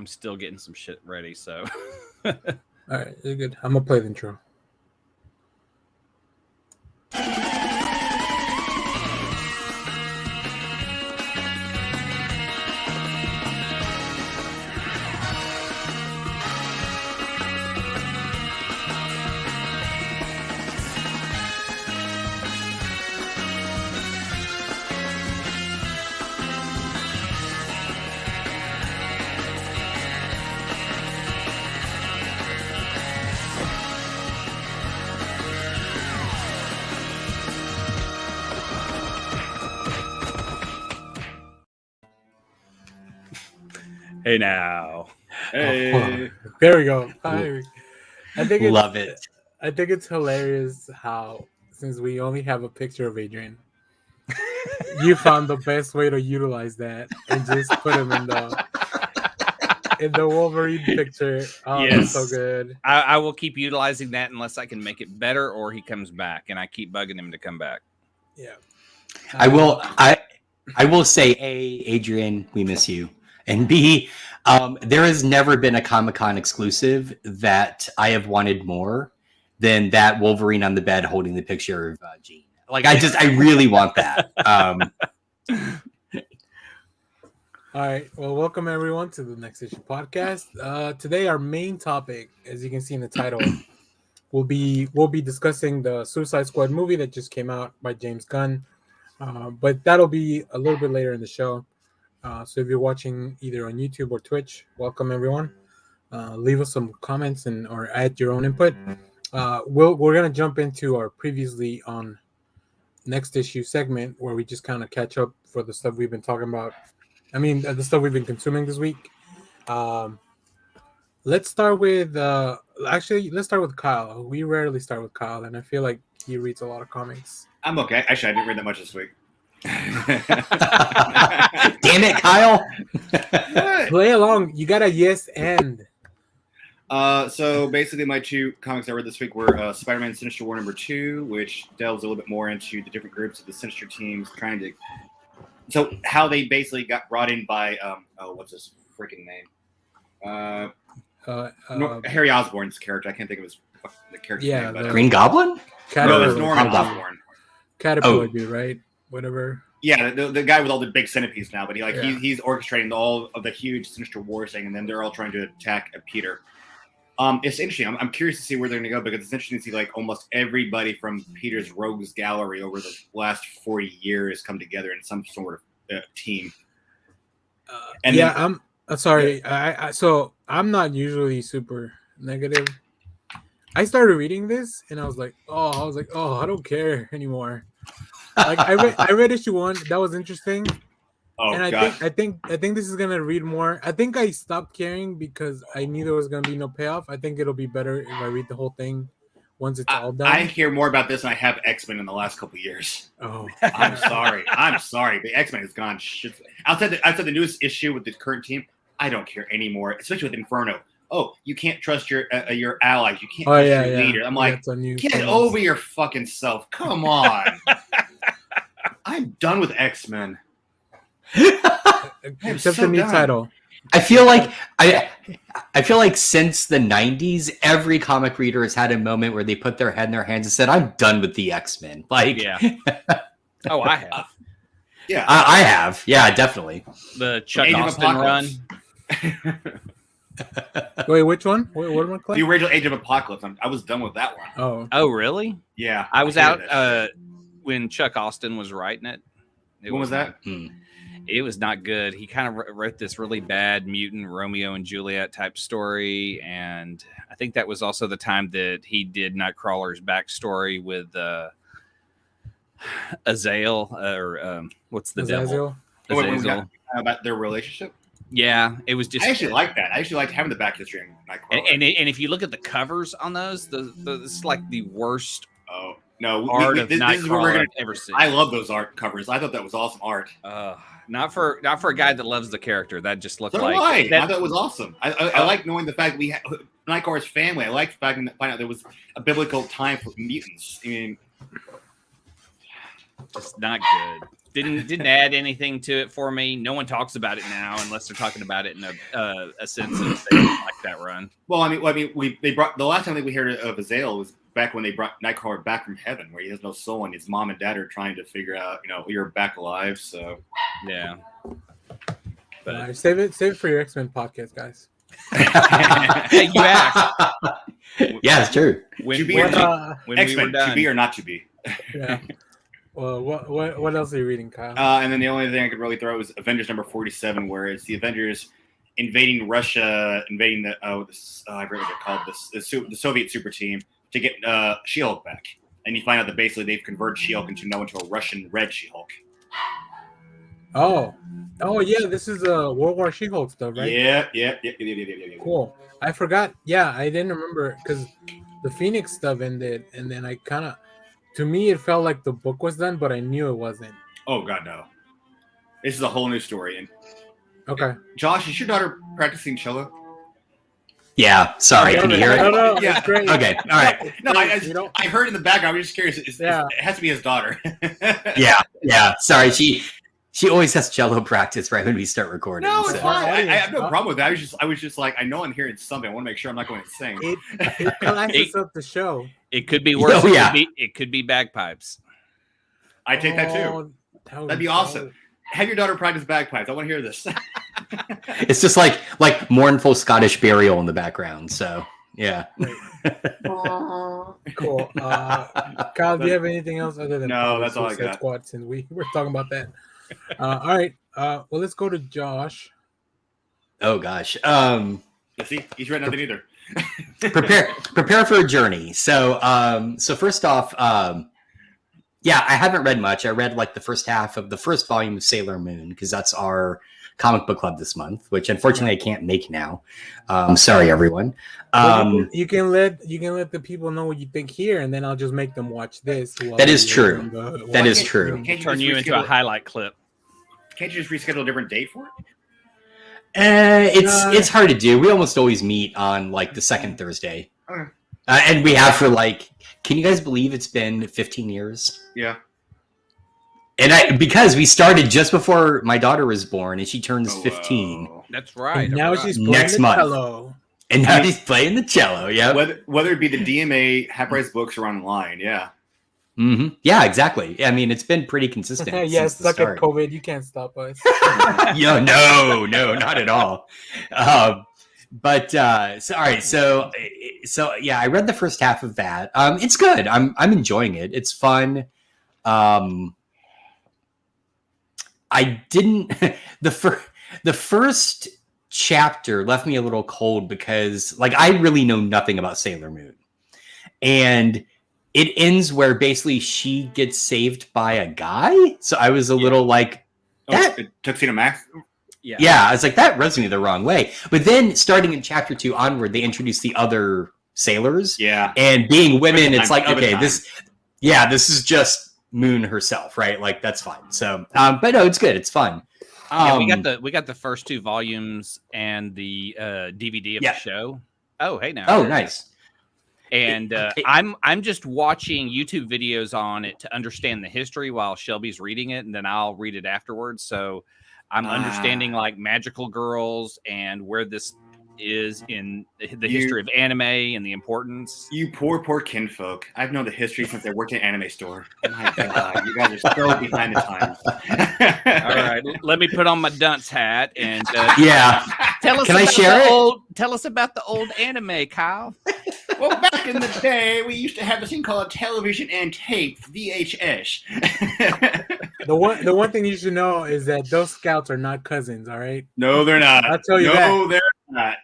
I'm still getting some shit ready. So, All right, you're good. I'm gonna play the intro. hey now, Hey, there we go. I think Love it. I think it's hilarious how, since we only have a picture of Adrian, you found the best way to utilize that and just put him in the Wolverine picture. Oh, Yes. that's so good. I will keep utilizing that unless I can make it better or he comes back, and I keep bugging him to come back. Yeah. I will say, A, Adrian, we miss you. And B, there has never been a Comic-Con exclusive that I have wanted more than that Wolverine on the bed holding the picture of Jean. Like, I really want that. All right. Well, welcome everyone to the Next Issue podcast. Today, our main topic, as you can see in the title, we'll be discussing the Suicide Squad movie that just came out by James Gunn. But that'll be a little bit later in the show. So if you're watching either on YouTube or Twitch, welcome everyone. Leave us some comments or add your own input. We're gonna jump into our previously on Next Issue segment where we just kind of catch up for the stuff we've been talking about. I mean, the stuff we've been consuming this week. Let's start with let's start with Kyle. We rarely start with Kyle, and I feel like he reads a lot of comics. I'm okay. Actually, I didn't read that much this week. Damn it, Kyle. Play along. You got a yes and. So basically, my two comics I read this week were Spider-Man Sinister War #2, which delves a little bit more into the different groups of the Sinister teams, so how they basically got brought in by what's his freaking name? Harry Osborn's character. I can't think of the character's name. But, Green Goblin? No, it's Norman Osborn. Caterpillar dude, right? Whatever. Yeah, the guy with all the big centipedes now, but he's orchestrating all of the huge Sinister War thing, and then they're all trying to attack Peter. It's interesting. I'm curious to see where they're going to go because it's interesting to see like almost everybody from Peter's rogues gallery over the last 40 years come together in some sort of team. I'm sorry. Yeah. So I'm not usually super negative. I started reading this and I was like, I don't care anymore. Like I read issue 1. That was interesting. Oh, and God. I think this is gonna read more. I think I stopped caring because I knew there was gonna be no payoff. I think it'll be better if I read the whole thing once it's all done. I hear more about this than I have X-Men in the last couple of years. Oh, I'm sorry. The X-Men has gone shit. Outside the newest issue with the current team, I don't care anymore. Especially with Inferno. Oh, you can't trust your allies. You can't trust your leader. I'm like, get over your fucking self. Come on. I'm done with X-Men. Except the new title. I feel like since the 90s, every comic reader has had a moment where they put their head in their hands and said, "I'm done with the X-Men." Like, yeah. Oh, I have. Yeah, I have. Yeah, definitely. The Chuck Austin run. Wait, which one? What am I playing? The original Age of Apocalypse. I was done with that one. Oh, really? Yeah. I was out when Chuck Austin was writing it. When was that? It was not good. He kind of wrote this really bad mutant Romeo and Juliet type story, and I think that was also the time that he did Nightcrawler's backstory with Azazel, or what's the Azazel? devil? Azazel. About their relationship? Yeah, it was just. I actually like that. I actually liked having the back history in Nightcrawler. And if you look at the covers on those, it's like the worst. Oh no! This is where we're gonna ever see. I love those art covers. I thought that was awesome art. Not for a guy that loves the character. That just looked like. I thought it was awesome. I like knowing the fact that we had Nightcrawler's family. I liked finding out there was a biblical time for mutants. I mean, Just not good. Didn't add anything to it for me. No one talks about it now unless they're talking about it in a sense of they like that run. Well, they brought the last time that we heard of Azael was back when they brought Nightcrawler back from heaven, where he has no soul, and his mom and dad are trying to figure out, you're back alive. So yeah. But Save it for your X-Men podcast, guys. You asked. Yeah, it's true. When to be we or were done. to be or not to be. Yeah. Well, what else are you reading, Kyle? And then the only thing I could really throw was Avengers number 47, where it's the Avengers invading Russia, invading the I forget what they're called, the Soviet super team to get She-Hulk back. And you find out that basically they've converted She-Hulk into a Russian red She-Hulk. Oh yeah, this is World War She-Hulk stuff, right? Yeah. Cool. I forgot. Yeah, I didn't remember because the Phoenix stuff ended, and then to me, it felt like the book was done, but I knew it wasn't. Oh God, no! This is a whole new story. And Okay. Josh, is your daughter practicing cello? Yeah, sorry. Can you hear it? No, Yeah. it's great. Okay, all right. No, I heard in the background. I was just curious. Yeah. It has to be his daughter. Yeah. Sorry, she always has cello practice right when we start recording. No, it's so. fine. I have no problem with that. I was just like, I know I'm hearing something. I want to make sure I'm not going insane. It classes up the show. It could be worse. Oh, yeah. It could be bagpipes. I take that too. That'd be awesome. Have your daughter practice bagpipes. I want to hear this. It's just like mournful Scottish burial in the background. So yeah. Cool. Kyle, do you have anything else other than No, that's all I Suicide got. Squad, since we were talking about that? All right. Well, let's go to Josh. Oh gosh. See, he's read nothing either. prepare for a journey. So first off, yeah, I haven't read much. I read like the first half of the first volume of Sailor Moon because that's our comic book club this month, which unfortunately I can't make now. Sorry, everyone. You can let the people know what you think here, and then I'll just make them watch this. That is true. That is true. Turn you into a highlight clip. Can't you just reschedule a different date for it? It's hard to do. We almost always meet on like the second Thursday. Okay. And we have for like, can you guys believe it's been 15 years? Yeah. And because we started just before my daughter was born and she turns 15. Wow. That's right. And now she's playing Next the month. cello. And now she's playing the cello. Yeah. Whether it be the DMA, Half Price Books, or online. Yeah. Mm-hmm. Yeah, exactly. I mean, it's been pretty consistent. Yeah, since the stuck at start. COVID. You can't stop us. No, not at all. But so all right, so yeah, I read the first half of that. It's good. I'm enjoying it. It's fun. I didn't the first chapter left me a little cold because like I really know nothing about Sailor Moon. And it ends where basically she gets saved by a guy. So I was a little like Tuxedo Max. Yeah, I was like, that rubs me the wrong way. But then starting in chapter 2 onward, they introduce the other sailors. Yeah. And being women, it's like, Give it okay, time. this is just Moon herself, right? Like, that's fine. So, but no, it's good. It's fun. Yeah, we got the first 2 volumes and the DVD of the show. Oh, hey now. Oh, nice. And I'm just watching YouTube videos on it to understand the history while Shelby's reading it, and then I'll read it afterwards. So I'm understanding like magical girls and where this is in the history of anime and the importance. You poor kinfolk. I've known the history since I worked in an anime store. My God, you guys are so behind the times. All right, let me put on my dunce hat and Can I share it? Tell us about the old anime, Kyle. Well, back in the day, we used to have this thing called television and tape, VHS. The one thing you should know is that those scouts are not cousins. All right. No, they're not. I'll tell you no, that. they're not.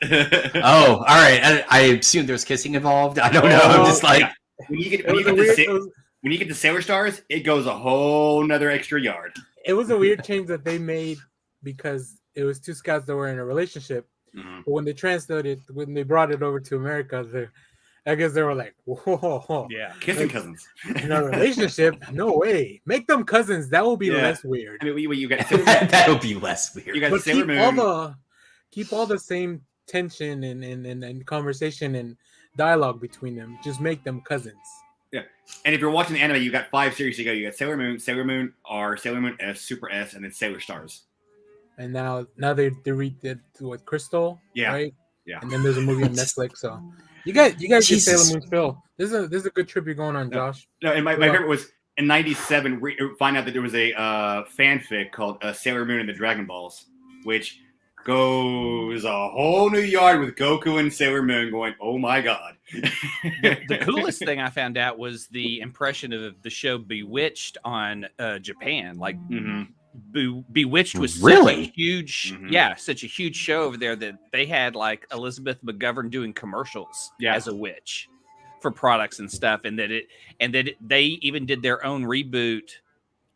Oh, all right. I assume there's kissing involved. I don't know. I'm just like, when you get to Sailor Stars, it goes a whole nother extra yard. It was a weird change that they made because it was 2 scouts that were in a relationship. Mm-hmm. But when they brought it over to America, I guess they were like, whoa. Yeah. Kissing cousins. In a relationship? No way. Make them cousins. That will be less weird. I mean, you got that would be less weird. You got But Sailor Moon. keep all the same tension and conversation and dialogue between them. Just make them cousins. Yeah. And if you're watching the anime, you got 5 series to go. You got Sailor Moon R, Sailor Moon S, Super S, and then Sailor Stars. And now they redid with Crystal, Yeah. right? Yeah. And then there's a movie on Netflix. So you guys get Jesus. Sailor Moon Phil. This is a good tribute going on, Josh. No, and my favorite was in '97. Find out that there was a fanfic called Sailor Moon and the Dragon Balls, which goes a whole new yard with Goku and Sailor Moon going, "Oh my god!" The coolest thing I found out was the impression of the show Bewitched on Japan. Like Bewitched was such a huge, such a huge show over there that they had like Elizabeth McGovern doing commercials as a witch for products and stuff, and that they even did their own reboot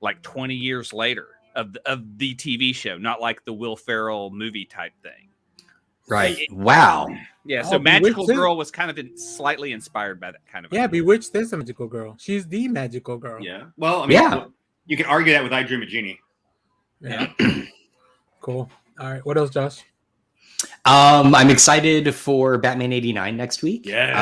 like 20 years later of the TV show, not like the Will Ferrell movie type thing. Right. Wow. Yeah. So Magical Girl was kind of slightly inspired by that kind of. Yeah, Bewitched is a magical girl. She's the magical girl. Yeah. Well, I mean, you can argue that with I Dream of Jeannie. Yeah. Cool. All right. What else, Josh? I'm excited for Batman 89 next week. Yes.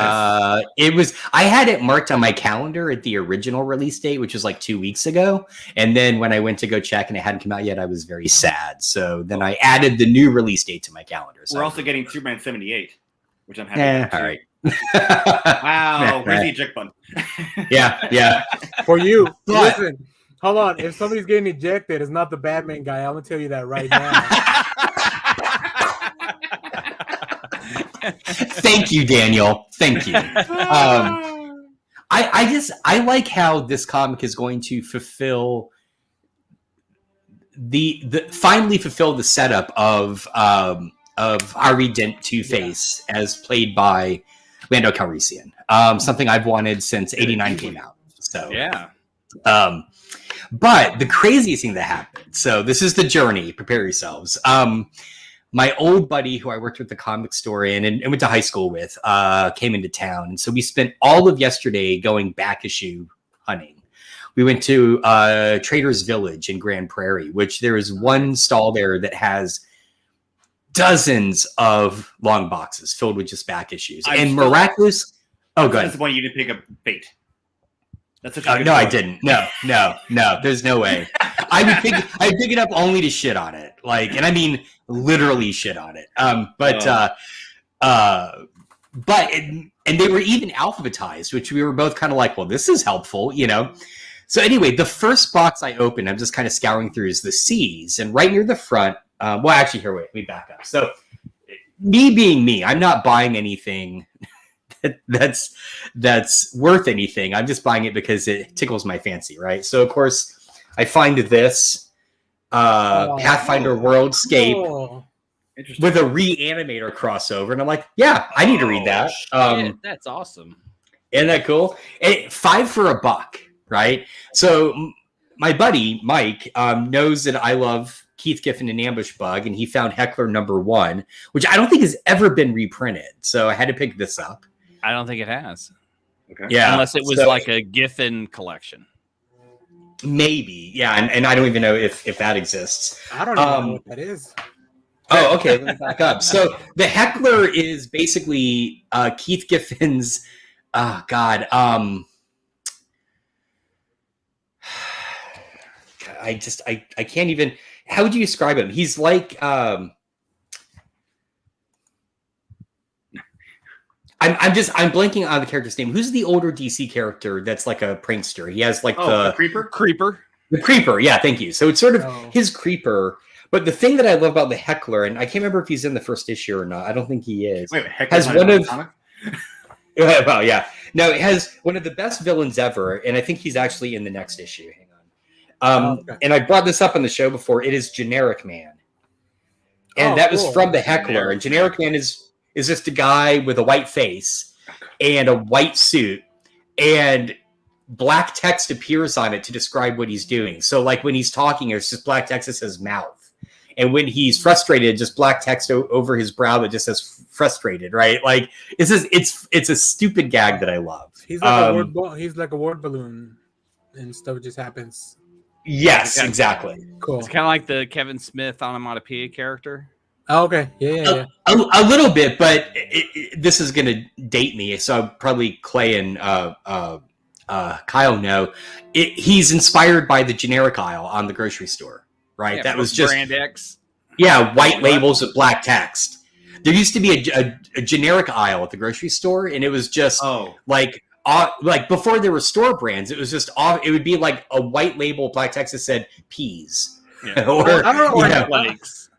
I had it marked on my calendar at the original release date, which was like 2 weeks ago. And then when I went to go check and it hadn't come out yet, I was very sad. So then I added the new release date to my calendar. So we're also getting Superman 78, which I'm happy about. All right. Wow. Where's the eject button? Yeah. For you, listen. Hold on. If somebody's getting ejected, it's not the Batman guy. I'm gonna tell you that right now. Thank you, Daniel. Thank you. I like how this comic is going to fulfill finally fulfill the setup of Harvey Dent Two-Face as played by Lando Calrissian. Something I've wanted since '89 came out. So yeah. But the craziest thing that happened. So this is the journey. Prepare yourselves. My old buddy, who I worked with the comic store in and went to high school with, came into town. And so we spent all of yesterday going back issue hunting. We went to Trader's Village in Grand Prairie, which there is one stall there that has dozens of long boxes filled with just back issues. And miraculous. Oh, good. That's the point you didn't pick up Fate. That's such a good no, point. I didn't. No. There's no way. I'd pick it up only to shit on it. Like, and I mean literally shit on it. But they were even alphabetized, which we were both kind of like, well, this is helpful, you know. So anyway, the first box I opened, I'm just kind of scouring through, is the C's, and right near the front. Well, actually, here, wait, let me back up. So, me being me, I'm not buying anything that's worth anything. I'm just buying it because it tickles my fancy, right? So, of course, I find this Pathfinder Worldscape with a Reanimator crossover, and I'm like, yeah, I need to read that. That's awesome. Isn't that cool? And $5 for $1, right? So my buddy Mike knows that I love Keith Giffen and Ambush Bug, and he found Heckler #1, which I don't think has ever been reprinted. So I had to pick this up. I don't think it has. Okay. Yeah, unless it was like a Giffen collection. Maybe, yeah, and I don't even know if that exists. I don't even know what that is. Oh, okay. Let me back up. So the Heckler is basically Keith Giffen's. Oh God. I can't even. How would you describe him? He's like. I'm blanking on the character's name. Who's the older DC character that's like a prankster? He has like the Creeper. The Creeper, yeah, thank you. So it's sort of his Creeper. But the thing that I love about the Heckler, and I can't remember if he's in the first issue or not. I don't think he is. Wait, Heckler's has one of comic? well, yeah. No, it has one of the best villains ever, and I think he's actually in the next issue. Hang on. Okay. And I brought this up on the show before. It is Generic Man. And that was from the Heckler. And Generic Man is just a guy with a white face and a white suit, and black text appears on it to describe what he's doing. So like when he's talking, it's just black text that says mouth. And when he's frustrated, just black text over his brow that just says frustrated, right? Like it's a stupid gag that I love. He's like a word balloon, and stuff just happens. Yes, exactly. Cool. It's kind of like the Kevin Smith onomatopoeia character. Oh, okay. Yeah. A little bit, but this is going to date me, so probably Clay and Kyle know, he's inspired by the generic aisle on the grocery store, right? Yeah, that was just Brand X. Yeah, white labels with black text. There used to be a generic aisle at the grocery store, and it was just like before there were store brands. It was just it would be like a white label black text that said peas. Yeah. Or, I don't know what flakes.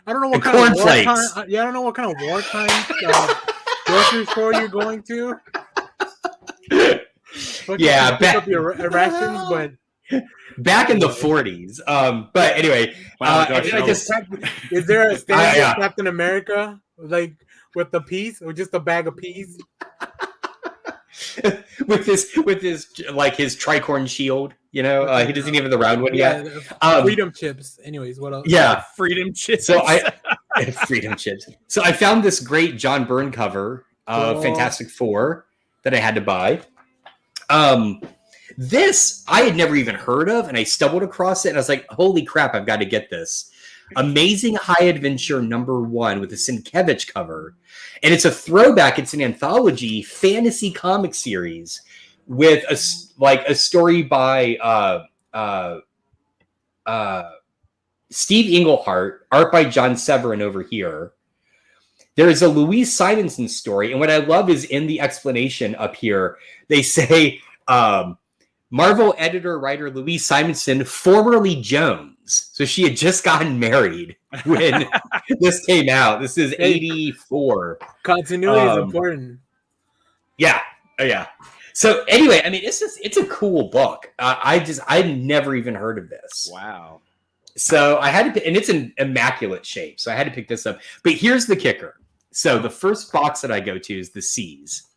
I don't know what kind of wartime. Yeah, I don't know what kind of wartime grocery store you're going to. Yeah, pick up your rations, but back in the 40s. But anyway, I guess, is there a stand of Captain America like with the peas or just a bag of peas? with his like his tricorn shield, he doesn't even have the round one yet. Freedom chips. Anyways, what else? Yeah, freedom chips. So freedom chips. So I found this great John Byrne cover of Fantastic Four that I had to buy. This I had never even heard of, and I stumbled across it, and I was like, "Holy crap! I've got to get this." Amazing High Adventure #1 with a Sienkiewicz cover, and it's a throwback. It's an anthology fantasy comic series with a story by Steve Englehart, art by John Severin over here. There is a Louise Simonson story, and what I love is in the explanation up here, they say Marvel editor-writer Louise Simonson, formerly Jones. So she had just gotten married when this came out. This is 84. Continuity is important. Yeah. Yeah. So anyway, I mean, it's a cool book. I'd never even heard of this. Wow. So I had to, and it's in immaculate shape. So I had to pick this up. But here's the kicker. So the first box that I go to is the C's.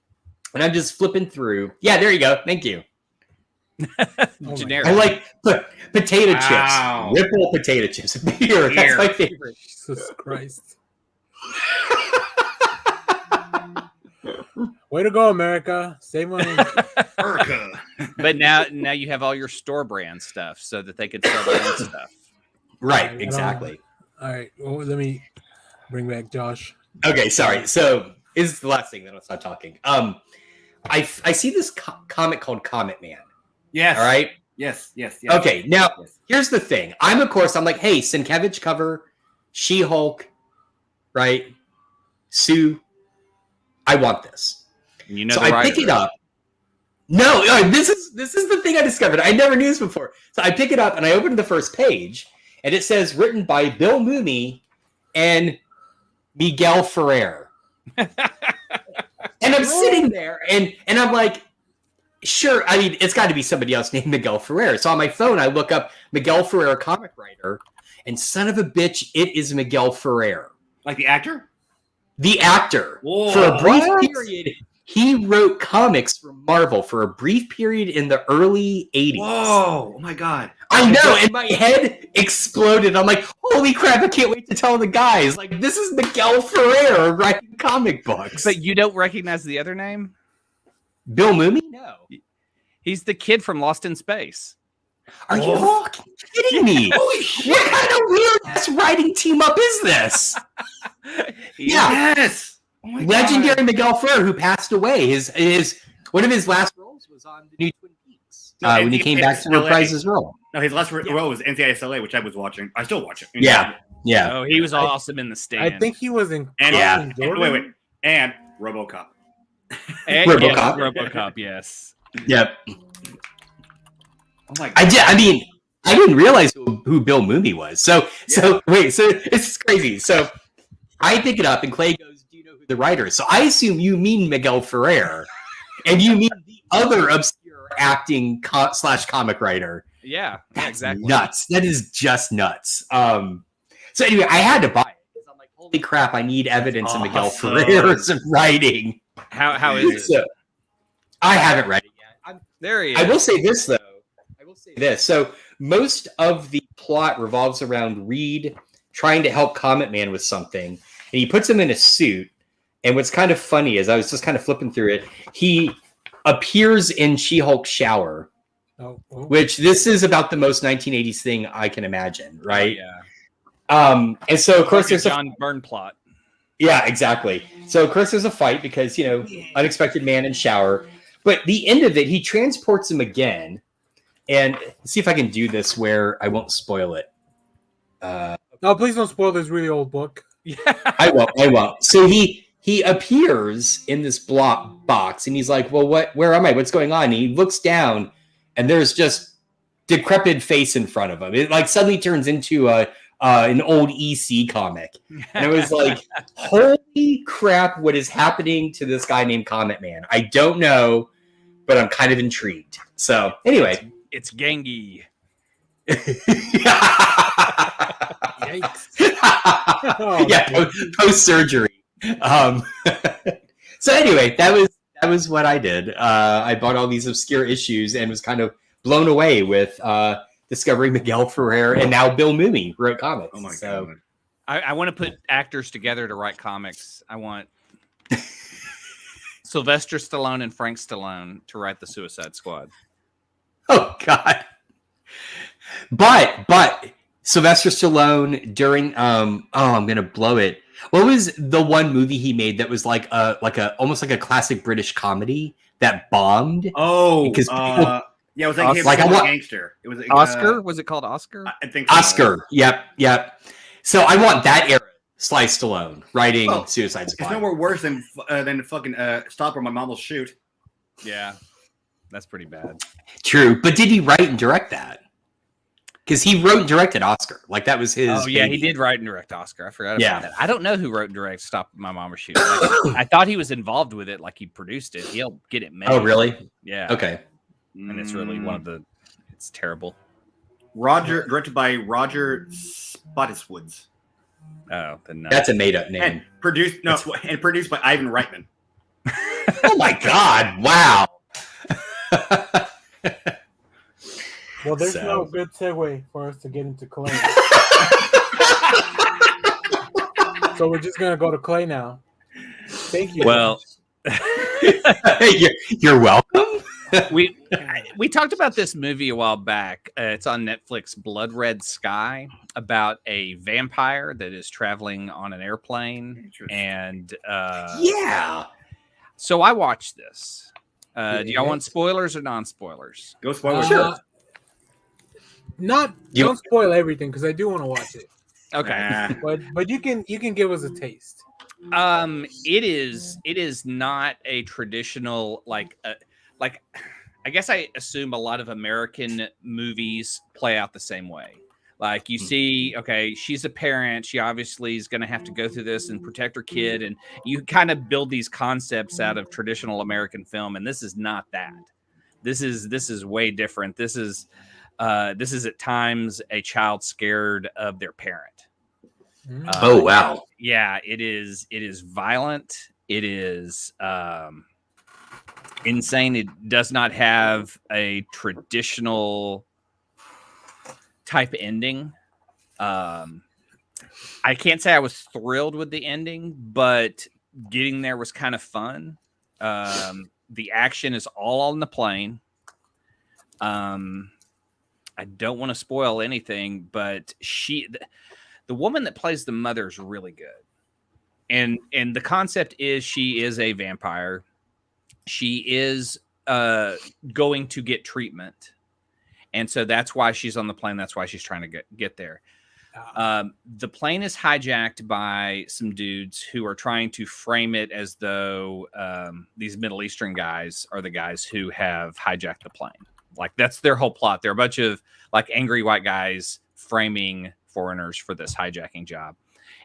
And I'm just flipping through. Yeah, there you go. Thank you. Generic. I like potato chips. Ripple potato chips. Beer. That's my favorite. Jesus Christ. Way to go, America. Save money. America. But now you have all your store brand stuff so that they could sell their own stuff. Right, exactly. All right. Well, let me bring back Josh. Okay, sorry. So this is the last thing, then I'll stop talking. I see this comic called Comet Man. Yes. All right. Yes. Okay. Now, here's the thing. I'm like, hey, Sienkiewicz cover, She-Hulk, right? Sue. I want this. So I pick it up. No, this is the thing I discovered. I never knew this before. So I pick it up and I open the first page, and it says written by Bill Mooney and Miguel Ferrer. And I'm sitting there and I'm like, sure, I mean, it's got to be somebody else named Miguel Ferrer. So on my phone, I look up Miguel Ferrer, comic writer, and son of a bitch, it is Miguel Ferrer. Like the actor? The actor. Whoa, for a brief period, he wrote comics for Marvel for a brief period in the early 80s. Whoa, oh my God. I know, and my head exploded. I'm like, holy crap, I can't wait to tell the guys. Like, this is Miguel Ferrer writing comic books. But you don't recognize the other name? Bill Mooney? No. He's the kid from Lost in Space. Are you fucking kidding me? Holy shit. What kind of weird-ass writing team-up is this? Yeah. Yes. Oh my Legendary God. Miguel Ferrer, who passed away. His one of his last roles was on the new Twin Peaks when he came back to reprise his role. No, his last role was NCIS LA, which I was watching. I still watch it. Yeah. Oh, he was awesome in The Stand. I think he was in. And wait, and RoboCop. And RoboCop. Yes, RoboCop, yes. Yep. Oh my God. I didn't realize who Bill Mooney was. So this is crazy. So I pick it up and Clay goes, "Do you know who the writer is?" So I assume you mean Miguel Ferrer, and you mean the other obscure acting / comic writer. Yeah, exactly. Nuts. That is just nuts. So anyway, I had to buy it because I'm like, holy crap, I need evidence of Miguel Ferrer's writing. How is it? So, I haven't read it yet. There he is. I will say this though. So most of the plot revolves around Reed trying to help Comet Man with something, and he puts him in a suit. And what's kind of funny is I was just kind of flipping through it. He appears in She-Hulk's shower, which this is about the most 1980s thing I can imagine, right? Yeah. And so of course there's a John Byrne plot. Yeah, exactly. So of course there's a fight because unexpected man in shower. But the end of it, he transports him again. And see if I can do this where I won't spoil it. No, please don't spoil this really old book. Yeah. I won't. So he appears in this box and he's like, well, where am I? What's going on? And he looks down and there's just decrepit face in front of him. It like suddenly turns into an old EC comic. And it was like, holy crap, what is happening to this guy named Comet Man? I don't know, but I'm kind of intrigued. So anyway. It's Gangi. Yikes. Yeah, post surgery. So anyway, that was what I did. I bought all these obscure issues and was kind of blown away with discovering Miguel Ferrer, and now Bill Mooney wrote comics. Oh my god! I want to put actors together to write comics. I want Sylvester Stallone and Frank Stallone to write the Suicide Squad. Oh god! But Sylvester Stallone during I'm gonna blow it. What was the one movie he made that was like a almost like a classic British comedy that bombed? Oh, because yeah, it was like, like gangster. It was Oscar. Was it called Oscar? I think so. Oscar. Yep. So I want that era. Sly Stallone writing Suicide Squad. It's no more worse than fucking Stop or My Mom Will Shoot. Yeah, that's pretty bad. True, but did he write and direct that? Because he wrote and directed Oscar. Like that was his. Oh yeah, baby. he did write and direct Oscar. I forgot about that. I don't know who wrote and directed Stop My Mama Shoot. Like, I thought he was involved with it, like he produced it. He'll get it made. Oh really? Yeah. Okay. And it's really one of the. It's terrible. Directed by Roger Spottiswoods. Oh, then no. That's a made-up name. And produced by Ivan Reitman. Oh my god! Wow. Well, there's no good segue for us to get into Clay. So we're just gonna go to Clay now. Thank you. Well, you're welcome. we talked about this movie a while back. It's on Netflix, Blood Red Sky, about a vampire that is traveling on an airplane. And yeah. So I watched this. Do y'all want spoilers or non-spoilers? Go spoilers. Sure. Don't spoil everything because I do want to watch it. Okay. But you can give us a taste. It is not a traditional like I guess I assume a lot of American movies play out the same way. Like you see, okay, she's a parent. She obviously is going to have to go through this and protect her kid. And you kind of build these concepts out of traditional American film. And this is not that. This is way different. This is at times a child scared of their parent. Oh, wow. Yeah, it is violent. It is insane. It does not have a traditional type ending. I can't say I was thrilled with the ending, but getting there was kind of fun. The action is all on the plane. I don't want to spoil anything, but the woman that plays the mother is really good. And the concept is she is a vampire. She is going to get treatment. And so that's why she's on the plane. That's why she's trying to get there. The plane is hijacked by some dudes who are trying to frame it as though these Middle Eastern guys are the guys who have hijacked the plane. Like that's their whole plot. They're a bunch of like angry white guys framing foreigners for this hijacking job.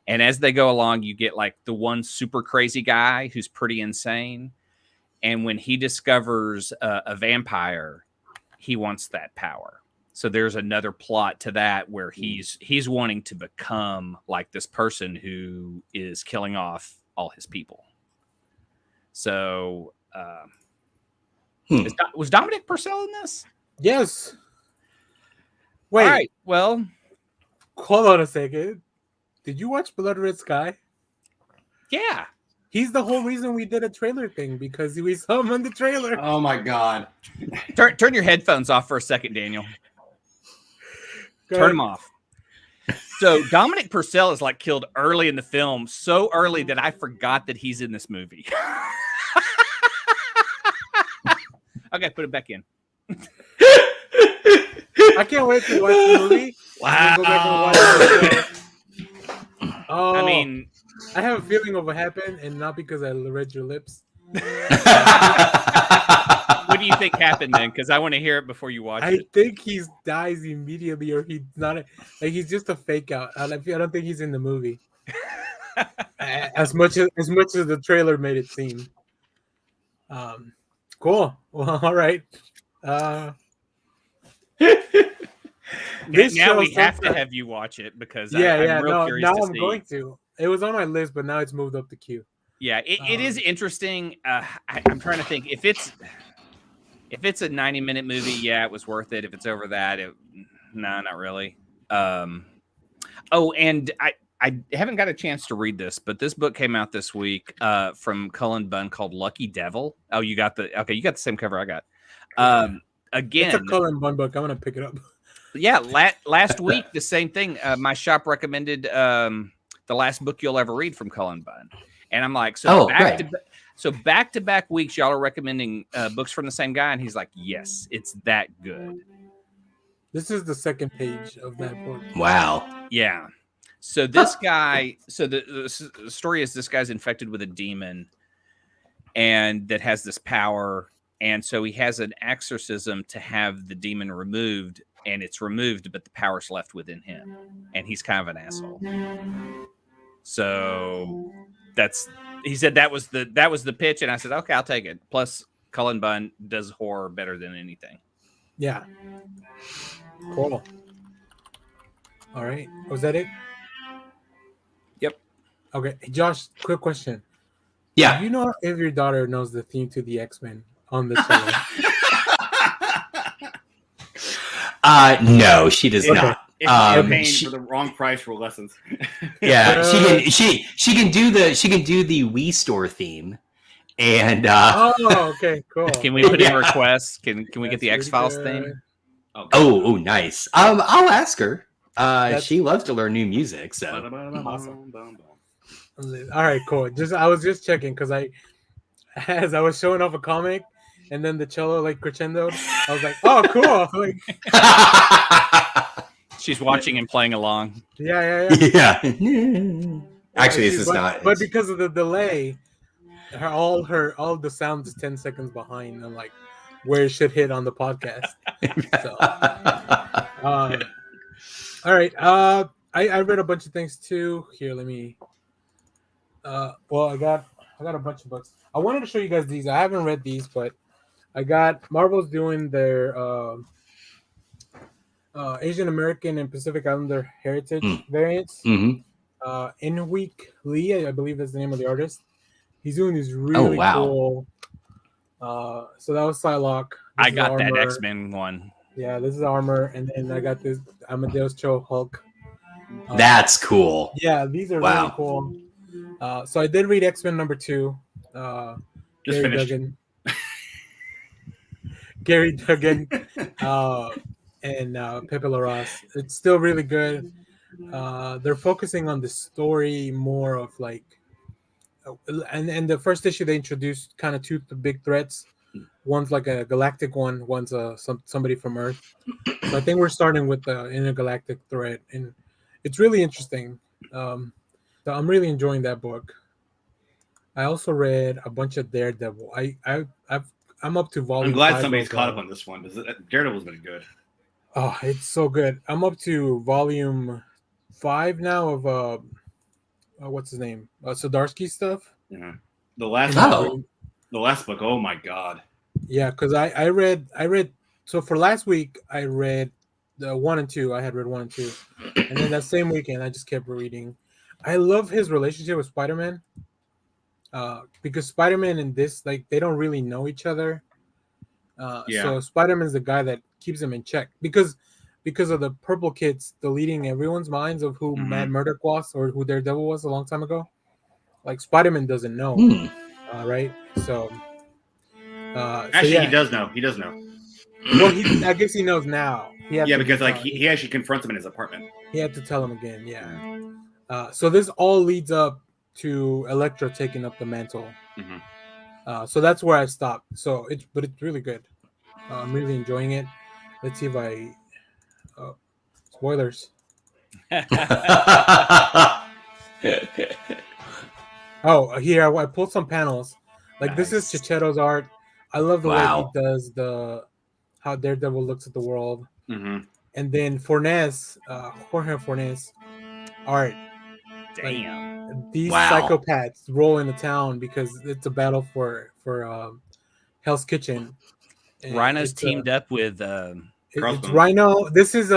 And as they go along, you get like the one super crazy guy who's pretty insane. And when he discovers a vampire, he wants that power. So there's another plot to that where he's wanting to become like this person who is killing off all his people. So was Dominic Purcell in this? Yes. Wait. All right. Well, hold on a second. Did you watch Blood Red Sky? Yeah. He's the whole reason we did a trailer thing because we saw him in the trailer. Oh my god! Turn your headphones off for a second, Daniel. Turn them off. So Dominic Purcell is like killed early in the film, so early that I forgot that he's in this movie. Okay, put it back in. I can't wait to watch the movie. Wow. Go back and watch the show. Oh, I mean, I have a feeling of what happened, and not because I read your lips. what do you think happened then? Because I want to hear it before you watch I it. think he dies immediately, or he's not. Like he's just a fake out. I don't think he's in the movie. as much as the trailer made it seem. Cool. Well, all right. Now we have to have you watch it because I'm real curious now to I'm see. going to. It was on my list, but now it's moved up the queue. Yeah, it is interesting. I'm trying to think if it's a 90-minute movie. Yeah, it was worth it. If it's over that, no, not really. Oh, and I haven't got a chance to read this, but this book came out this week from Cullen Bunn called Lucky Devil. Oh, you got the same cover I got. Again, it's a Cullen Bunn book. I'm gonna pick it up. Yeah, last week the same thing. My shop recommended The Last Book You'll Ever Read from Cullen Bunn, and I'm like, back to back weeks, y'all are recommending books from the same guy, and he's like, yes, it's that good. This is the second page of that book. Wow. Yeah. So this guy, the story is this guy's infected with a demon, and that has this power, and so he has an exorcism to have the demon removed. And it's removed, but the power's left within him, and he's kind of an asshole. So he said that was the pitch, and I said, okay, I'll take it. Plus, Cullen Bunn does horror better than anything. Yeah. Cool. All right. Was that it? Yep. Okay, Josh. Quick question. Yeah. Do you know if your daughter knows the theme to the X-Men on the channel? No, she does not. If you're paying for the wrong price for lessons. Yeah, she can do the Wii Store theme, and okay, cool. Can we put in requests? Can we get the X-Files theme? Oh, nice. I'll ask her. She loves to learn new music, so awesome. All right, cool. I was just checking because as I was showing off a comic. And then the cello like crescendoed. I was like, "Oh, cool!" Like, she's watching and playing along. Yeah. Actually, this is not. But because of the delay, all the sound is 10 seconds behind. I'm like, where it should hit on the podcast. So, all right. I read a bunch of things too. Here, let me. Well, I got a bunch of books. I wanted to show you guys these. I haven't read these, but. I got Marvel's doing their Asian American and Pacific Islander heritage variants. Mm-hmm. In-Week Lee, I believe that's the name of the artist. He's doing these really cool. So that was Psylocke. I got that X-Men one. Yeah, this is Armor, and then I got this Amadeus Cho Hulk. That's cool. Yeah, these are really cool. So I did read X-Men number 2. Just finished. Gary Duggan and Pepe Larraz. It's still really good. They're focusing on the story more of like, and the first issue they introduced kind of two big threats. One's like a galactic one. One's somebody from Earth. So I think we're starting with the intergalactic threat, and it's really interesting. So I'm really enjoying that book. I also read a bunch of Daredevil. I'm up to volume. I'm glad somebody's caught up on this one because Daredevil's been good. Oh, it's so good. I'm up to volume 5 now of what's his name? Zdarsky stuff. Yeah. The last book. Oh my god. Yeah, because I read. So for last week, I read the 1 and 2. I had read 1 and 2, and then that same weekend, I just kept reading. I love his relationship with Spider-Man. Because Spider-Man and this, like, they don't really know each other. So Spider-Man's the guy that keeps him in check because of the purple kids deleting everyone's minds of who Matt Murdock was or who Daredevil was a long time ago. Like, Spider-Man doesn't know, right? So, actually, he does know. He does know. Well, I guess he knows now. Because like he actually confronts him in his apartment. He had to tell him again. Yeah. So this all leads up to Elektra taking up the mantle. So that's where I stopped. But it's really good. I'm really enjoying it. Let's see if I spoilers. Oh, here I pulled some panels. Like this is Nice. Chichetto's art. I love the way he Wow. does how Daredevil looks at the world. Mm-hmm. And then Fornes, Jorge Fornes art. Damn. These Wow. psychopaths roll into town because it's a battle for Hell's Kitchen. And Rhino's teamed up with it's Crossbones. Rhino. This is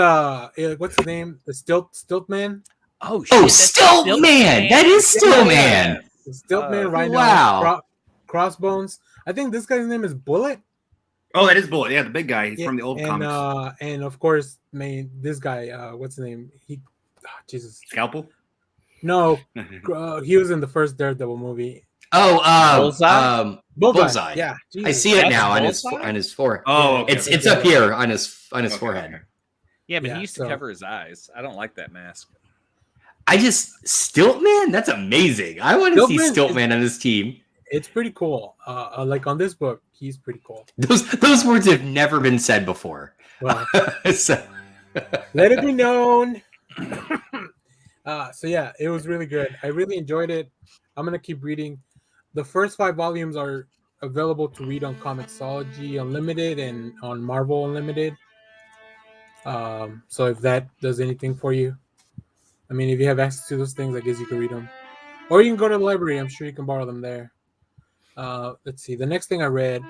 what's his name? The Stiltman. oh shit, Oh, that's Stilt Man. That is Stilt Man. Stiltman, Rhino, wow. Crossbones. I think this guy's name is Bullet. Oh, that is Bullet. Yeah, the big guy. He's from the old and, comics. And of course, this guy, what's his name? Jesus. Scalpel? No, he was in the first Daredevil movie. Oh, Bullseye? Bullseye. Yeah, I see it That's now on Bullseye? his forehead. Oh, okay. It's up here on his forehead. Okay. Yeah, but Yeah, he used to so- cover his eyes. I don't like that mask. Stiltman? That's amazing. I want to see Stiltman Stiltman on this team. It's pretty cool. Like on this book, he's pretty cool. Those words have never been said before. Well, So- let it be known. So yeah, it was really good. I really enjoyed it. I'm gonna keep reading. The first 5 volumes are available to read on Comixology Unlimited and on Marvel Unlimited. So if that does anything for you, I mean, if you have access to those things, I guess you can read them, or you can go to the library. I'm sure you can borrow them there. Let's see. The next thing I read,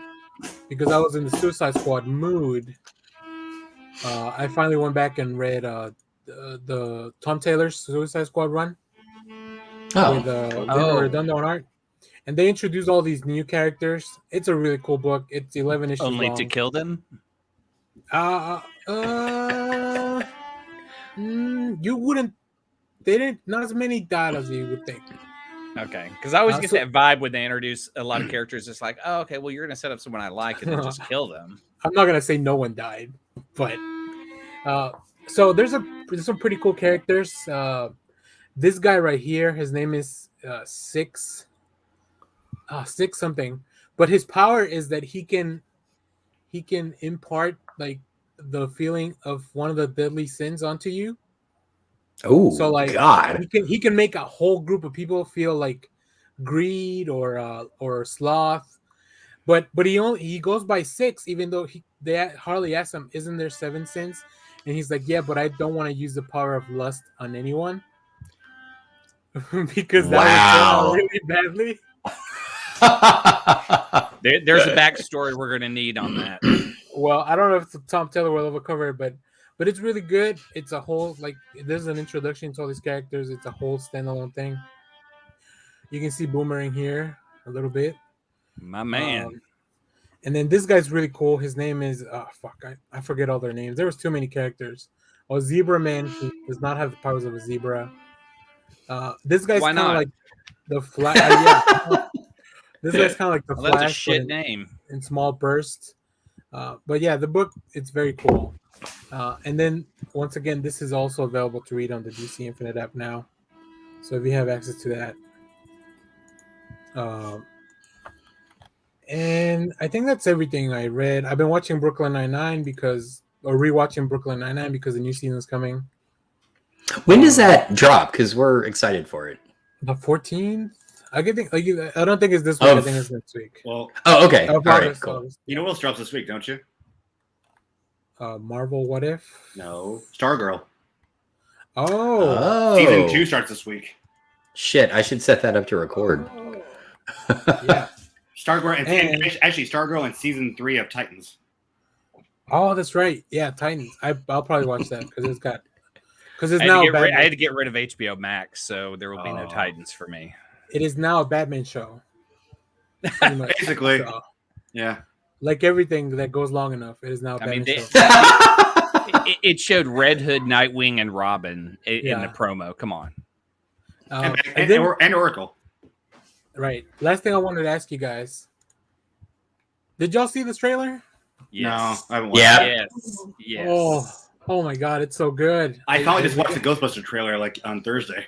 because I was in the Suicide Squad mood, I finally went back and read the Tom Taylor's Suicide Squad run with Lynn Redondo on art, and they introduced all these new characters. It's a really cool book. It's 11 issues Only long. to kill them? You wouldn't. They didn't. Not as many died as you would think. Okay. Because I always get So- that vibe when they introduce a lot of characters. It's like, oh, okay, well, you're going to set up someone I like and then just kill them. I'm not gonna say no one died, but so there's some pretty cool characters. This guy right here, his name is Six something, but his power is that he can impart like the feeling of one of the deadly sins onto you. Oh, So like God. he can make a whole group of people feel like greed or sloth. But he goes by 6, even though Harley asks him, "Isn't there 7 sins?" And he's like, "Yeah, but I don't want to use the power of lust on anyone." Because that Wow. would turn out really badly. There's a backstory we're going to need on that. Well, I don't know if Tom Taylor will ever cover it, but it's really good. It's a whole there's an introduction to all these characters. It's a whole standalone thing. You can see Boomerang here a little bit. My man. And then this guy's really cool. His name is I forget all their names. There was too many characters. Oh, Zebra Man, who does not have the powers of a zebra. This guy's Why kind of not? like the Flash. Yeah. This guy's kind of like the Well, that's a Flash shit but name. in small bursts. But yeah, the book, it's very cool. And then once again, this is also available to read on the DC Infinite app now. So if you have access to that. And I think that's everything I read. I've been watching Brooklyn Nine-Nine rewatching Brooklyn Nine-Nine because the new season's coming. When does that drop? Because we're excited for it. The 14th? I don't think it's this week. I think it's next week. Well, Oh, okay. Of All right, August, cool. August. you know what else drops this week, don't you? Marvel What If? No. Stargirl. Oh. Season 2 starts this week. Shit, I should set that up to record. Yeah. Stargirl and actually Stargirl and season 3 of Titans. Oh, that's right. Yeah, Titans. I'll probably watch that because it's I now had Batman. to get rid of HBO Max, so there will be no Titans for me. It is now a Batman show. Pretty much. Basically. So, Yeah. like everything that goes long enough, it is now a I mean, Batman show. it showed Red Hood, Nightwing, and Robin in Yeah. the promo. Come on. And Then- Oracle. right. Last thing I wanted to ask you guys. Did y'all see this trailer? Yes. No, I haven't watched Yeah. it. Yes. Oh my God, it's so good. I finally just watched the Ghostbusters trailer like on Thursday.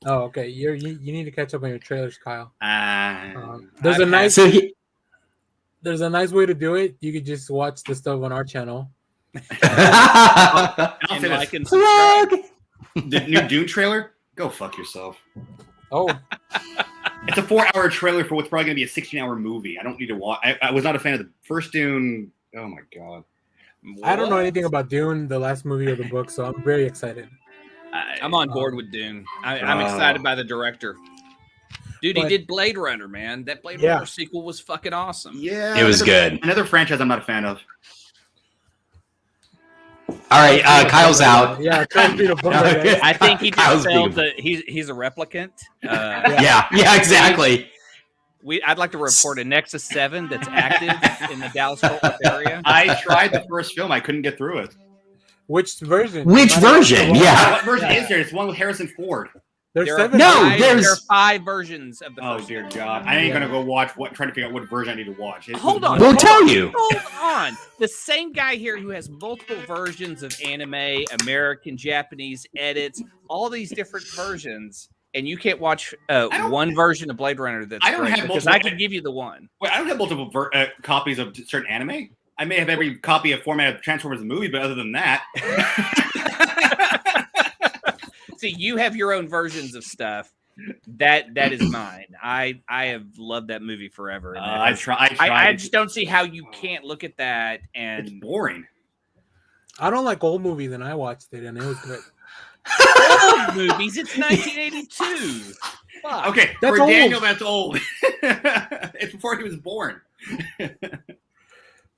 Oh, okay. You need to catch up on your trailers, Kyle. There's I've a nice. So he, there's a nice way to do it. You could just watch the stuff on our channel. And like and subscribe. The new Dune trailer? Go fuck yourself. Oh, It's a 4-hour trailer for what's probably going to be a 16-hour movie. I don't need to watch. I was not a fan of the first Dune. Oh my god. I don't know anything about Dune, the last movie of the book, so I'm very excited. I'm on board with Dune. I'm excited by the director. Dude, he did Blade Runner, man. That Blade Runner sequel was fucking awesome. Yeah, it was good. Another franchise I'm not a fan of. All right, Kyle's out. Yeah, Kyle's being a bummer, guys. I think he just felt that he's a replicant. Yeah, exactly. I'd like to report a Nexus 7 that's active in the Dallas-Fort Worth area. I tried the first film. I couldn't get through it. Which version? Which version? Yeah. What version is there? It's one with Harrison Ford. There's There 7. are 5 versions of the Oh first dear one. God! I ain't gonna go watch trying to figure out what version I need to watch. Hold on. We'll tell you. Hold on. The same guy here who has multiple versions of anime, American, Japanese edits, all these different versions, and you can't watch one version of Blade Runner that's great, because I can give you the one. Wait, I don't have multiple copies of certain anime. I may have every copy of format of Transformers the movie, but other than that. See, you have your own versions of stuff. That is mine. I have loved that movie forever. And I just don't see how you can't look at that and it's boring. I don't like old movies, and I watched it, and it was good. Old movies. It's 1982. Fuck. Okay, That's for old. Daniel, that's old. It's before he was born.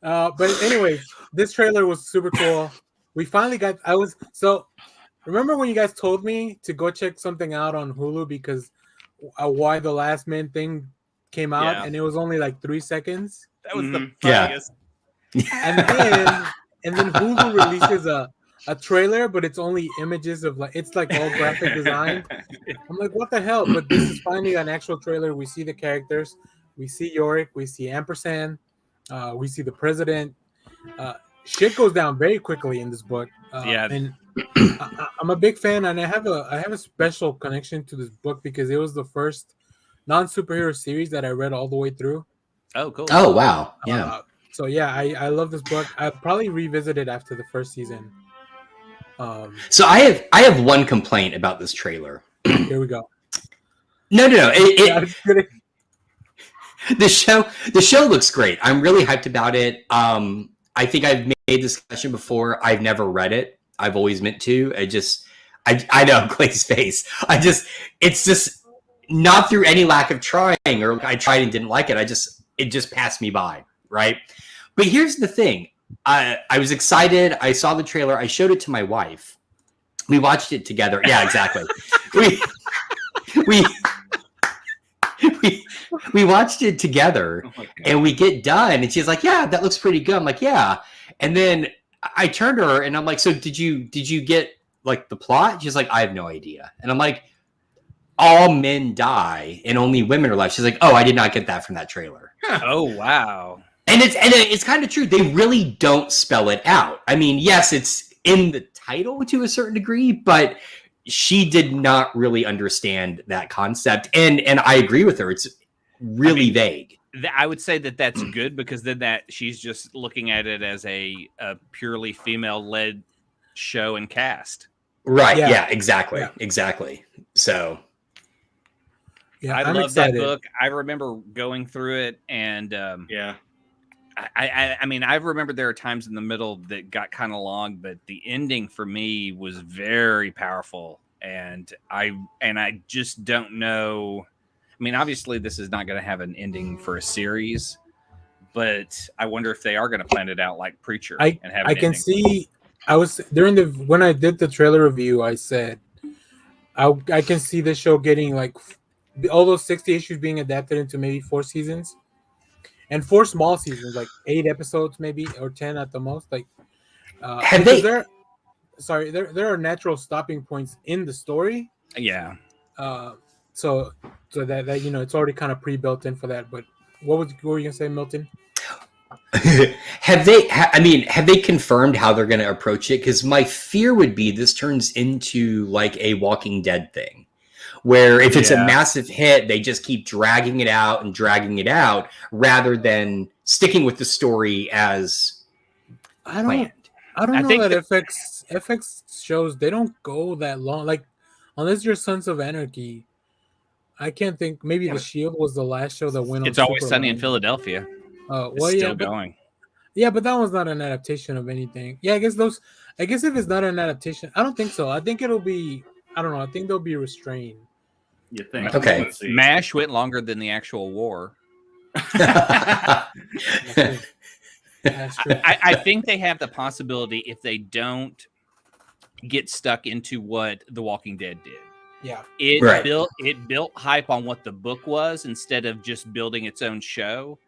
But anyways, this trailer was super cool. We finally got. Remember when you guys told me to go check something out on Hulu because Why the Last Man thing came out, and it was only like 3 seconds. That was the funniest. And then Hulu releases a trailer, but it's only images of it's like all graphic design. I'm like, what the hell? But this is finally an actual trailer. We see the characters, we see Yorick, we see Ampersand, we see the president. Shit goes down very quickly in this book. And I'm a big fan, and I have a special connection to this book because it was the first non-superhero series that I read all the way through. Oh, cool. Oh, wow. Yeah. So yeah, I love this book. I'll probably revisit it after the first season. So I have one complaint about this trailer. Here we go. No. The show looks great. I'm really hyped about it. I think I've made this discussion before. I've never read it. I've always meant to. I know Clay's face. It's just not through any lack of trying, or I tried and didn't like it. It just passed me by, right? But here's the thing. I was excited. I saw the trailer. I showed it to my wife. We watched it together. Yeah, exactly. we watched it together, and we get done, and she's like, "Yeah, that looks pretty good." I'm like, "Yeah," and then I turned to her, and I'm like, "So did you get like the plot?" She's like, "I have no idea," and I'm like, "All men die, and only women are left." She's like, "Oh, I did not get that from that trailer." Oh, wow. And it's kind of true. They really don't spell it out. I mean, yes, it's in the title to a certain degree, but she did not really understand that concept. And I agree with her. It's really vague. I would say that's good, because then she's just looking at it as a purely female-led show and cast. Right. Yeah, exactly. Yeah. Exactly. So. Yeah, I love that book. I remember going through it, and I mean, I remember there are times in the middle that got kind of long, but the ending for me was very powerful, and I just don't know. I mean, obviously, this is not going to have an ending for a series, but I wonder if they are going to plan it out like Preacher. I can see. I was when I did the trailer review, I said I can see this show getting like all those 60 issues being adapted into maybe 4 seasons. And 4 small seasons, like 8 episodes, maybe, or 10 at the most. Like, there are natural stopping points in the story. Yeah. So that it's already kind of pre-built in for that. But what were you gonna say, Milton? Have they confirmed how they're going to approach it? Because my fear would be this turns into like a Walking Dead thing, where if it's a Yeah. massive hit, they just keep dragging it out rather than sticking with the story as planned. I don't I know think that that- FX shows they don't go that long. Like unless you're Sons of Anarchy, I can't think. Maybe Yeah, The but- Shield was the last show that went on. It's Always super Sunny in long. Philadelphia. Well, It's yeah, still but going. yeah, but that was not an adaptation of anything. Yeah, I guess if it's not an adaptation, I don't think so. I think it'll be. I don't know. I think they'll be restrained. You think? Okay. Let's see. MASH went longer than the actual war. That's true. I think they have the possibility if they don't get stuck into what The Walking Dead did. Yeah. It Right. built hype on what the book was instead of just building its own show.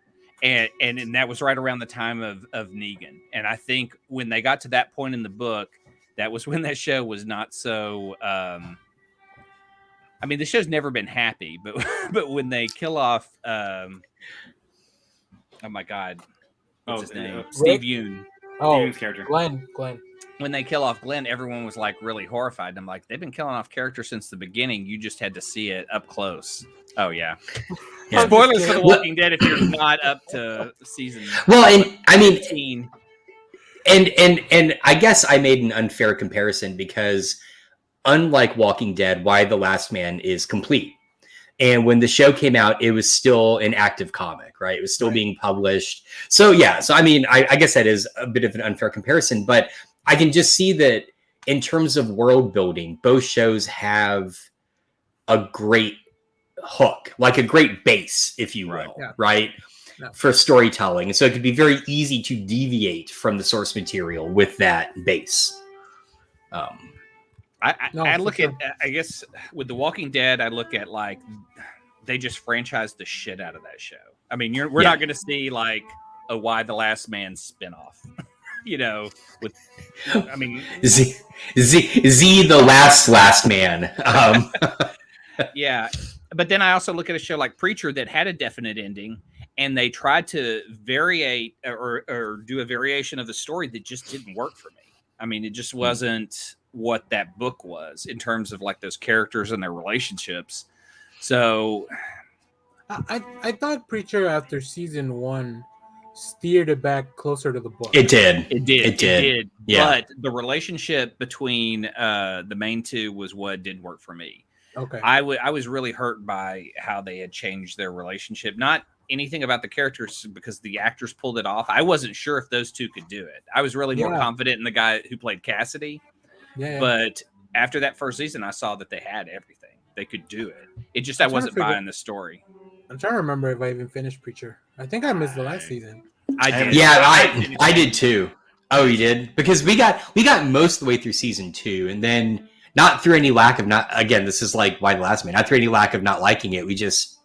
And that was right around the time of Negan. And I think when they got to that point in the book, that was when that show was not so I mean, the show's never been happy, but when they kill off oh my god. What's his name? Steve Yeun. Oh, Steven's character. Glenn. When they kill off Glenn, everyone was like really horrified. I'm like, they've been killing off characters since the beginning. You just had to see it up close. Oh yeah. Yeah. Spoilers for The Walking Dead if you're not up to season. Well, and I mean, 15. and I guess I made an unfair comparison because unlike Walking Dead, Why the Last Man is complete. And when the show came out, it was still an active comic, right? It was still being published. So yeah, so I mean, I guess that is a bit of an unfair comparison, but I can just see that in terms of world building, both shows have a great hook, like a great base, if you will, right? Yeah. For storytelling. And so it could be very easy to deviate from the source material with that base. I look at, I guess with The Walking Dead, I look at like they just franchised the shit out of that show. I mean, we're not going to see like a Why the Last Man spinoff, you know, with, I mean, Z the last man. Yeah. But then I also look at a show like Preacher that had a definite ending and they tried to variate or do a variation of the story that just didn't work for me. I mean, it just wasn't what that book was in terms of like those characters and their relationships. So I thought Preacher after season 1 steered it back closer to the book. It did. Yeah. But the relationship between the main two was what didn't work for me. Okay. I was really hurt by how they had changed their relationship. Not anything about the characters because the actors pulled it off. I wasn't sure if those two could do it. I was really more confident in the guy who played Cassidy. Yeah. But after that first season, I saw that they had everything. They could do it. It just I wasn't buying the story. I'm trying to remember if I even finished Preacher. I think I missed the last season. I did. Yeah, I did too. Oh, you did? Because we got most of the way through season 2, and then not through any lack of again, this is like Why the Last Man. Not through any lack of not liking it. We just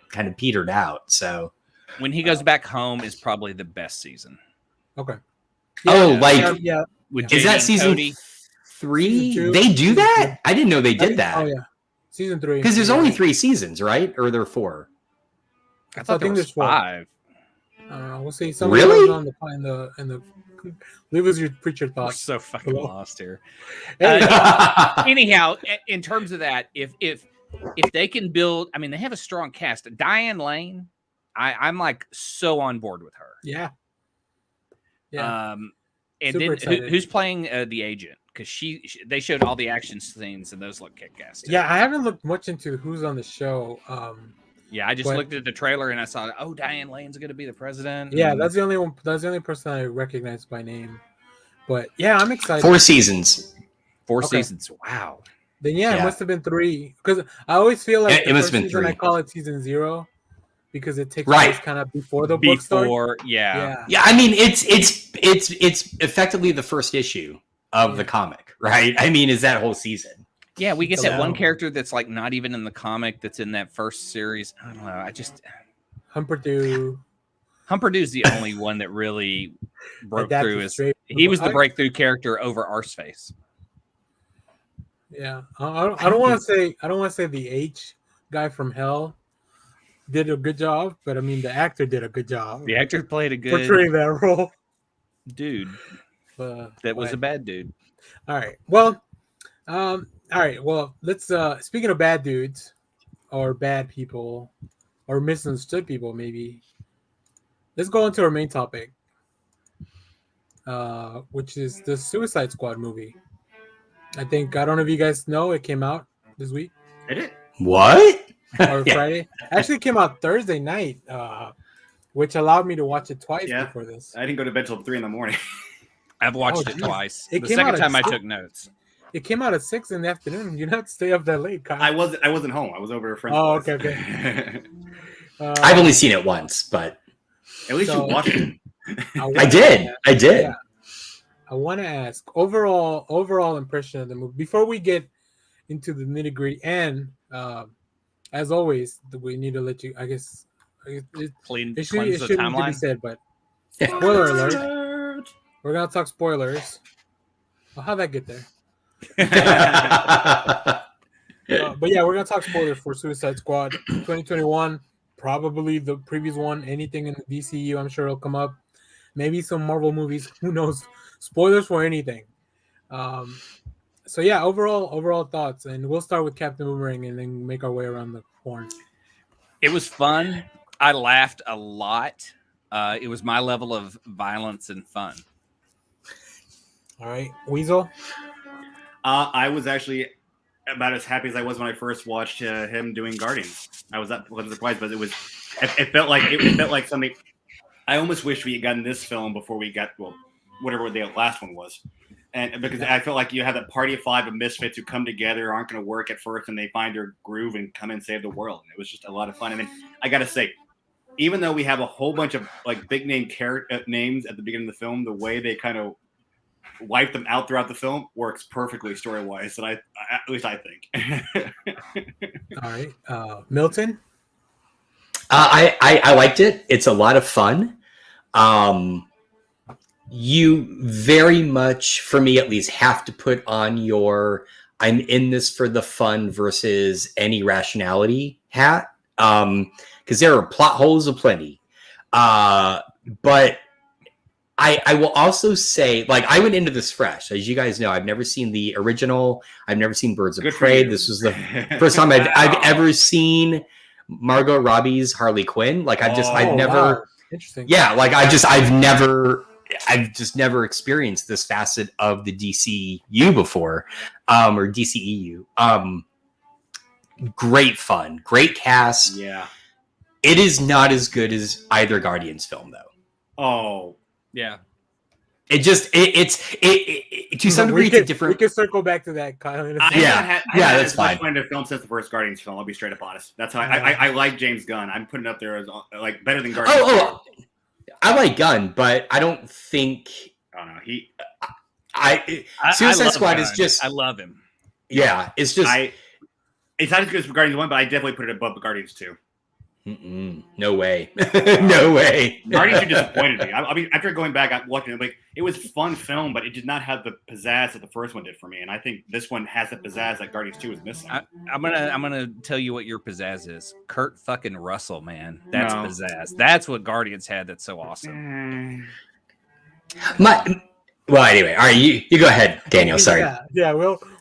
kind of petered out. So when he goes back home is probably the best season. Okay. Yeah, With is that season 3? They do that? I didn't know they did that. Oh yeah, season 3. Because there's only 3 seasons, right? Or there are 4? I think there's 5. I don't know. We'll see. Really? On the leave us your Preacher thoughts. We're so fucking lost here. Anyhow, in terms of that, if they can build, I mean, they have a strong cast. Diane Lane, I'm like so on board with her. Yeah. And Super then who's playing the agent? Because they showed all the action scenes and those look kick-ass. Yeah, I haven't looked much into who's on the show. Yeah, I just looked at the trailer and I saw, Diane Lane's going to be the president. Yeah, that's the only one. That's the only person I recognize by name. But yeah, I'm excited. 4 seasons. 4 seasons. Wow. Then it must have been 3 because I always feel like it must have been 3. I call it season 0 because it takes place kind of before the book starts. Yeah. I mean, it's effectively the first issue of the comic, right? I mean, is that whole season? Yeah, we get that one character that's like not even in the comic that's in that first series. I don't know. Humperdue's the only one that really broke through. He was the breakthrough character over Arseface. Yeah, I don't want to say the H guy from Hell did a good job, but I mean the actor did a good job. The actor played a good portraying that role, dude. That was a bad dude. All right, well, All right. Well, let's. Speaking of bad dudes, or bad people, or misunderstood people, maybe. Let's go into our main topic, which is the Suicide Squad movie. I don't know if you guys know it came out this week. Did it? What? Or Friday. Actually, it came out Thursday night, which allowed me to watch it twice before this. I didn't go to bed till 3 a.m. I've watched it twice. It The came second out time I at took notes. It came out at 6 in the afternoon. You don't stay up that late, Kyle. I wasn't home. I was over at a friend's Oh, place. okay. I've only seen it once, but At least you watched it. I did. Yeah. I want to ask overall impression of the movie before we get into the nitty gritty. And as always, we need to let you. I guess it shouldn't to be said, but spoiler alert. We're gonna talk spoilers. Well, how'd that get there? But yeah, we're gonna talk spoilers for Suicide Squad 2021. Probably the previous one. Anything in the DCU, I'm sure it'll come up. Maybe some Marvel movies. Who knows? Spoilers for anything. So yeah, overall thoughts, and we'll start with Captain Boomerang and then make our way around the horn. It was fun. I laughed a lot. It was my level of violence and fun. All right, Weasel. I was actually about as happy as I was when I first watched him doing Guardians. I wasn't surprised, but it felt like something. I almost wish we had gotten this film before we got whatever the last one was, and because I felt like you have that party of 5 of misfits who come together, aren't going to work at first, and they find their groove and come and save the world. And it was just a lot of fun. I mean, I got to say, even though we have a whole bunch of like big name names at the beginning of the film, the way they kind of wipe them out throughout the film works perfectly story wise, and at least I think. All right, Milton. I liked it. It's a lot of fun. You very much, for me at least, have to put on your "I'm in this for the fun" versus any rationality hat, because there are plot holes aplenty. But I will also say, like, I went into this fresh. As you guys know, I've never seen the original. I've never seen Birds of Prey. This was the first time I've ever seen Margot Robbie's Harley Quinn. Like, I've never. Wow. Interesting. Yeah, like I've just never experienced this facet of the DCU before, or DCEU. Great fun, great cast. Yeah, it is not as good as either Guardians film, though. Oh. Yeah. It to some degree it's different. We can circle back to that, Kyle. Yeah, that's fine. I've wanted to film since the first Guardians film. I'll be straight up honest. That's how I like James Gunn. I'm putting it up there as like better than Guardians. Oh, I like Gunn, but I don't think. Oh no, Suicide Squad is just. I love him. Yeah, it's just. It's not as good as Guardians 1, but I definitely put it above Guardians 2. No way. No way. Guardians 2 disappointed me. I mean, after going back, I watching it, like it was a fun film, but it did not have the pizzazz that the first one did for me. And I think this one has the pizzazz that Guardians 2 is missing. I'm gonna tell you what your pizzazz is. Kurt fucking Russell, man. That's pizzazz. That's what Guardians had. That's so awesome. Well, anyway, all right. You go ahead, Daniel. Sorry. Yeah.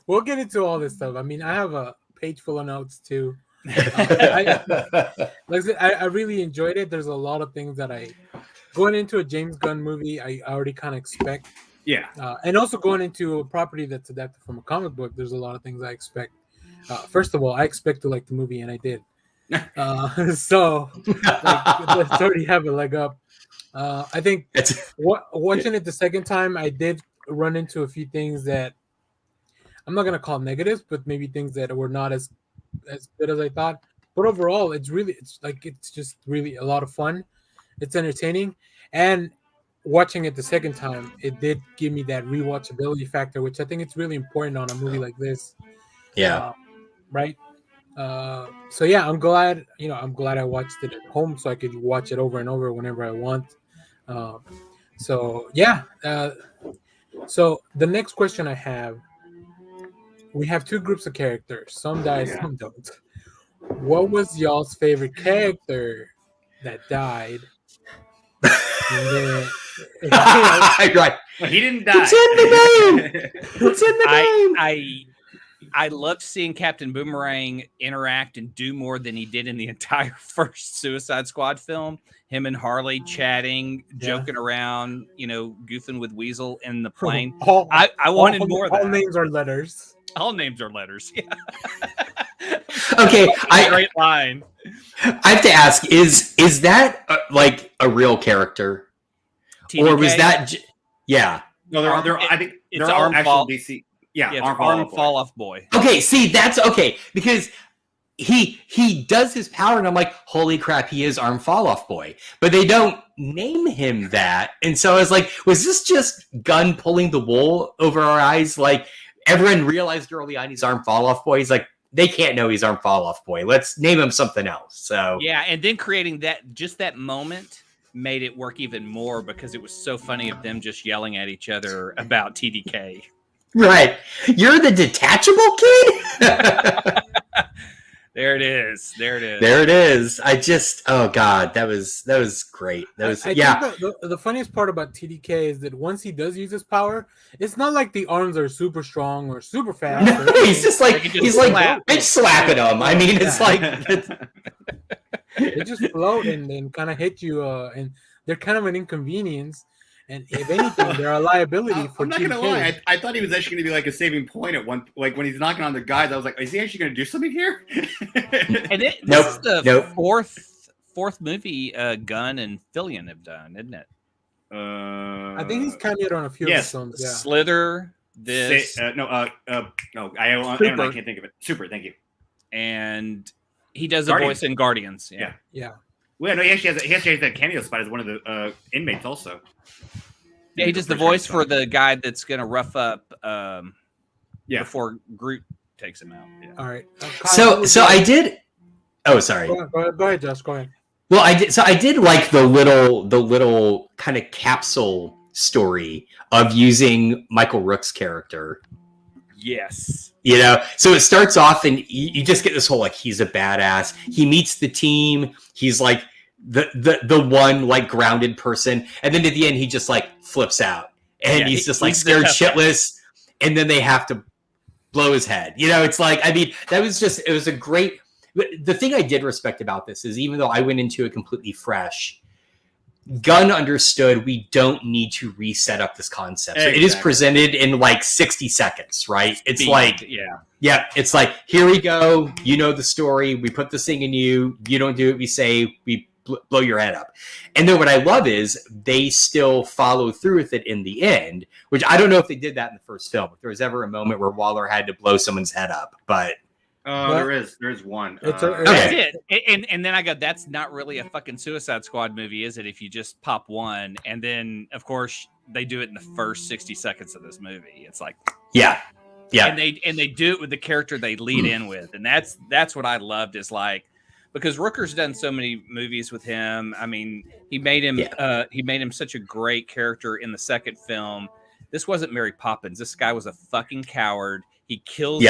We'll get into all this stuff. I mean, I have a page full of notes too. I really enjoyed it. There's a lot of things that going into a James Gunn movie, I already kind of expect. Yeah. And also going into a property that's adapted from a comic book, there's a lot of things I expect. First of all, I expect to like the movie, and I did. So let's already have a leg up. I think watching it the second time, I did run into a few things that I'm not gonna call negatives, but maybe things that were not as good as I thought. But overall, it's just really a lot of fun. It's entertaining, and watching it the second time, it did give me that rewatchability factor, which I think it's really important on a movie like this. Yeah. Right. So yeah, I'm glad I watched it at home so I could watch it over and over whenever I want. So yeah. So the next question I have. We have two groups of characters. Some die, some don't. What was y'all's favorite character that died? Right. He didn't die. It's in the name. It's in the name. I loved seeing Captain Boomerang interact and do more than he did in the entire first Suicide Squad film. Him and Harley chatting, joking around, goofing with Weasel in the plane. I wanted more of that. All names are letters. All names are letters. Yeah. Okay, great line. I have to ask: is that like a real character, TDK? or was that? Yeah. No, I think it's they're all Arm actual Fall. DC. Yeah, Yeah, Arm Fall Off Boy. Okay, see, that's okay because he does his power, and I'm like, holy crap, he is Arm Fall Off Boy, but they don't name him that, and so I was like, was this just Gunn pulling the wool over our eyes? Like everyone realized early on he's Arm Fall Off Boy. He's like, they can't know he's Arm Fall Off Boy. Let's name him something else. So yeah, and then creating that moment made it work even more because it was so funny of them just yelling at each other about TDK. Right. You're the detachable kid? There it is. There it is. I just, oh God, that was great. That was, I think the funniest part about TDK is that once he does use his power, it's not like the arms are super strong or super fast. No, he's just like, bitch slapping him. I mean, it's like, they just float and then kind of hit you, and they're kind of an inconvenience. And if anything, they're a liability for I'm not TDK. gonna lie. I thought he was actually gonna be like a saving point at one. Like when he's knocking on the guys, I was like, is he actually gonna do something here? And this is the fourth movie Gunn and Fillion have done, isn't it? I think he's cameoed on a few of the films. Yeah. Slither. This. No. I can't think of it. Super. Thank you. And he does a voice in Guardians. Yeah. Well, no, he actually has that cameo spot as one of the inmates also. Yeah, he does the voice for the guy that's going to rough up before Groot takes him out. Yeah. All right. So I did. Oh, sorry. Go ahead, Josh. Go ahead. Well, I did. So I did like the little kind of capsule story of using Michael Rook's character. Yes. So it starts off and you just get this whole, like, he's a badass. He meets the team. He's like the one like grounded person. And then at the end, he just like flips out and he's just like scared shitless. And then they have to blow his head. It's like, I mean, it was a great, the thing I did respect about this is even though I went into it completely fresh, Gunn understood we don't need to reset up this concept. So it is presented in like 60 seconds, right? It's like, it's like, here we go. You know the story. We put this thing in you. You don't do what we say. We blow your head up. And then what I love is they still follow through with it in the end, which I don't know if they did that in the first film. If there was ever a moment where Waller had to blow someone's head up, but there is one. That's it. And then I go, that's not really a fucking Suicide Squad movie, is it? If you just pop one, and then of course they do it in the first 60 seconds of this movie. It's like, yeah, and they do it with the character they lead in with, and that's what I loved is like, because Rooker's done so many movies with him. I mean, he made him such a great character in the second film. This wasn't Mary Poppins. This guy was a fucking coward. He kills.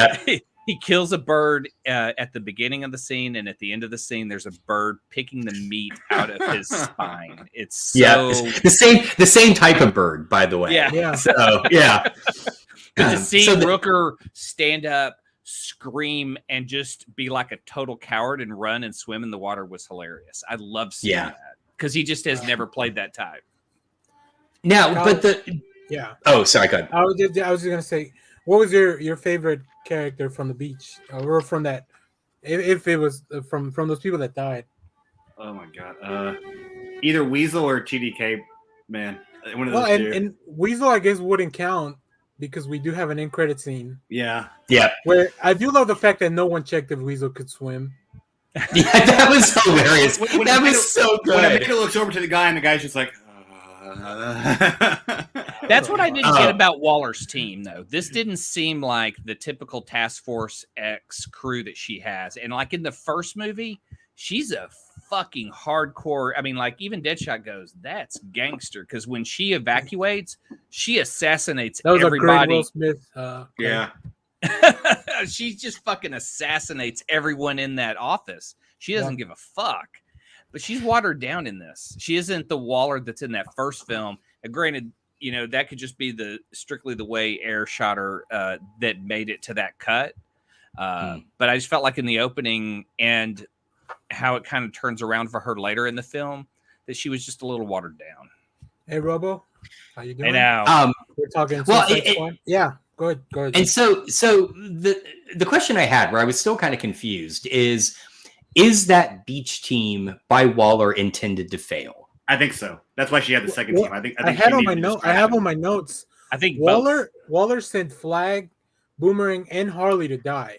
He kills a bird at the beginning of the scene, and at the end of the scene, there's a bird picking the meat out of his spine. It's so the same type of bird, by the way. Yeah. So to see Rooker stand up, scream, and just be like a total coward and run and swim in the water was hilarious. I love seeing that because he just has never played that type. Now, Oh, sorry. Go ahead. I was just gonna say, what was your favorite character from the beach, or from that? If it was from those people that died. Oh my god! Either Weasel or TDK, man. One of those two. And Weasel, I guess, wouldn't count because we do have an end credit scene. Yeah. Where I do love the fact that no one checked if Weasel could swim. Yeah, that was hilarious. That was so good. When Amanda looks over to the guy, and the guy's just like. That's what I didn't get about Waller's team, though. This didn't seem like the typical Task Force X crew that she has. And like in the first movie, she's a fucking hardcore. I mean, like even Deadshot goes, that's gangster. Because when she evacuates, she assassinates everybody. Will Smith. Yeah. She just fucking assassinates everyone in that office. She doesn't give a fuck. But she's watered down in this. She isn't the Waller that's in that first film. And granted, that could just be strictly the way Air shot her that made it to that cut. But I just felt like in the opening and how it kind of turns around for her later in the film that she was just a little watered down. Hey, Robo, how you doing? I know. We're talking. Well, Yeah, go ahead. And so the question I had, where I was still kind of confused, is that beach team by Waller intended to fail? I think so. That's why she had the second team. I think I had on my note. I have on my notes. I think Waller sent Flag, Boomerang, and Harley to die.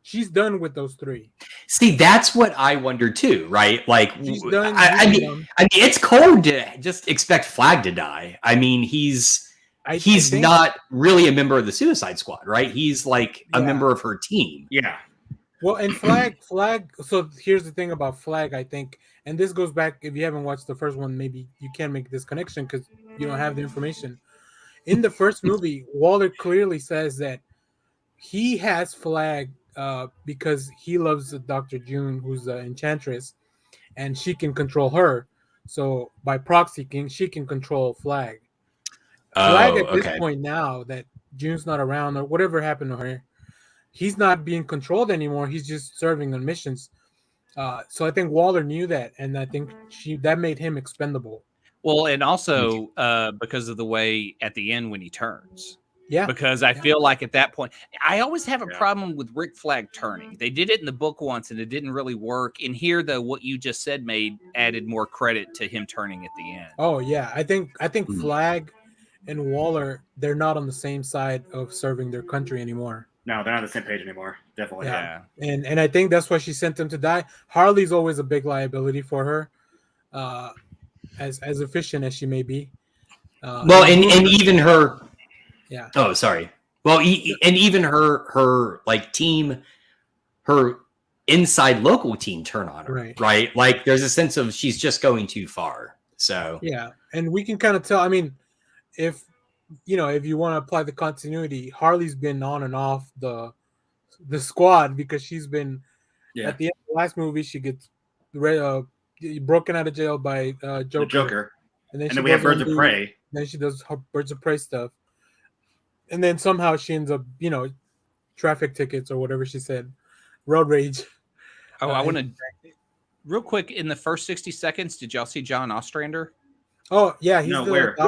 She's done with those three. See, that's what I wonder too, right? Like, she's done. I mean, it's cold to just expect Flag to die. I mean, he's not really a member of the Suicide Squad, right? He's like a member of her team. Yeah. Well, and Flag. So here's the thing about Flag, I think, and this goes back. If you haven't watched the first one, maybe you can't make this connection because you don't have the information. In the first movie, Waller clearly says that he has Flag because he loves Dr. June, who's the Enchantress, and she can control her. So by proxy, she can control Flag. Flag at this point now that June's not around or whatever happened to her, he's not being controlled anymore. He's just serving on missions. So I think Waller knew that, and I think that made him expendable. Well, and also because of the way at the end when he turns. Yeah. Because I feel like at that point, I always have a problem with Rick Flag turning. They did it in the book once, and it didn't really work. And here, though, what you just said added more credit to him turning at the end. Oh yeah, I think Flag and Waller, they're not on the same side of serving their country anymore. No, they're not on the same page anymore. Definitely. Yeah. And I think that's why she sent them to die. Harley's always a big liability for her, as efficient as she may be. Well, and even her. Yeah. Oh, sorry. Well, and even her like team, her inside local team turn on her, right? Like there's a sense of she's just going too far. So yeah, and we can kind of tell. I mean, if you want to apply the continuity, Harley's been on and off the squad because she's been at the end of the last movie she gets broken out of jail by Joker. And then we have Birds of Prey. Then she does her Birds of Prey stuff. And then somehow she ends up, traffic tickets or whatever she said, road rage. Oh, I want to real quick in the first 60 seconds. Did y'all see John Ostrander? Oh yeah, he's where? He's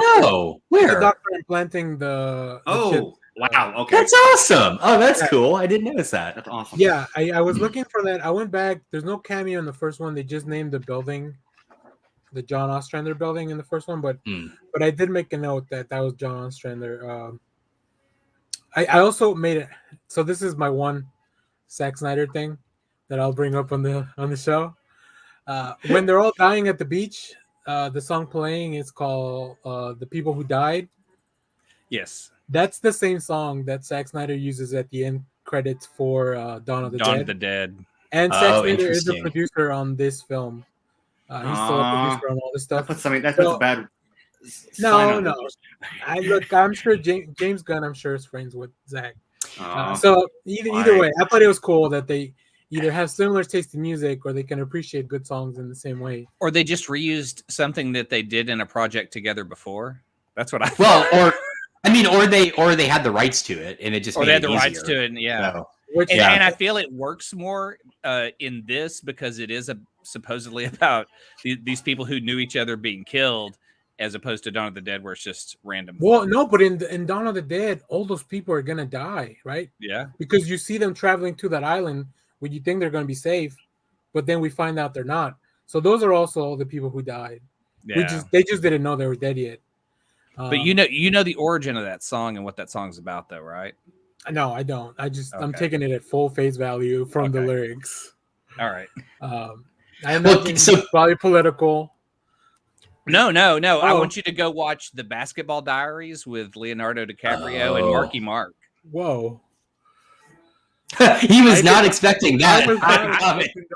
the doctor implanting the. Wow! Okay, that's awesome. Oh, that's cool. I didn't notice that. That's awesome. Yeah, I was looking for that. I went back. There's no cameo in the first one. They just named the building, the John Ostrander building in the first one. But I did make a note that was John Ostrander. I also made it. So this is my one Zack Snyder thing that I'll bring up on the show. When they're all dying at the beach, the song playing is called "The People Who Died." Yes, that's the same song that Zack Snyder uses at the end credits for Dawn of the Dead. And Zack Snyder is a producer on this film. He's still a producer on all this stuff. That's a bad. No. I'm sure James Gunn, I'm sure, is friends with Zach. So either way, I thought it was cool that they either have similar taste in music or they can appreciate good songs in the same way. Or they just reused something that they did in a project together before. That's what I thought. Or they had the rights to it and it just made it easier. Rights to it, yeah. So, and I feel it works more in this because it is supposedly about these people who knew each other being killed, as opposed to Dawn of the Dead, where it's just random. Well, no, but in Dawn of the Dead, all those people are gonna die, right? Yeah. Because you see them traveling to that island where you think they're gonna be safe, but then we find out they're not. So those are also all the people who died. Yeah. They just didn't know they were dead yet. But you know the origin of that song and what that song's about, though, right? No, I don't. I'm taking it at full face value from the lyrics. All right. I imagine it's probably political. No. I want you to go watch The Basketball Diaries with Leonardo DiCaprio and Marky Mark. Whoa. He was not expecting that.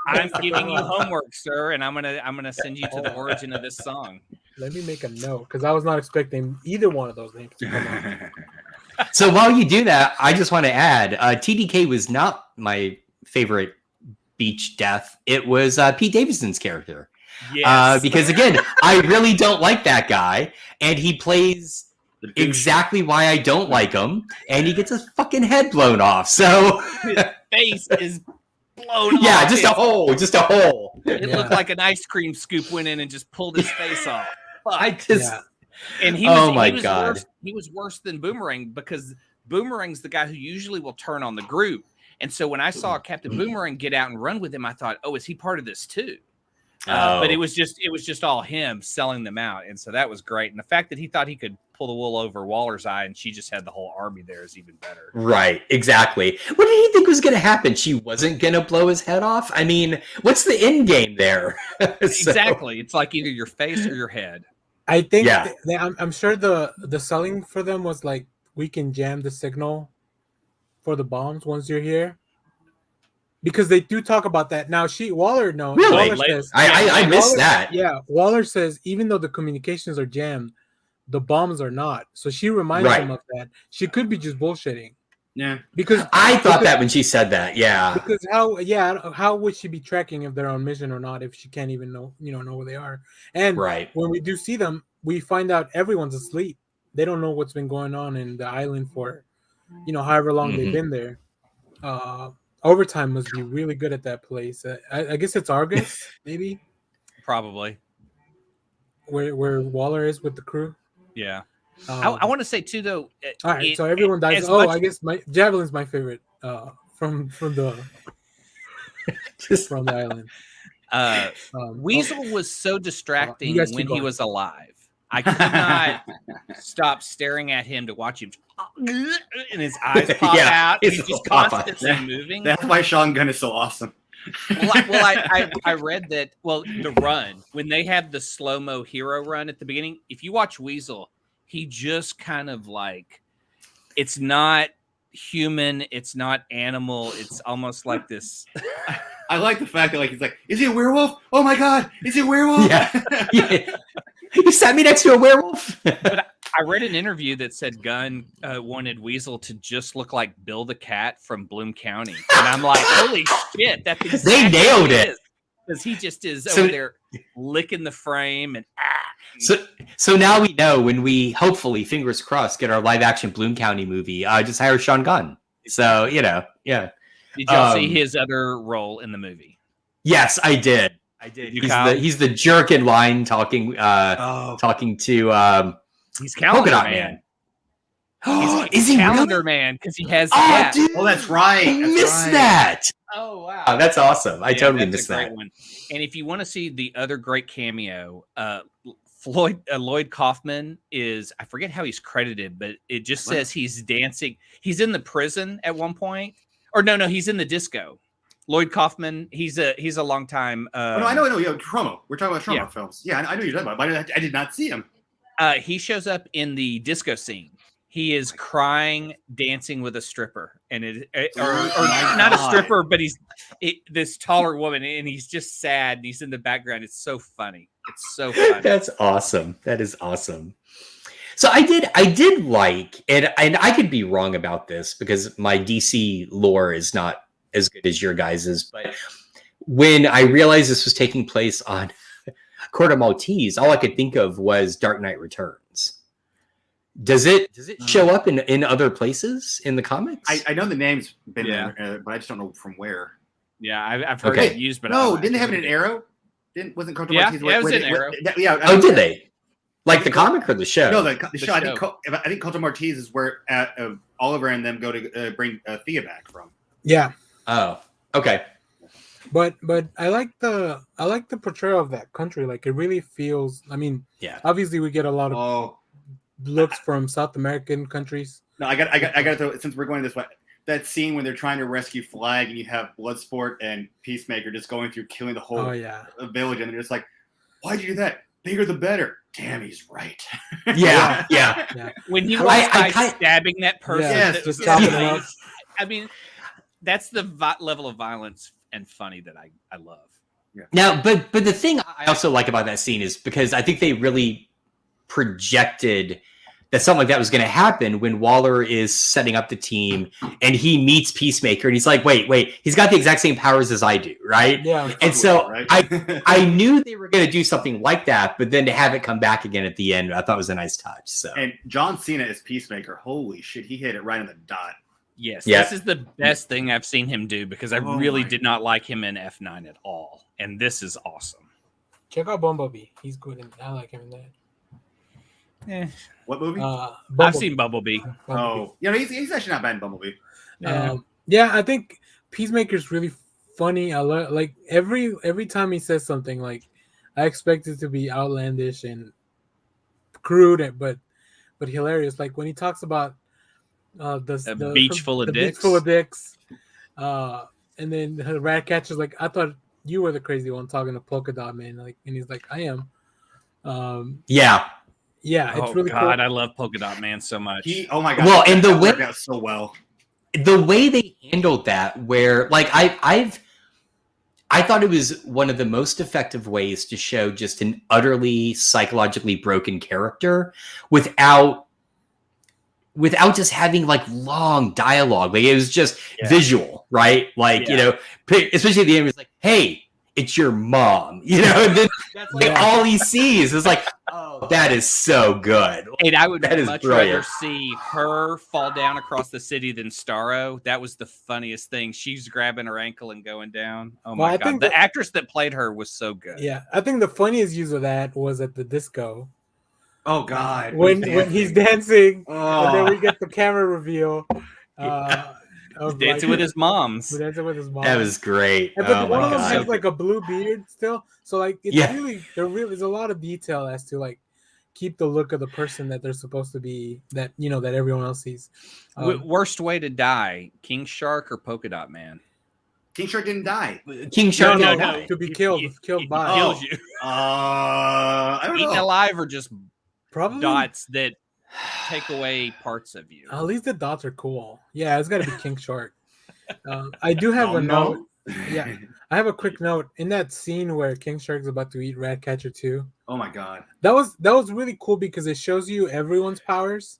I'm giving you homework, sir, and I'm gonna send you to the origin of this song. Let me make a note because I was not expecting either one of those names to come out. So while you do that, I just want to add, TDK was not my favorite beach death. It was Pete Davidson's character. Yes. Because again, I really don't like that guy, and he plays exactly why I don't like him, and he gets his fucking head blown off. So his face is blown off. Yeah, just a hole. It looked like an ice cream scoop went in and just pulled his face off. Fuck. I just And he was, God. He was worse than Boomerang because Boomerang's the guy who usually will turn on the group. And so when I saw Captain Boomerang get out and run with him, I thought, oh, is he part of this too? But it was just all him selling them out. And so that was great. And the fact that he thought he could pull the wool over Waller's eye and she just had the whole army there is even better. Right, exactly. What did he think was going to happen? She wasn't going to blow his head off? I mean, what's the end game there? Exactly. It's like either your face or your head. I think I'm sure the selling for them was like, we can jam the signal for the bombs once you're here. Because they do talk about that. Now, Waller says, I missed that. Yeah, Waller says, even though the communications are jammed, the bombs are not. So she reminds him of that. She could be just bullshitting. Yeah. Because I thought that when she said that, yeah. Because how would she be tracking if they're on mission or not if she can't even know where they are? And when we do see them, we find out everyone's asleep. They don't know what's been going on in the island for, however long they've been there. Overtime must be really good at that place. I guess it's Argus, maybe. Probably. Where Waller is with the crew. Yeah. I want to say too, though. All right, so everyone dies. I guess my Javelin's my favorite from the from the island. Weasel was so distracting when he was alive. I could not stop staring at him to watch him, and his eyes pop out. He's just constantly moving. That's why Sean Gunn is so awesome. I read that. Well, the run when they have the slow-mo hero run at the beginning. If you watch Weasel, he just kind of like, it's not human, it's not animal. It's almost like this. I like the fact that he's like, is he a werewolf? Oh my god, is he a werewolf? Yeah. You sat me next to a werewolf. But I read an interview that said Gunn wanted Weasel to just look like Bill the Cat from Bloom County, and I'm like, holy shit, that's exactly they nailed it because he just is over there licking the frame and. So now we know when we hopefully, fingers crossed, get our live action Bloom County movie, just hire Sean Gunn. So yeah. Did y'all see his other role in the movie? Yes, I did. He's the jerk in line talking to he's Calendar Man. Is he Calendar really? Man because he has that. Dude, that's right. I missed that. Oh wow, that's awesome. I totally missed that one. And if you want to see the other great cameo, Lloyd Kaufman is, I forget how he's credited, but it just says he's dancing. He's in the prison at one point, or no, he's in the disco. Lloyd Kaufman, he's a long time. I know. Tromo. We're talking about Tromo films. Yeah, I know you're talking about, but I did not see him. He shows up in the disco scene. He is crying, dancing with a stripper, and not a stripper, but this taller woman, and he's just sad. And he's in the background. It's so funny. It's so funny. That's awesome. That is awesome. So I did like, and I could be wrong about this because my DC lore is not as good as your guys's, but when I realized this was taking place on Corto Maltese, all I could think of was Dark Knight Returns. Does it show up in other places in the comics? I know the name's been there, but I just don't know from where. Yeah, I've heard it used, but didn't they have it in Arrow? Wasn't Corto Maltese? Yeah, it was in Arrow. Did they? Like the comic or the show? No, the show. I think Corto Maltese is where Oliver and them go to bring Thea back from. Yeah. Oh, okay. But I like the portrayal of that country. Like it really feels. I mean, obviously we get a lot of looks from South American countries. No, I got to, since we're going this way, that scene when they're trying to rescue Flag and you have Bloodsport and Peacemaker just going through killing the whole village, and they're just like, "Why'd you do that? Bigger the better." Damn, he's right. Yeah. When he was stabbing that person, just chopping him up. I mean, that's the level of violence and funny that I love. Yeah. Now, but the thing I also like about that scene is because I think they really projected that something like that was going to happen when Waller is setting up the team and he meets Peacemaker and he's like, wait, he's got the exact same powers as I do, right? Yeah. And so right? I knew they were going to do something like that, but then to have it come back again at the end, I thought was a nice touch. So And John Cena is Peacemaker. Holy shit, he hit it right on the dot. Yes, Yeah. this is the best thing I've seen him do because I really did not like him in F9 at all, and this is awesome. Check out Bumblebee. He's good, and I like him in that. What movie? I've seen Bumblebee. Oh, you know, he's actually not bad in Bumblebee. Yeah, I think Peacemaker's really funny. I like every time he says something, like I expect it to be outlandish and crude, but hilarious. Like when he talks about the beach full of dicks. beach full of dicks, and then the rat catcher's like, I thought you were the crazy one talking to Polka Dot Man, like, and he's like, I am. Yeah, it's really cool. I love Polka Dot Man so much. Oh my god! Well, and the way worked out so well, the way they handled that, where like I thought it was one of the most effective ways to show just an utterly psychologically broken character without just having like long dialogue. Like it was just visual, right? Like you know, especially at the end, it was like, "Hey, it's your mom," you know, and then that's like all he sees is like, oh, that is so good. And I would much brilliant. rather see her fall down across the city than Starro. That was the funniest thing. She's grabbing her ankle and going down. Oh my god. The actress that played her was so good. Yeah, I think the funniest use of that was at the disco. Oh god. When he's dancing, and then we get the camera reveal. He's dancing with his moms. Dancing with his mom. That was great. But one of them has like a blue beard still, so like it's there's a lot of detail as to like keep the look of the person that they're supposed to be, that you know that everyone else sees. Worst way to die: King Shark or Polka Dot Man? King Shark didn't die. King Shark no, to be killed by. Kills you. I don't know. Eaten alive or just probably dots that take away parts of you. At least the dots are cool. Yeah, it's got to be King Shark. I do have a note. Yeah, I have a quick note in that scene where King Shark's about to eat Ratcatcher 2. Oh my god, that was really cool because it shows you everyone's powers,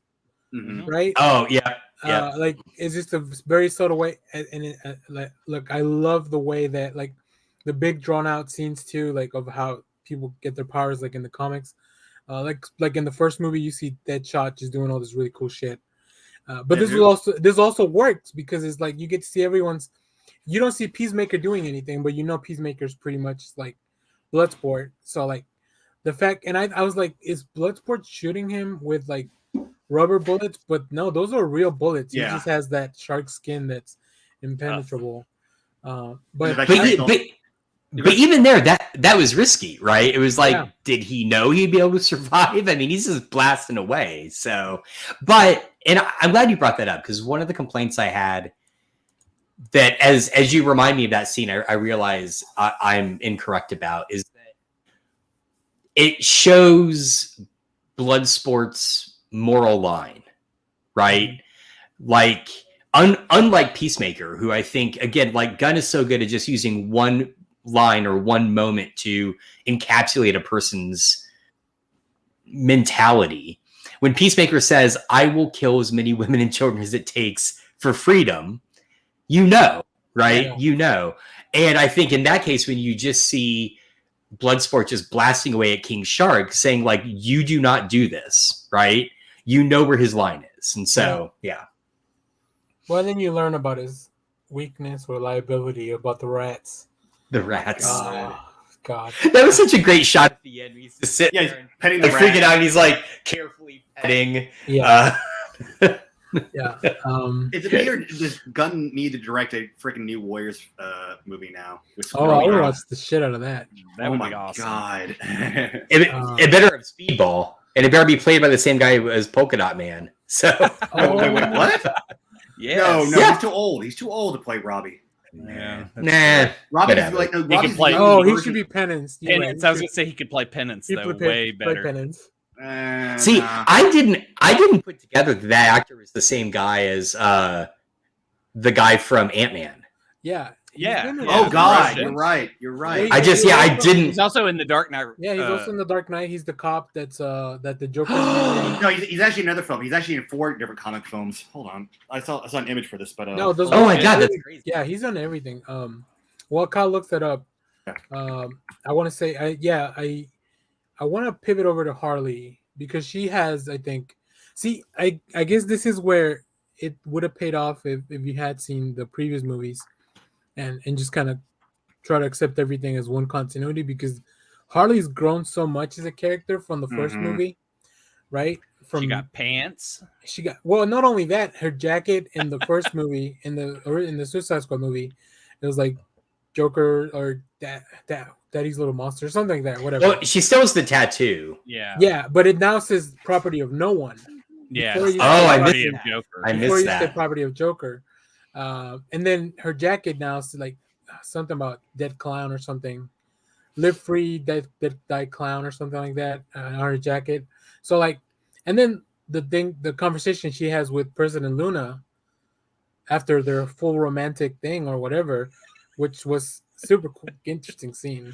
right? Oh yeah. Like it's just a very subtle way, and look, I love the way that like the big drawn out scenes too, like of how people get their powers, like in the comics. Like in the first movie, you see Deadshot just doing all this really cool shit. But this also works because it's like you get to see everyone's. You don't see Peacemaker doing anything, but you know Peacemaker's pretty much like Bloodsport. So like the fact, and I was like, is Bloodsport shooting him with like rubber bullets? But no, those are real bullets. Yeah. He just has that shark skin that's impenetrable. But even there, that was risky, right? It was like, did he know he'd be able to survive? I mean, he's just blasting away. So, and I'm glad you brought that up because one of the complaints I had that as you remind me of that scene, I realize I'm incorrect about is that it shows Bloodsport's moral line, right? Like, unlike Peacemaker, who I think, again, like Gunn is so good at just using one line or one moment to encapsulate a person's mentality. When Peacemaker says, I will kill as many women and children as it takes for freedom, you know, right? Yeah. You know. And I think in that case, when you just see Bloodsport just blasting away at King Shark saying like, you do not do this, right? You know where his line is. And so, yeah. Well, then you learn about his weakness or liability about the rats. The rats. Oh, God. That was such a great shot at the end. He's just sitting there and petting the freaking out. And he's like carefully petting. Yeah. Yeah. Is it me or does Gunn need to direct a freaking new Warriors movie now? I would watch the shit out of that. That would be awesome. God. It better have Speedball. And it better be played by the same guy as Polka Dot Man. So. What? Yes. No, he's too old. He's too old to play Robbie. Yeah. Nah. Robbie's like no, he could play. He should be Penance. Penance. I was gonna say he could play Penance though. Way better. Penance. See, I didn't put together that actor is the same guy as the guy from Ant-Man. Yeah. Yeah. been in Oh Russian. God, you're right. You're right. I didn't. He's also in the Dark Knight. Yeah, he's also in the Dark Knight. He's the cop that the Joker's using. No, he's actually in another film. He's actually in 4 different comic films. Hold on, I saw an image for this, but No, those oh my God, that's crazy. Yeah, he's on everything. Well, Kyle looks that up. I want to say, I want to pivot over to Harley because she has, I think. See, I guess this is where it would have paid off if you had seen the previous movies, and just kind of try to accept everything as one continuity, because Harley's grown so much as a character from the first movie, right? She got pants. She got, well, not only that, her jacket in the first movie, in the Suicide Squad movie, it was like Joker or Daddy's Little Monster, something like that, whatever. Well, she still has the tattoo. Yeah, but it now says property of no one. Yeah. I missed it. Joker. I Before missed you said that. property of Joker, and then her jacket now is like something about dead clown or something, live free, dead die clown or something like that on her jacket. So like, and then the conversation she has with President Luna after their full romantic thing or whatever, which was super cool, interesting scene.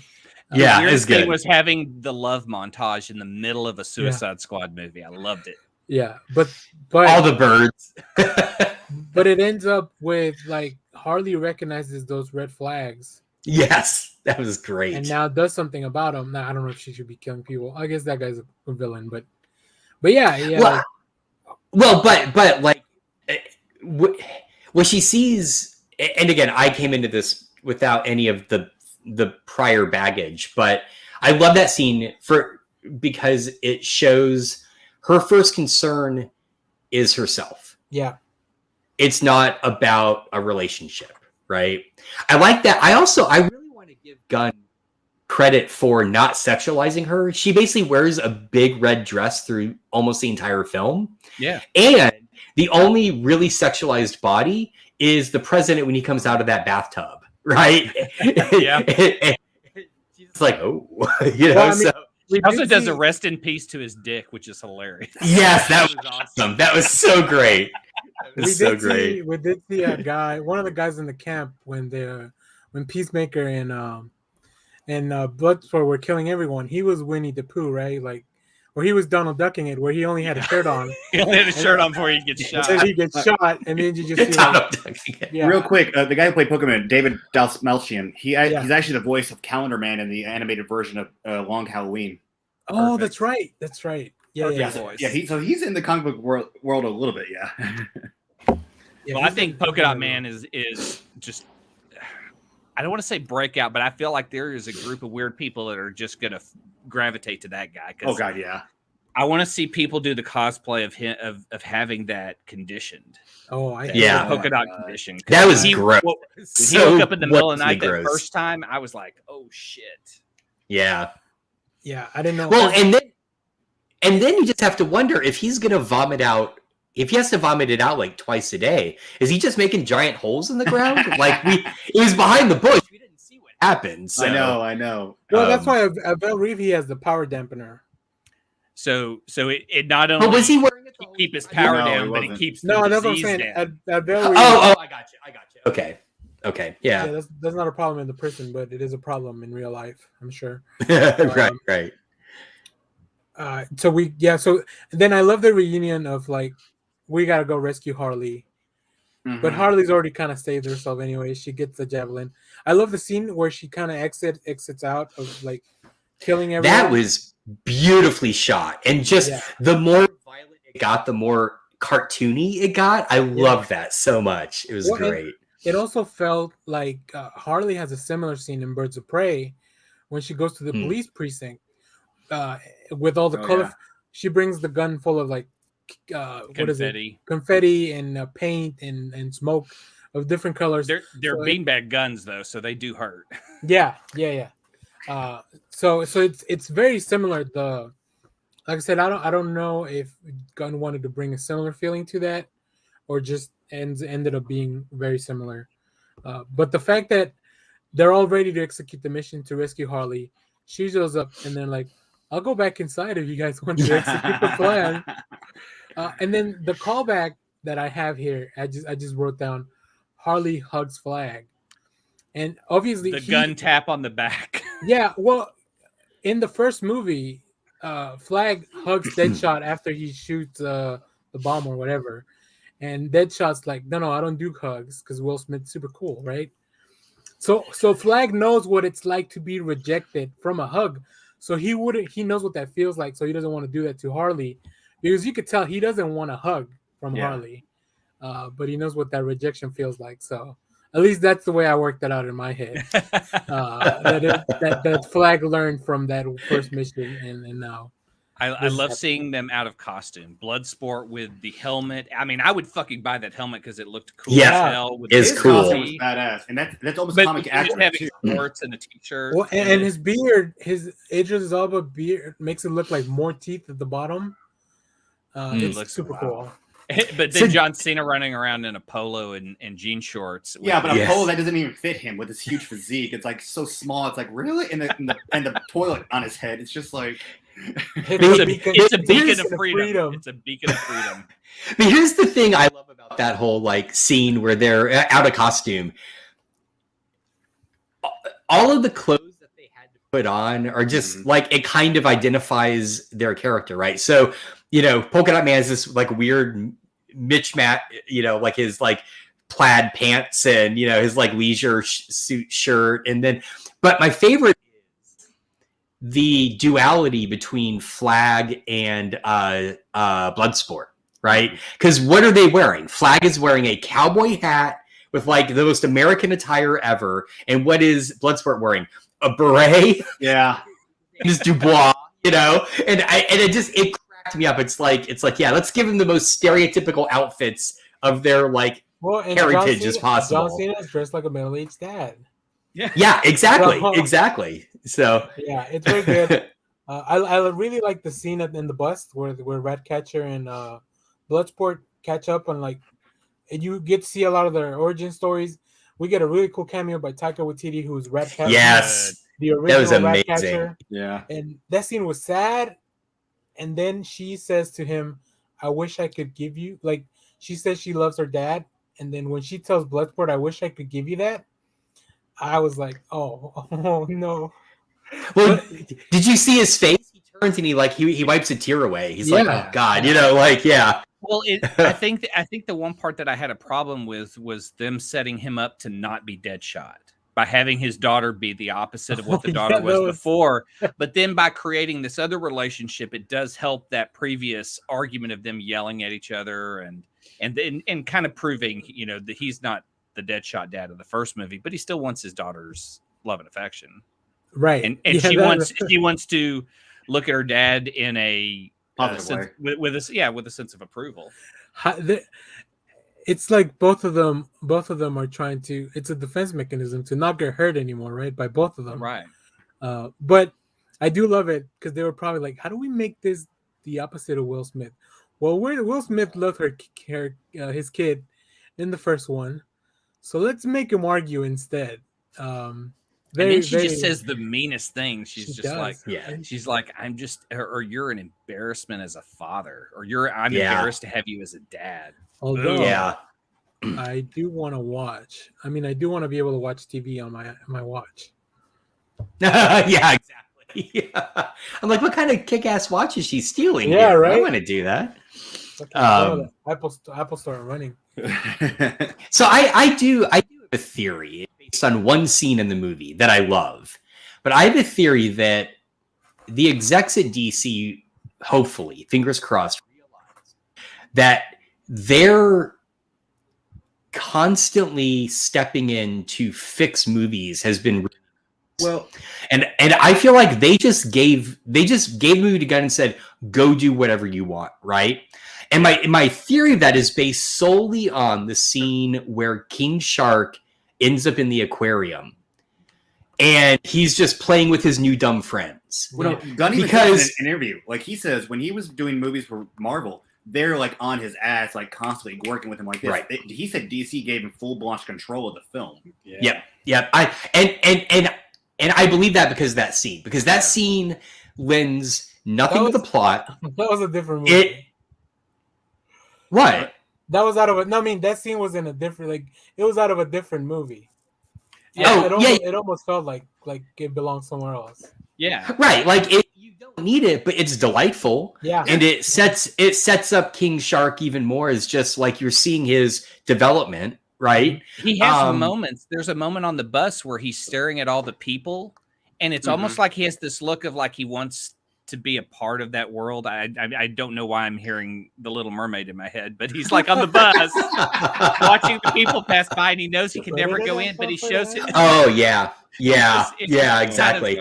Yeah, the weiird it's good. thing was having the love montage in the middle of a Suicide Squad movie. I loved it. Yeah, but All the birds. but it ends up with like Harley recognizes those red flags. Yes, that was great. And now does something about them. Now I don't know if she should be killing people. I guess that guy's a villain, but yeah. Well, but like what she sees, and again, I came into this without any of the prior baggage, but I love that scene because it shows her first concern is herself. Yeah. It's not about a relationship, right? I like that. I really want to give Gunn credit for not sexualizing her. She basically wears a big red dress through almost the entire film. Yeah. And the only really sexualized body is the president when he comes out of that bathtub, right? Yeah. She's like, oh, you know, Well, I mean, so. He also does a rest in peace to his dick, which is hilarious. Yes, that was awesome. That was so great. That was so great. We did see a guy, one of the guys in the camp when Peacemaker and Bloodsport were killing everyone. He was Winnie the Pooh, right? Like, or he was Donald Ducking it, where he only had a shirt on. He had a shirt on before he gets shot. And then he gets shot, and then you just see like, Real quick, the guy who played Pokemon, David Dalsmelchian, he's actually the voice of Calendar Man in the animated version of Long Halloween. Oh, that's right. That's right. Yeah. He's in the comic book world a little bit, yeah. Well, I think Polka Dot Man is just, I don't want to say breakout, but I feel like there is a group of weird people that are just going to gravitate to that guy. Oh God, yeah. I want to see people do the cosplay of him of having that conditioned. Oh, polka dot condition. That was gross. He woke up in the middle of the night that first time. I was like, oh shit. Yeah. Yeah, I didn't know. Well, and then you just have to wonder if he's gonna vomit out. If he has to vomit it out like twice a day, is he just making giant holes in the ground? Like it was behind the bush. We didn't see what happened. So. I know. Well, that's why Abel Reeve, he has the power dampener. So it not only was he wearing it to keep his power down, but it keeps the that's what I'm saying. Down. I got you. Okay. Yeah. That's not a problem in the prison, but it is a problem in real life, I'm sure. Right. So then I love the reunion of like, we gotta go rescue Harley. Mm-hmm. But Harley's already kind of saved herself anyway. She gets the javelin. I love the scene where she kind of exits out of like killing everyone. That was beautifully shot, and just the more violent it got, the more cartoony it got. I love that so much. It was great. It also felt like Harley has a similar scene in Birds of Prey when she goes to the police precinct with all the color. She brings the gun full of like confetti and paint and smoke of different colors. They're beanbag guns though, so they do hurt. Yeah. So it's very similar. Like I said, I don't know if Gunn wanted to bring a similar feeling to that, or just ended up being very similar. But the fact that they're all ready to execute the mission to rescue Harley, she shows up and they're like, "I'll go back inside if you guys want to execute the plan." And then the callback that I have here, I just wrote down, Harley hugs Flag. And obviously, the gun tap on the back. Yeah, well, in the first movie, Flag hugs Deadshot after he shoots the bomb or whatever, and Deadshot's like, no, I don't do hugs because Will Smith's super cool, right? So Flag knows what it's like to be rejected from a hug, so he knows what that feels like, so he doesn't want to do that to Harley, because you could tell he doesn't want a hug from Harley, but he knows what that rejection feels like. So at least that's the way I worked that out in my head. That Flag learned from that first mission, and now. I love seeing them out of costume. Bloodsport with the helmet. I mean, I would fucking buy that helmet because it looked cool as hell. With it's cool. Was badass, and that's almost comic accurate too. Shorts and a t-shirt. Well, and his beard, his Idris Elba beard, makes it look like more teeth at the bottom. It looks super cool. But then John Cena running around in a polo and jean shorts. Yeah, but a polo that doesn't even fit him with his huge physique. It's like so small. It's like really, and the toilet on his head. It's just like. It's a beacon of freedom. It's a beacon of freedom. But here's the thing I love about that whole like scene where they're out of costume. All of the clothes that they had to put on are just like, it kind of identifies their character, right? So, Polka Dot Man has this like weird mismatch, like his like plaid pants and, his like leisure suit shirt. And then, but my favorite the duality between Flag and Bloodsport, right? Because what are they wearing? Flag is wearing a cowboy hat with like the most American attire ever, and what is Bloodsport wearing? A beret. Yeah, it's Dubois, and it cracked me up. It's like yeah, let's give them the most stereotypical outfits of their like heritage as possible. John Cena is dressed like a middle-aged dad. Yeah, exactly. So yeah, it's very good. I really like the scene in the bus where Ratcatcher and Bloodsport catch up, and like you get to see a lot of their origin stories. We get a really cool cameo by Taika Waititi, who's Ratcatcher. Yes, the original that was amazing. Ratcatcher. Yeah, and that scene was sad. And then she says to him, "I wish I could give you." Like she says, she loves her dad, and then when she tells Bloodsport, "I wish I could give you that," I was like, oh no. Well, did you see his face? He turns and he wipes a tear away. He's like, oh God, Well, I think the one part that I had a problem with was them setting him up to not be Deadshot by having his daughter be the opposite of what the daughter was before. But then by creating this other relationship, it does help that previous argument of them yelling at each other and kind of proving, that he's not the Deadshot dad of the first movie, but he still wants his daughter's love and affection. Right. And she wants to look at her dad in a sense, with a sense of approval. It's like both of them are trying to, it's a defense mechanism to not get hurt anymore, right? By both of them. Right. But I do love it because they were probably like, how do we make this the opposite of Will Smith? Well, Will Smith loved his kid in the first one. So let's make him argue instead. And then she just says the meanest thing. She's like, I'm just, or you're an embarrassment as a father, or I'm embarrassed to have you as a dad. Although, I do want to watch. I mean, I do want to be able to watch TV on my watch. Yeah, exactly. Yeah. I'm like, what kind of kick-ass watch is she stealing? Yeah, right. I want to do that. Apple Store running. So I do have a theory based on one scene in the movie that I love, but I have a theory that the execs at DC, hopefully, fingers crossed, realize that they're constantly stepping in to fix movies has been well, and I feel like they just gave the movie to Gunn and said, go do whatever you want, right? And my theory of that is based solely on the scene where King Shark ends up in the aquarium and he's just playing with his new dumb friends. Well, no, Gunn even said in an interview, like he says, when he was doing movies for Marvel, they're like on his ass, like constantly working with him like this. Right. He said DC gave him full blown control of the film. Yeah. Yep. And I believe that because that scene lends nothing to the plot. That was a different movie. What? That was out of a. No, I mean that scene was in a different. Like it was out of a different movie. It almost felt like it belonged somewhere else. Yeah, right. Like you don't need it, but it's delightful. Yeah, and it sets up King Shark even more as just like you're seeing his development. Right. He has moments. There's a moment on the bus where he's staring at all the people, and it's almost like he has this look of like he wants to be a part of that world. I don't know why I'm hearing The Little Mermaid in my head, but he's like on the bus watching the people pass by, and he knows he can never go in, but he shows it. Oh yeah, exactly.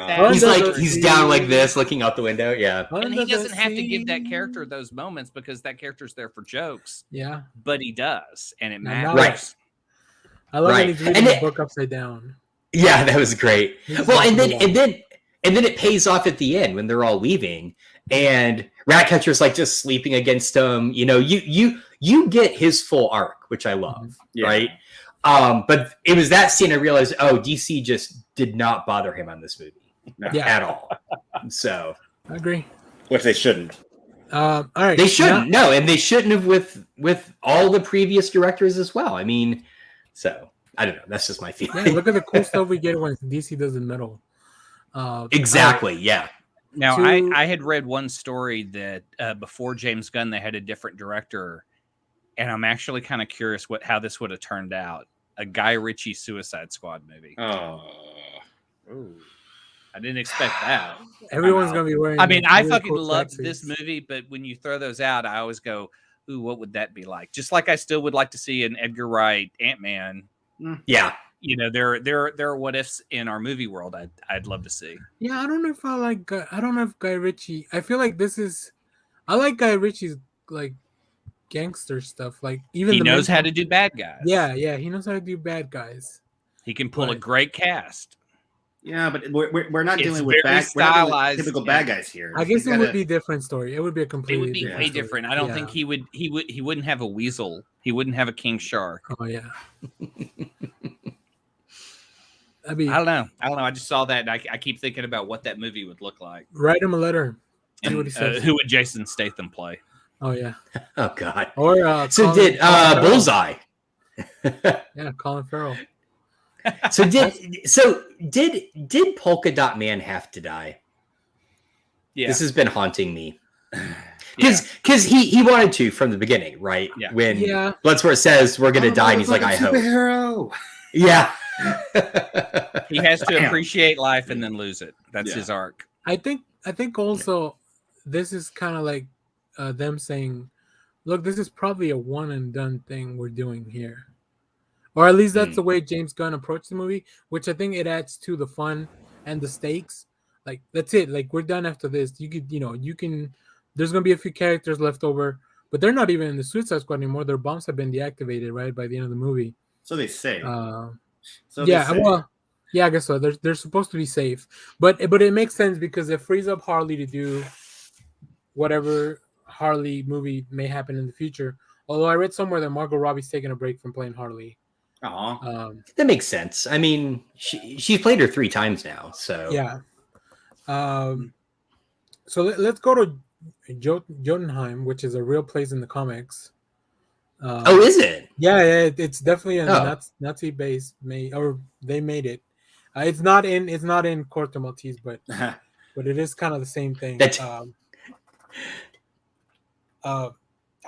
He's down like this, looking out the window. Yeah, and he doesn't have to give that character those moments because that character's there for jokes. Yeah, but he does, and it matters. Right. I love when he's reading the book upside down. Yeah, that was great. Well, and then it pays off at the end when they're all leaving, and Ratcatcher's like just sleeping against him. You know, you get his full arc, which I love, right? But it was that scene I realized, DC just did not bother him on this movie at all. So I agree. Which they shouldn't. All right, they shouldn't. No, and they shouldn't have with all the previous directors as well. I mean. So I don't know. That's just my feeling. Yeah, look at the cool stuff we get when DC does the metal. Exactly. Yeah. Now I had read one story that before James Gunn they had a different director, and I'm actually kind of curious how this would have turned out. A Guy Ritchie Suicide Squad movie. Oh, I didn't expect that. Everyone's gonna be wearing. I mean, I fucking loved this movie, but when you throw those out, I always go, ooh, what would that be like? Just like I still would like to see an Edgar Wright Ant-Man. Yeah. You know, there are what ifs in our movie world I'd love to see. Yeah, I don't know if Guy Ritchie. I feel like I like Guy Ritchie's like gangster stuff. Like even he knows how to do bad guys. Yeah, he knows how to do bad guys. He can pull a great cast. Yeah, but we're not dealing with typical bad guys here. I guess it would be a different story. It would be a completely way different. I don't think he wouldn't have a weasel. He wouldn't have a king shark. Oh yeah. I don't know. I just saw that, and I keep thinking about what that movie would look like. Write him a letter. And what he says. Who would Jason Statham play? Oh yeah. Oh god. Or Colin Bullseye. Yeah, Colin Farrell. So did Polka Dot Man have to die? Yeah. This has been haunting me. Because he wanted to from the beginning, right? Yeah. When Bloodsport says we're gonna die, and he's like, I hope. Superhero. Yeah. He has to appreciate life and then lose it. That's his arc. I think also this is kind of like them saying, look, this is probably a one and done thing we're doing here. Or at least that's the way James Gunn approached the movie, which I think it adds to the fun and the stakes. Like, that's it. Like, we're done after this. You can, there's going to be a few characters left over, but they're not even in the Suicide Squad anymore. Their bombs have been deactivated, right, by the end of the movie. So they say. I guess so. They're supposed to be safe. But it makes sense because it frees up Harley to do whatever Harley movie may happen in the future. Although I read somewhere that Margot Robbie's taking a break from playing Harley. That makes sense. I mean, she's played her 3 times now, so yeah. So let's go to Jotunheim, which is a real place in the comics. Is it? Yeah, it's definitely a Nazi base. They made it. It's not in Corto Maltese, but it is kind of the same thing. I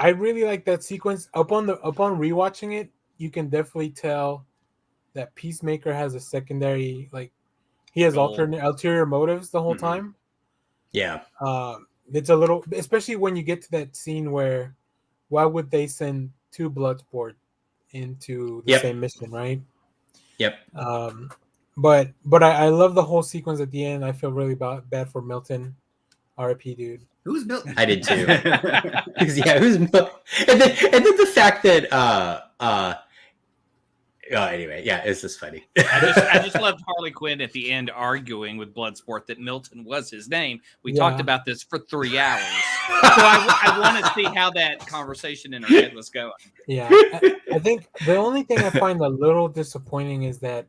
really like that sequence. Upon rewatching it, you can definitely tell that Peacemaker has a secondary, like, he has ulterior motives the whole time. Yeah. It's a little, especially when you get to that scene where, why would they send 2 Bloodsport into the same mission, right? Yep. But I love the whole sequence at the end. I feel really bad for Milton. R.I.P. dude. Who's Milton? I did too. Who's Milton? And then the fact that anyway, it's just funny. I just loved Harley Quinn at the end arguing with Bloodsport that Milton was his name. We talked about this for 3 hours. So I want to see how that conversation in her head was going. Yeah. I think the only thing I find a little disappointing is that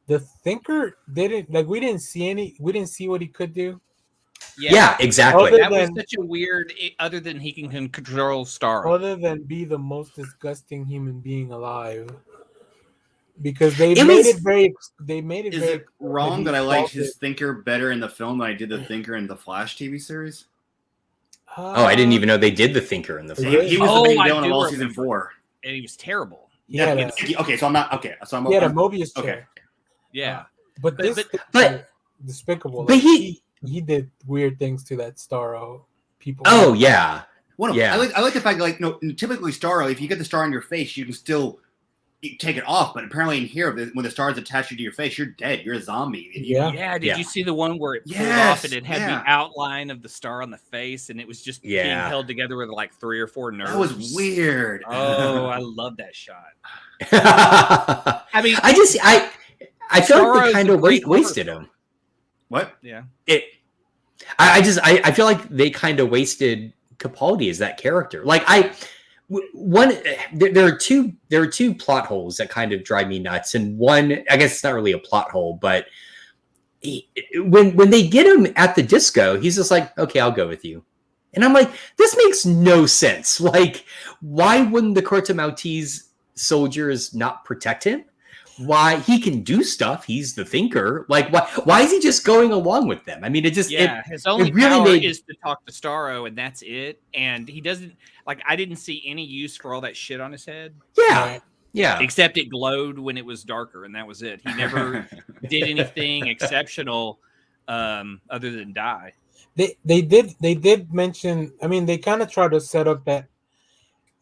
the Thinker we didn't see what he could do. Yeah, exactly. That was such a weird, other than he can control Star. Other than be the most disgusting human being alive. because they It made was- it very. They made it Is very. it wrong that I liked his exalted. thinker better in the film than I did the thinker in the Flash TV series? Oh, I didn't even know they did the Thinker in the They Flash. did. He was the Oh, main I villain of do all season remember. 4. And he was terrible. He had Yeah, a, okay, so I'm not okay. So I'm he had a I'm- Mobius okay. chair. Yeah. But But- this but- thing but- was despicable. But Like, he- he did weird things to that Starro people. Oh yeah, Well, no, Yeah. I like the fact that, like, no, typically Starro, if you get the star on your face, you can still take it off. But apparently in here, when the star is attached to your face, you're dead. You're a zombie. Yeah. Yeah, did Yeah. you see the one where it pulled Yes, off and it had yeah. the outline of the star on the face and it was just being Yeah. held together with like 3 or 4 nerves? That was weird. Oh, I love that shot. I I mean, feel like they Starro's kind a of great wasted horror. him. What? yeah. I feel like they kind of wasted Capaldi as that character. Like there are two plot holes that kind of drive me nuts, and one, I guess it's not really a plot hole, but when they get him at the disco, he's just like, okay, I'll go with you. And I'm like, this makes no sense. Like, why wouldn't the Corto Maltese soldiers not protect him? Why? He can do stuff. He's the thinker. Like, why is he just going along with them? I mean, it just, Yeah, his only really power made- is to talk to Starro, and that's it. And he doesn't like. I didn't see any use for all that shit on his head, yeah. except it glowed when it was darker, and that was it. He never did anything exceptional, other than die. They did mention. I mean, they kind of tried to set up that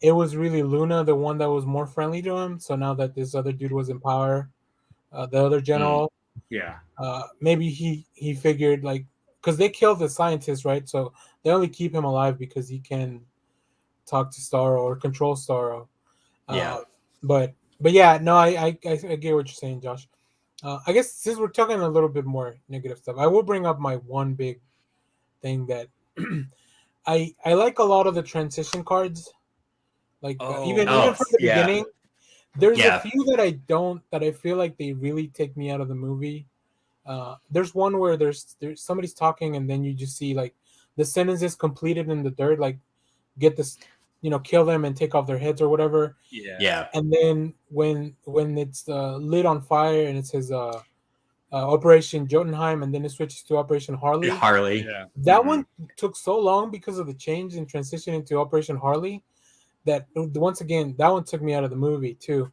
it was really Luna, the one that was more friendly to him. So now that this other dude was in power, the other general, Yeah. maybe he figured, like, because they killed the scientist, right? So they only keep him alive because he can talk to Starro or control Starro. Yeah. But yeah, no, I get what you're saying, Josh. I guess since we're talking a little bit more negative stuff, I will bring up my one big thing that I like a lot of the transition cards. Like even from the beginning, there's a few that I feel like they really take me out of the movie. There's one where there's somebody's talking and then you just see like the sentence is completed in the dirt, like get this, kill them and take off their heads or whatever. Yeah. And then when it's lit on fire and it says Operation Jotunheim and then it switches to Operation Harley. Yeah. That one took so long because of the change and transition into Operation Harley that once again that one took me out of the movie too.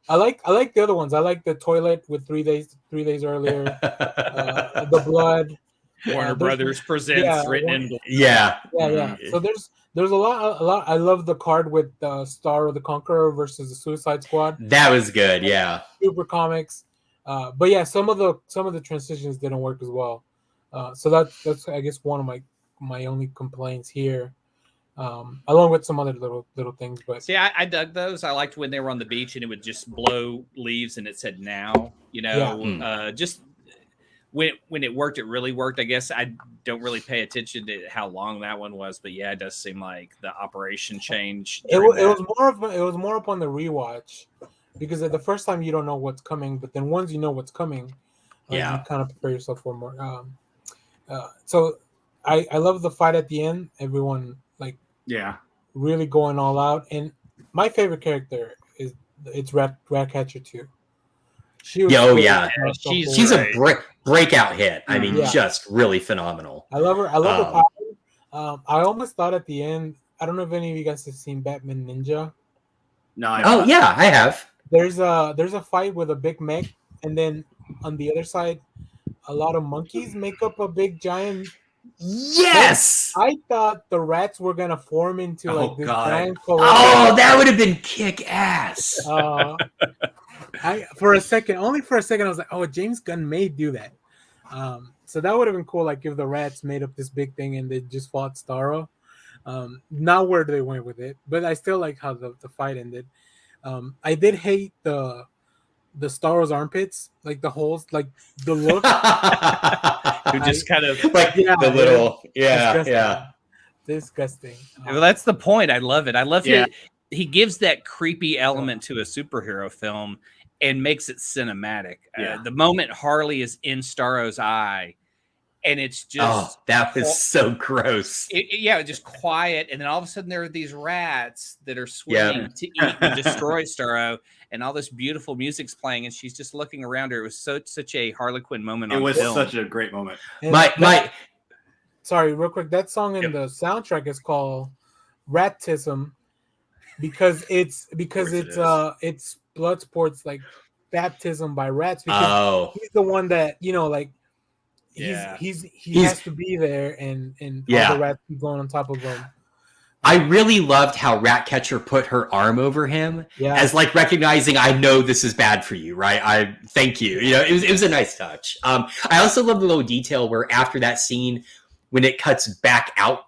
I like the other ones. I like the toilet with 3 days earlier, the blood. Warner Brothers presents written in. Yeah. So there's a lot. I love the card with Star of the Conqueror versus the Suicide Squad. That was good. Yeah. Super comics. But yeah, some of the transitions didn't work as well. So that's I guess one of my only complaints here. Along with some other little things, but See, I dug those. I liked when they were on the beach and it would just blow leaves and it said now. Just when it worked, it really worked. I guess I don't really pay attention to how long that one was, but yeah, it does seem like the operation changed. It was more upon the rewatch because at the first time you don't know what's coming, but then once you know what's coming, you kind of prepare yourself for more. So I love the fight at the end. Everyone really going all out, and my favorite character it's Ratcatcher too. She's a breakout hit. I mean, just really phenomenal. I love her. I love her power. I almost thought at the end. I don't know if any of you guys have seen Batman Ninja. No. I have. There's a fight with a big mech, and then on the other side, a lot of monkeys make up a big giant. Yes. I thought the rats were gonna form into like this giant. Oh, that would have been kick ass. Only for a second, I was like, oh, James Gunn may do that. So that would have been cool, like if the rats made up this big thing and they just fought Starro. Not where they went with it, but I still like how the fight ended. I did hate the Starro's armpits, like the holes, like the look. Who just kind of like the little, disgusting. Well, that's the point. I love it. I love it. He gives that creepy element to a superhero film and makes it cinematic. The moment Harley is in Starro's eye, and it's just that was so gross. Just quiet, and then all of a sudden there are these rats that are swimming to eat and destroy Starro, and all this beautiful music's playing, and she's just looking around her. It was such a Harley Quinn moment. It was film. such a great moment. Sorry, real quick. That song in the soundtrack is called Ratism because it's Bloodsport's like baptism by rats. Because he's the one that he has to be there, and all the rats keep going on top of him. I really loved how Ratcatcher put her arm over him as like recognizing, I know this is bad for you, right? I thank you. It was a nice touch. I also love the little detail where after that scene, when it cuts back out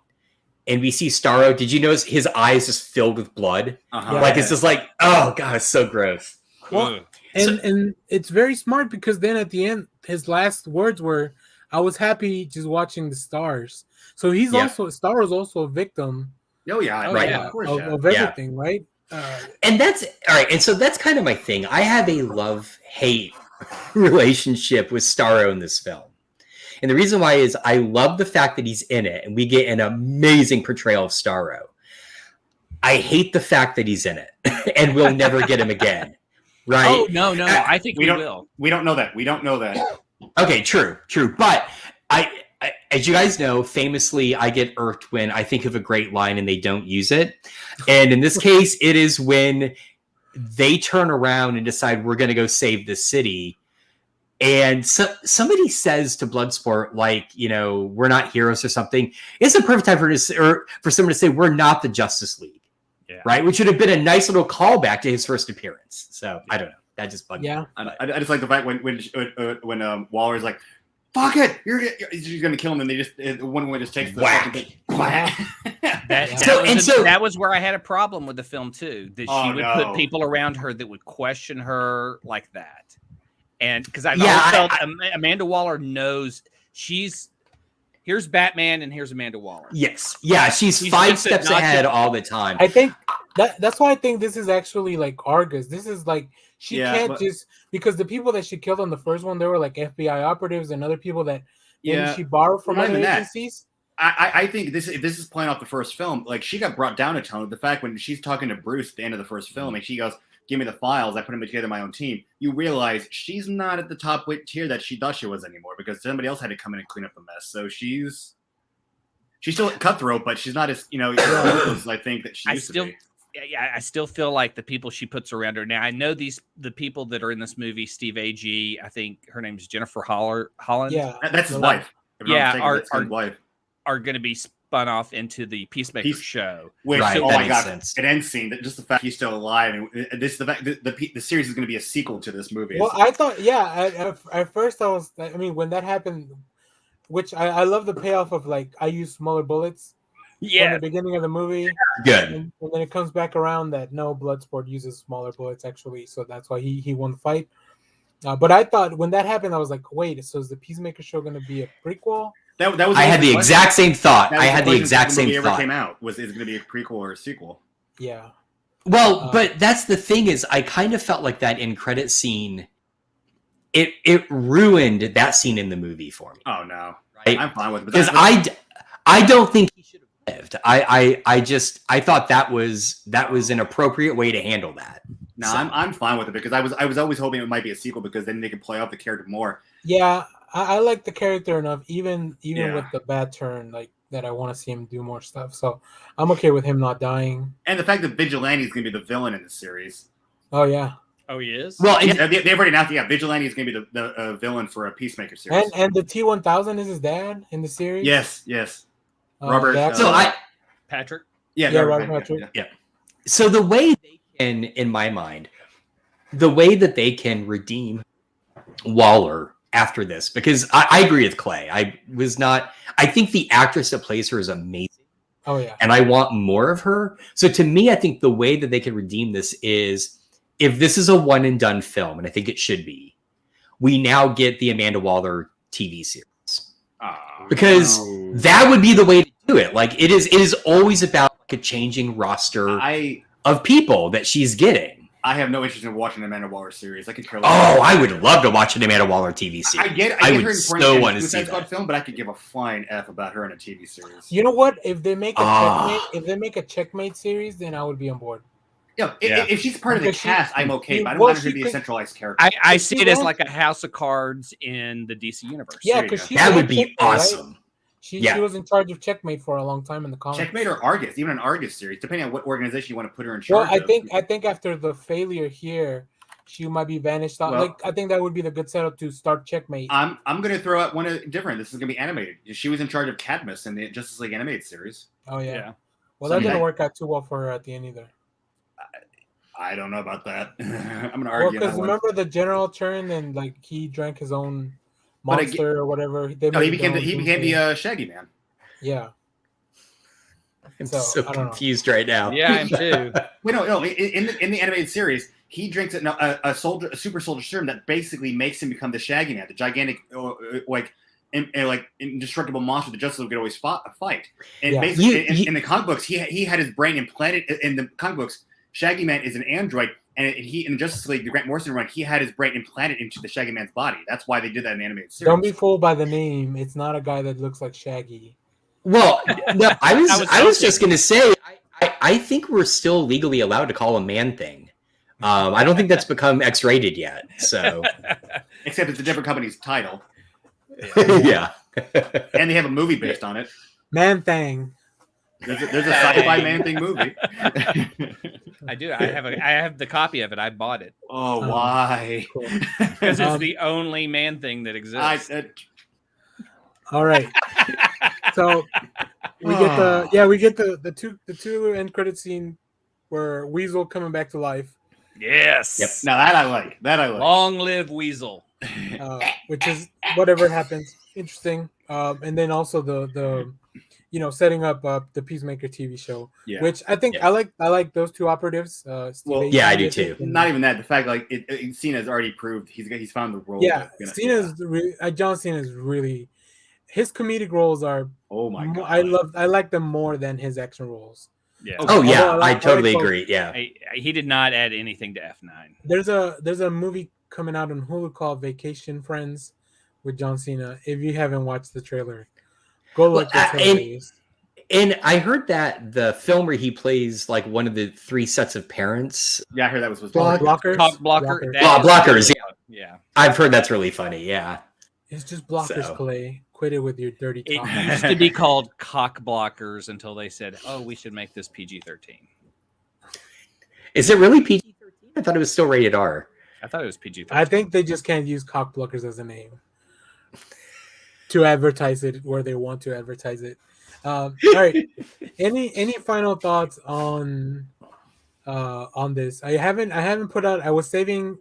and we see Starro, did you notice his eyes just filled with blood? It's just like, oh god, it's so gross. Well, and it's very smart because then at the end, his last words were, "I was happy just watching the stars." So he's Starro's also a victim. Of everything, right? And that's all right. And so that's kind of my thing. I have a love-hate relationship with Starro in this film. And the reason why is I love the fact that he's in it and we get an amazing portrayal of Starro. I hate the fact that he's in it and we'll never get him again. Right? Oh, no. I think we will. We don't know that. We don't know that. Okay, true. But I as you guys know, famously, I get irked when I think of a great line and they don't use it. And in this case, it is when they turn around and decide we're going to go save the city. And somebody says to Bloodsport, like, we're not heroes or something. It's the perfect time for someone to say, we're not the Justice League. Yeah. Right? Which would have been a nice little callback to his first appearance. So I don't know. That just bugged me. I just like the fact when Waller's like, fuck it! She's gonna kill him, and they just one way just takes the whack. That was where I had a problem with the film too. That she would put people around her that would question her like that, and because I felt Amanda Waller knows here's Batman and here's Amanda Waller. Yes, she's 5 steps ahead all the time. I think that's why I think this is actually like Argus. This is like. She can't just because the people that she killed on the first one, they were like FBI operatives and other people that she borrowed from other agencies. I think this is playing off the first film. Like she got brought down a ton with the fact when she's talking to Bruce at the end of the first film and she goes, "Give me the files. I put them together my own team." You realize she's not at the top tier that she thought she was anymore because somebody else had to come in and clean up the mess. So she's still cutthroat, but she's not as as I think that she used to be. I still feel like the people she puts around her. Now, I know the people that are in this movie, Steve Agee, I think her name's Jennifer Holland. Yeah, that's his wife. Are going to be spun off into the Peacemaker show. Which, oh my god, an end scene. That just the fact he's still alive, and this the fact the series is going to be a sequel to this movie. Well, I thought, at first when that happened, which I love the payoff of like I use smaller bullets. From the beginning of the movie. Good. And then it comes back around that no, Bloodsport uses smaller bullets actually, so that's why he won the fight. But I thought when that happened, I was like, wait, so is the Peacemaker show going to be a prequel? That was. I had the exact same thought. I had the exact same thought. Came out is it going to be a prequel or a sequel? Yeah. Well, but that's the thing is, I kind of felt like that end credit scene. It ruined that scene in the movie for me. Oh no, right? I'm fine with it because I don't think he should have lived. I thought that was an appropriate way to handle that. No, so. I'm fine with it because I was always hoping it might be a sequel because then they could play off the character more. Yeah, I like the character enough, even with the bad turn, like that. I want to see him do more stuff, so I'm okay with him not dying. And the fact that Vigilante is going to be the villain in the series. Oh yeah. Oh, he is. Well, they've already announced. Yeah, Vigilante is going to be the villain for a Peacemaker series. And the T-1000 is his dad in the series. Yes. Robert. Patrick. Yeah, Robert Patrick. Yeah. So the way they can, in my mind, the way that they can redeem Waller after this, because I agree with Clay. I think the actress that plays her is amazing. Oh yeah. And I want more of her. So to me, I think the way that they can redeem this is if this is a one and done film, and I think it should be, we now get the Amanda Waller TV series. Because that would be the way to do it. Like it is always about like a changing roster of people that she's getting. I have no interest in watching the Amanda Waller series. I could care less. Oh, I would love to watch an Amanda Waller TV series. I get I would her so want to see Suicide Squad that. film, but I could give a flying F about her in a TV series. You know what? If they make a Checkmate series, then I would be on board. Yeah, if she's part of the cast, I'm okay. But I don't want her to be a centralized character. I see it as like a House of Cards in the DC universe. Yeah, because that would be awesome. Right? She was in charge of Checkmate for a long time in the comics. Checkmate or Argus, even an Argus series, depending on what organization you want to put her in charge of. I think after the failure here, she might be vanished out. Well, I think that would be the good setup to start Checkmate. I'm going to throw out one different. This is going to be animated. She was in charge of Cadmus in the Justice League animated series. Oh yeah. Well, that didn't work out too well for her at the end either. I don't know about that. I'm going to argue. Because remember the general turned and like he drank his own monster or whatever. He became the Shaggy Man. Yeah. I'm so confused right now. Yeah, I am too. Wait, no. In the animated series, he drinks a super soldier serum that basically makes him become the Shaggy Man, the gigantic, indestructible monster the Justice League could always fight. And basically, in the comic books, he had his brain implanted. In the comic books, Shaggy Man is an android, and he in Justice League, the Grant Morrison run, he had his brain implanted into the Shaggy Man's body. That's why they did that in the animated series. Don't be fooled by the name. It's not a guy that looks like Shaggy. Well, no, I was just gonna say, I think we're still legally allowed to call him Man-Thing. I don't think that's become X-rated yet. So, except it's a different company's title. Yeah, and they have a movie based on it. Man-Thing. There's a sci-fi Man-Thing movie. I do. I have the copy of it. I bought it. Oh, why? Because it's the only Man-Thing that exists. All right. So we get the two end credit scene where Weasel coming back to life. Yes. Yep. Now that I like. Long live Weasel. Which is whatever happens. Interesting. And then also the setting up the Peacemaker TV show, which I think I like those two operatives. I do too. Not even that. The fact Cena's already proved he's found the role. Yeah, John Cena is really. His comedic roles are. Oh my god! I like them more than his action roles. Yeah. Oh yeah, I totally agree. Yeah. He did not add anything to F9. There's a movie coming out on Hulu called Vacation Friends with John Cena. If you haven't watched the trailer, go look. And I heard that the film where he plays like one of the three sets of parents. Yeah, I heard that was Blockers. Blockers. Yeah. I've heard that's really funny. Yeah. It's just Blockers, Clay. Quit it with your dirty talk. It used to be called Cock Blockers until they said, "Oh, we should make this PG-13." Is it really PG-13? I thought it was still rated R. I thought it was PG-13. I think they just can't use Cock Blockers as a name to advertise it where they want to advertise it. All right. Any final thoughts on this? I haven't put out. I was saving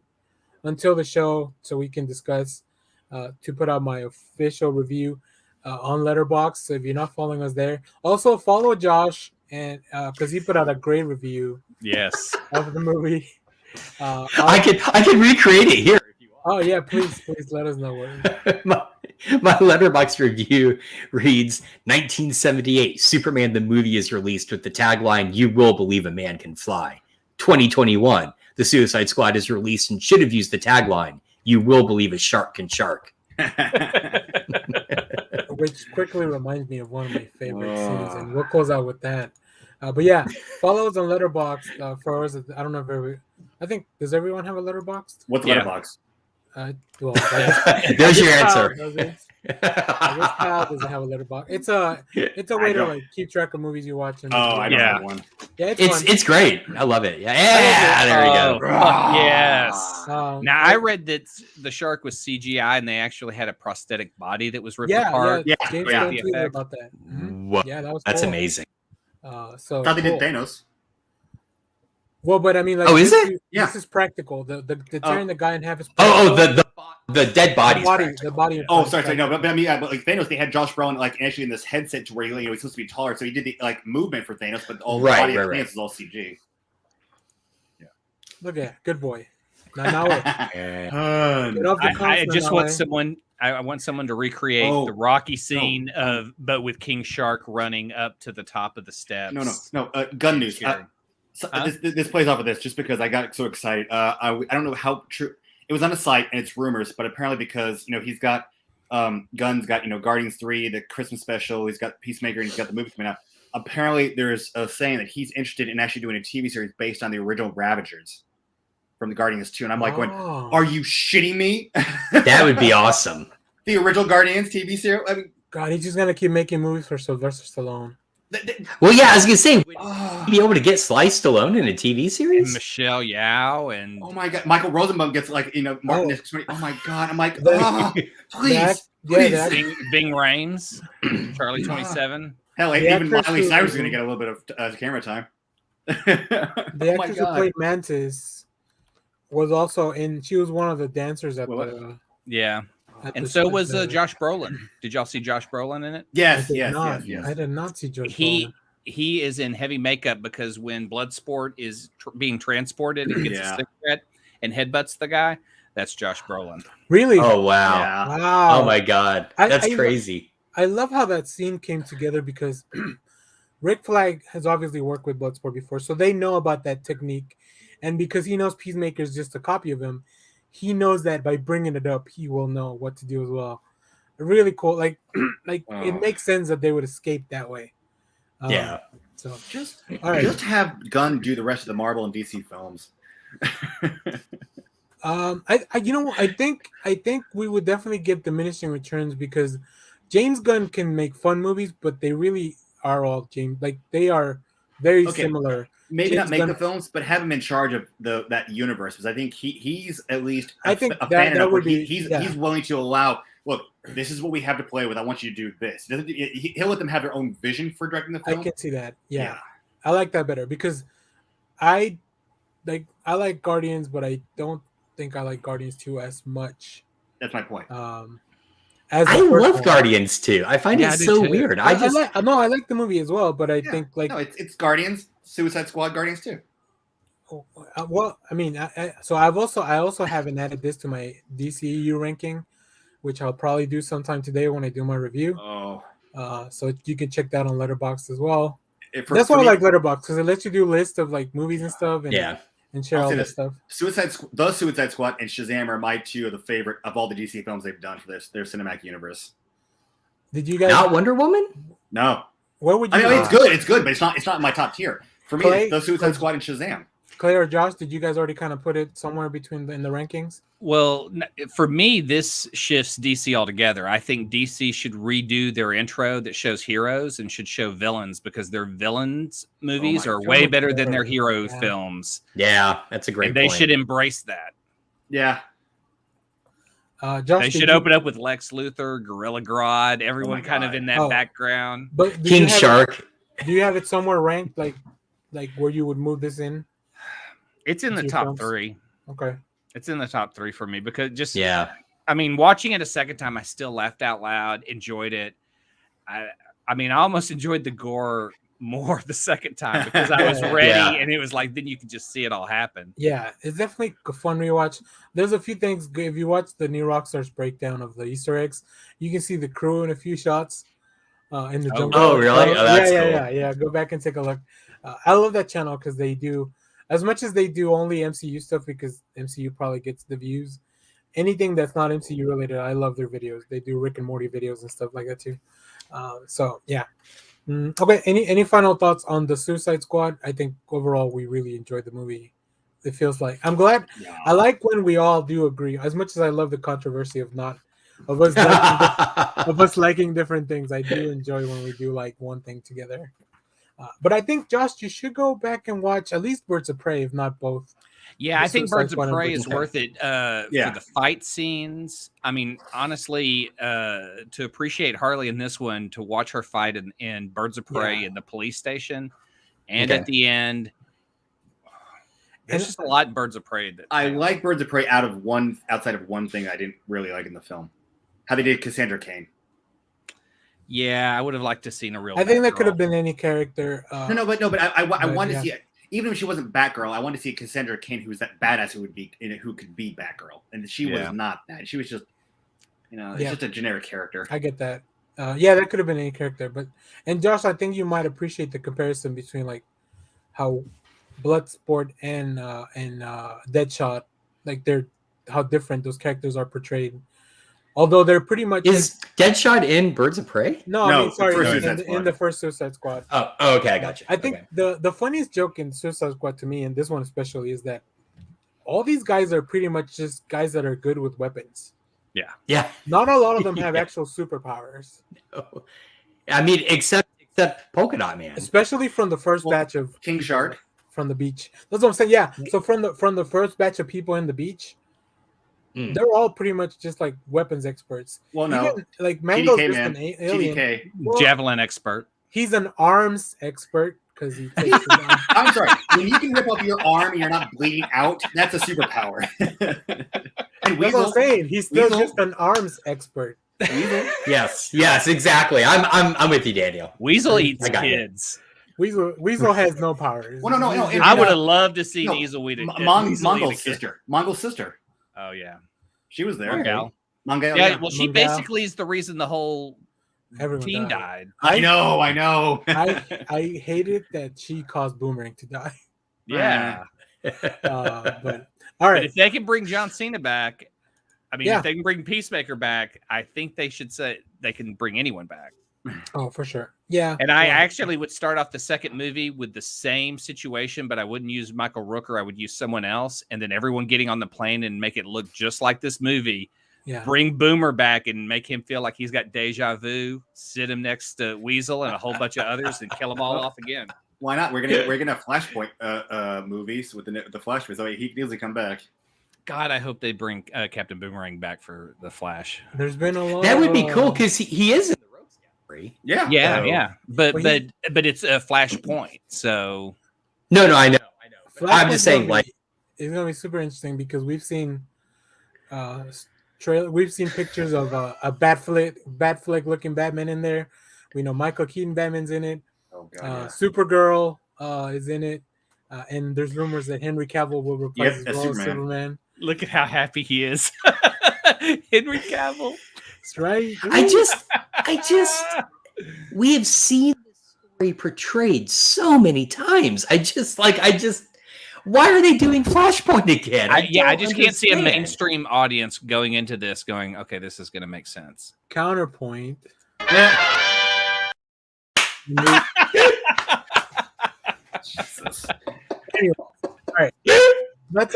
until the show so we can discuss to put out my official review on Letterboxd. So if you're not following us there, also follow Josh and because he put out a great review. Yes. Of the movie. I can recreate it here. If you want. Oh yeah, please let us know what. My Letterboxd review reads 1978 Superman the movie is released with the tagline "You will believe a man can fly." 2021 The Suicide Squad is released and should have used the tagline "You will believe a shark can shark." Which quickly reminds me of one of my favorite scenes, and we'll close out with that. But yeah, follow us on Letterboxd. For us, I don't know if I think does everyone have a Letterboxd? What's Letterboxd? There's your answer. I guess Kyle doesn't have a Letterboxd. It's a way to like keep track of movies you watch. And I don't have one. Yeah, it's great. I love it. Yeah, there we go. Yes. Now I read that the shark was CGI and they actually had a prosthetic body that was ripped apart. Yeah, James tweeted about that. Mm-hmm. Yeah, that was that's cool. amazing. So thought they did Thanos. Well, but I mean, like, is it? This is practical. The tearing the guy in half is the dead body. The body. Oh, sorry, no, but I mean, but like Thanos, they had Josh Brolin like actually in this headset to where he was supposed to be taller, so he did the like movement for Thanos, but all the body of Thanos is all CG. Yeah. Look at good boy. Now I just want someone. I want someone to recreate the Rocky scene but with King Shark running up to the top of the steps. No. Gun news. So, this plays off of this just because I got so excited. I don't know how true it was on the site, and it's rumors, but apparently because he's got Gunn's got Guardians 3, the Christmas special, he's got Peacemaker, and he's got the movie coming out. Apparently, there's a saying that he's interested in actually doing a TV series based on the original Ravagers from the Guardians 2, and I'm like, going, are you shitting me? That would be awesome. The original Guardians TV series. I mean, God, he's just gonna keep making movies for Sylvester Stallone. Well, yeah, I was gonna say, would you be able to get Sly Stallone in a TV series? And Michelle Yao and oh my God, Michael Rosenbaum gets Martin. Oh my God, I'm like, please. Bing Rames, Charlie 27. Hell, even Miley Cyrus is gonna get a little bit of camera time. The actress who played Mantis was also in. She was one of the dancers at the. Yeah. And so was Josh Brolin. Did y'all see Josh Brolin in it? Yes. I did not see Josh Brolin. He is in heavy makeup because when Bloodsport is being transported and gets a cigarette and headbutts the guy, that's Josh Brolin. Really? Oh, wow. Yeah. Wow. Oh, my God. That's crazy. I love how that scene came together because Rick Flag has obviously worked with Bloodsport before, so they know about that technique. And because he knows Peacemaker is just a copy of him, he knows that by bringing it up, he will know what to do as well. Really cool. Like it makes sense that they would escape that way. So just have Gunn do the rest of the Marvel and DC films. I think we would definitely get diminishing returns because James Gunn can make fun movies, but they really are all James. Like they are very similar. Maybe not make the films, but have him in charge of that universe, because I think he's at least a fan enough where he's willing to allow. Look, this is what we have to play with. I want you to do this. He'll let them have their own vision for directing the film. I can see that. Yeah. I like that better because I like Guardians, but I don't think I like Guardians 2 as much. That's my point. I love Guardians 2. I find it so weird. I like the movie as well, but I think it's Guardians, Suicide Squad, Guardians 2. Well, I mean, I also haven't added this to my DCEU ranking, which I'll probably do sometime today when I do my review. So you can check that on Letterboxd as well. That's why I like Letterboxd, because it lets you do a list of like movies and stuff, and share all that stuff. Suicide Squad and Shazam are my two of the favorite of all the DC films they've done for their cinematic universe. Did you guys not Wonder Woman? No. What would you? I mean, it's good, but it's not in my top tier. For me, it's the Suicide Squad and Shazam. Clay or Josh, did you guys already kind of put it somewhere between in the rankings? Well, for me, this shifts DC altogether. I think DC should redo their intro that shows heroes and should show villains, because their villains movies are way better than their hero films. Yeah, that's a great point. They should embrace that. Yeah. Josh, they should open up with Lex Luthor, Gorilla Grodd, everyone kind of in that background. But King Shark. Do you have it somewhere ranked, like where you would move this in? It's in the top 3. Okay. It's in the top 3 for me because I mean, watching it a second time, I still laughed out loud, enjoyed it. I mean, I almost enjoyed the gore more the second time because I was ready and it was like, then you could just see it all happen. Yeah, it's definitely a fun rewatch. There's a few things. If you watch the New Rockstars breakdown of the Easter eggs, you can see the crew in a few shots in the jungle. Oh, really? Oh, that's cool. Yeah. Go back and take a look. I love that channel because they do, as much as they do only MCU stuff, because MCU probably gets the views. Anything that's not MCU related, I love their videos. They do Rick and Morty videos and stuff like that too. So yeah. Okay. Any final thoughts on the Suicide Squad? I think overall we really enjoyed the movie. It feels like I'm glad. Yeah. I like when we all do agree. As much as I love the controversy of us liking different things, I do enjoy when we do like one thing together. But I think, Josh, you should go back and watch at least Birds of Prey, if not both. Yeah, I think Birds of Prey is worth it for the fight scenes. I mean, honestly, to appreciate Harley in this one, to watch her fight in Birds of Prey in the police station, and at the end, there's just a lot in Birds of Prey. I like Birds of Prey outside of one thing I didn't really like in the film. How they did Cassandra Cain. Yeah, I would have liked to seen a real. I think that could have been any character. But I wanted to see it. Even if she wasn't Batgirl, I wanted to see Cassandra Cain, who was that badass who could be Batgirl, and she was not that. She was just, it's just a generic character. I get that. That could have been any character, and Josh, I think you might appreciate the comparison between like how Bloodsport and Deadshot, like they're how different those characters are portrayed. Although they're pretty much Is Deadshot in Birds of Prey? no, I No, mean the sorry, first in, Suicide in Squad. the first Suicide Squad. Oh, okay, I got you. I think Okay. the funniest joke in Suicide Squad to me, and this one especially, is that all these guys are pretty much just guys that are good with weapons. Yeah. Not a lot of them have Yeah. actual superpowers, I mean, except Polka Dot Man. especially from the first Well, batch of King people Shark. from the beach. That's what I'm saying. Yeah. So from the first batch of people in the beach, Mm. they're all pretty much just like weapons experts. Well, no. Even, like Mango's TDK, just man. an alien. TDK. Well, Javelin expert. he's an arms expert because he takes his arm. I'm sorry. When you can rip off your arm and you're not bleeding out, that's a superpower. And That's what Weasel, I'm saying. He's still Weasel? just an arms expert. Weasel, Yes, exactly. I'm with you, Daniel. Weasel eats I got it. kids. Weasel has no powers. Well, no, He's I just- would have loved to see No, Weasel eat a Mongol's kid. sister. Mongol's sister. Oh yeah, She was there. Mongal. Mongal. Yeah, Yeah. well, she Mongal. basically is the reason the whole Everyone team died. died. I know. I hated that she caused Boomerang to die. Yeah, But all but right, if they can bring John Cena back, I mean, Yeah. if they can bring Peacemaker back, I think they should say they can bring anyone back. oh for sure, yeah. And I Yeah. actually would start off the second movie with the same situation, but I wouldn't use Michael Rooker. I would use someone else, and then everyone getting on the plane and make it look just like this movie. Yeah. Bring Boomer back and make him feel like he's got deja vu. Sit him next to Weasel and a whole bunch of others, and kill them all off again. Why not? We're gonna have Flashpoint movies with the Flash. So he can easily come back. God, I hope they bring Captain Boomerang back for the Flash. There's been a lot. That would be cool because he is in the Rogues Gallery. Yeah. Yeah, So- yeah, but Well, but it's a Flashpoint, so No, I know. But I'm Flashpoint's just saying, gonna like, be- it's gonna be super interesting because we've seen we've seen pictures of a Batfleck looking Batman in there. We know Michael Keaton Batman's in it. Oh god. Supergirl is in it, and there's rumors that Henry Cavill will replace Yep, as that's well as Superman. Superman. look at how happy he is. Henry Cavill. That's right. I just, we have seen this story portrayed so many times. Why are they doing Flashpoint again? I don't just can't see a understand. mainstream audience going into this going, okay, this is going to make sense. Counterpoint. Jesus. Anyway, all right. That's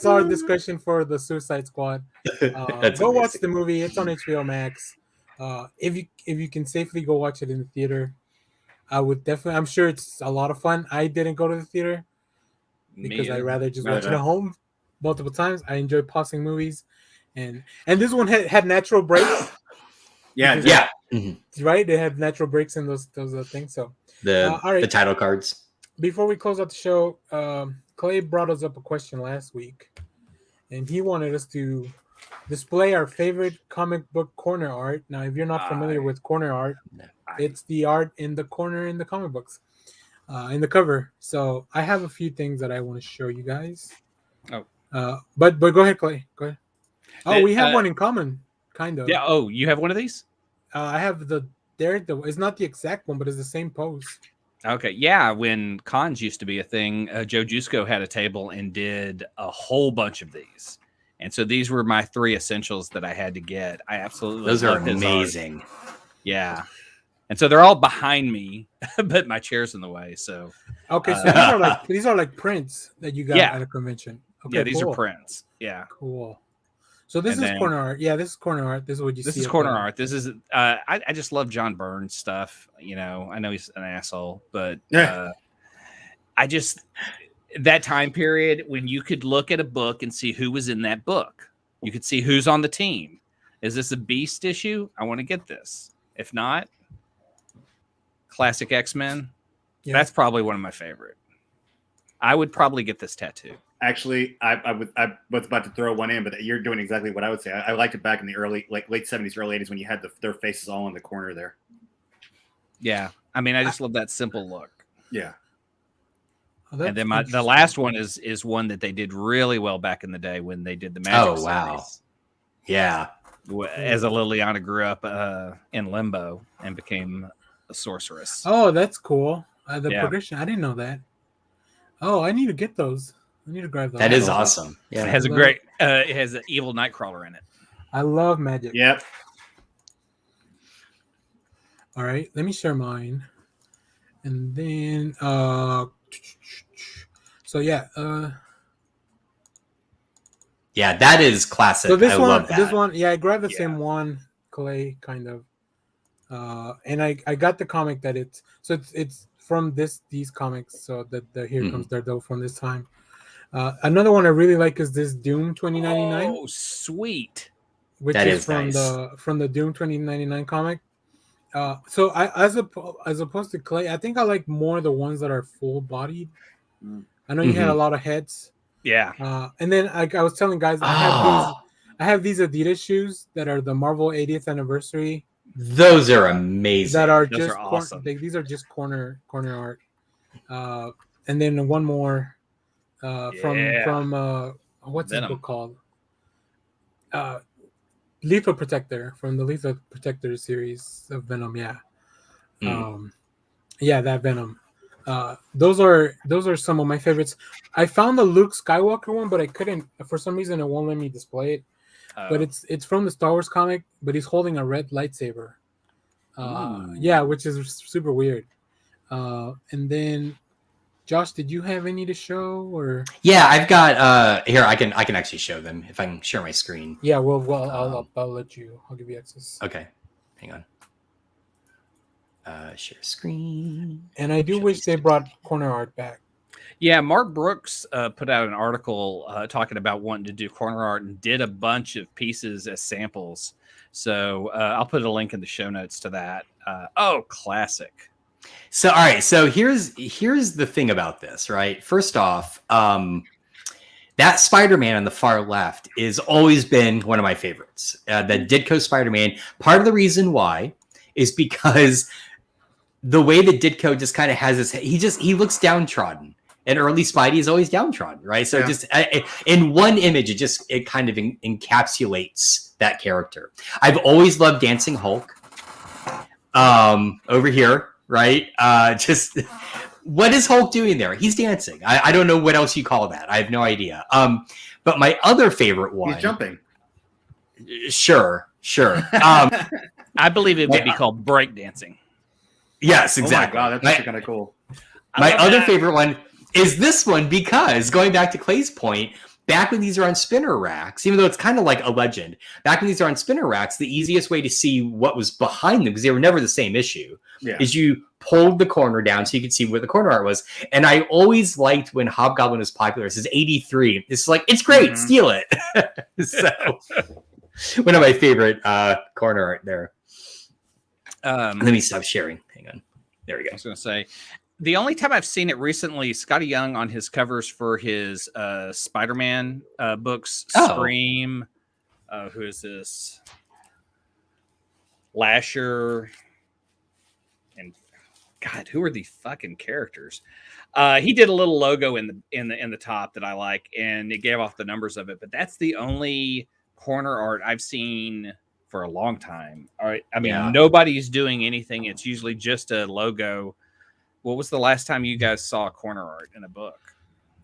our discussion for the Suicide Squad. That's Go watch amazing. the movie. It's on HBO Max. If you can safely go watch it in the theater, I would definitely. I'm sure it's a lot of fun. I didn't go to the theater because I'd rather just watch it at home multiple times. I enjoy pausing movies, and this one had natural breaks. Yeah. Because- Yeah. Mhm. Right, they have natural breaks in those things. So The all right. the title cards. before we close out the show, Clay brought us up a question last week, and he wanted us to display our favorite comic book corner art. Now, if you're not familiar with corner art, it's the art in the corner in the comic books, in the cover. So I have a few things that I want to show you guys. But go ahead, Clay. Go ahead. Oh, we have one in common, kind of. Yeah. Oh, you have one of these? I have the Daredevil. It's not the exact one, but it's the same pose. Okay. Yeah. When cons used to be a thing, Joe Jusko had a table and did a whole bunch of these. And so these were my 3 essentials that I had to get. I absolutely Those are love his art. amazing. Yeah. And so they're all behind me, but my chair's in the way. So Okay, so these are like prints that you got Yeah. at a convention. Okay, yeah, these cool. are prints. Yeah. Cool. So this And is then- corner art. Yeah, this is corner art. This is what you This see. is up corner there. art. This is I just love John Byrne's stuff. You know, I know he's an asshole, but Yeah. I just that time period when you could look at a book and see who was in that book. You could see who's on the team. Is this a Beast issue? I want to get this. If not, classic X-Men. Yeah. That's probably one of my favorite. I would probably get this tattoo. Actually, I was about to throw one in, but you're doing exactly what I would say. I liked it back in the late 70s, early 80s when you had their faces all in the corner there. Yeah. I mean, I just love that simple look. Yeah. Oh, that's And then the interesting. last one is one that they did really well back in the day when they did the Magic Oh, wow. series. Yeah. As a Liliana grew up in Limbo and became a sorceress. Oh, that's cool. The Yeah. progression. I didn't know that. Oh, I need to get those. I need to grab those. That is awesome. Yeah, It has a great. It has an evil Nightcrawler in it. I love magic. Yep. All right, let me share mine, and then so yeah, yeah, that is classic. so this I one, love that. yeah, I grabbed the Yeah. same one, Clay, kind of, and I got the comic that it's from these comics. So the Here Comes Daredevil from this time. Another one I really like is this Dune 2099. Oh, sweet! Which That is is from nice. the Dune 2099 comic. So I as opposed to Clay, I think I like more the ones that are full bodied. I know you had a lot of heads. Yeah. And then I was telling guys, I have these Adidas shoes that are the Marvel 80th anniversary. Those are amazing. That are Those just are awesome. these are just corner art. And then one more from what's Venom. this book called? Lethal Protector, from the Lethal Protector series of Venom. Yeah. Yeah, that Venom. Those are some of my favorites. I found the Luke Skywalker one, but I couldn't, for some reason it won't let me display it. But it's from the Star Wars comic, but he's holding a red lightsaber. Yeah, which is super weird. And then Josh, did you have any to show, or? Yeah, I've got here. I can actually show them if I can share my screen. Yeah, well, I'll let you. I'll give you access. Okay, hang on. Share screen. And I do wish they brought corner art back. Yeah, Mark Brooks put out an article talking about wanting to do corner art and did a bunch of pieces as samples. So I'll put a link in the show notes to that. Classic. So, all right. So here's the thing about this, right? First off, that Spider-Man on the far left has always been one of my favorites. The Ditko Spider-Man. Part of the reason why is because the way that Ditko just kind of has this, he looks downtrodden. And early Spidey is always downtrodden, right? So just in one image, it kind of encapsulates that character. I've always loved Dancing Hulk. Over here, right? Just what is Hulk doing there? He's dancing. I don't know what else you call that. I have no idea. But my other favorite one, he's jumping. Sure. I believe it would be called breakdancing. Yes, exactly. Oh my God, that's actually kind of cool. My other favorite one is this one, because going back to Clay's point, back when these are on spinner racks, even though it's kind of like a legend, back when these are on spinner racks, the easiest way to see what was behind them, because they were never the same issue, is you pulled the corner down so you could see where the corner art was. And I always liked when Hobgoblin was popular. It says 83. It's like, it's great, steal it. So one of my favorite corner art there. Let me stop sharing. Hang on. There we go. I was going to say, the only time I've seen it recently, Scotty Young on his covers for his Spider-Man books, Scream. Who is this? Lasher. And God, who are the fucking characters? He did a little logo in the top that I like, and it gave off the numbers of it. But that's the only corner art I've seen for a long time. All right, I mean, nobody's doing anything. It's usually just a logo. What was the last time you guys saw corner art in a book?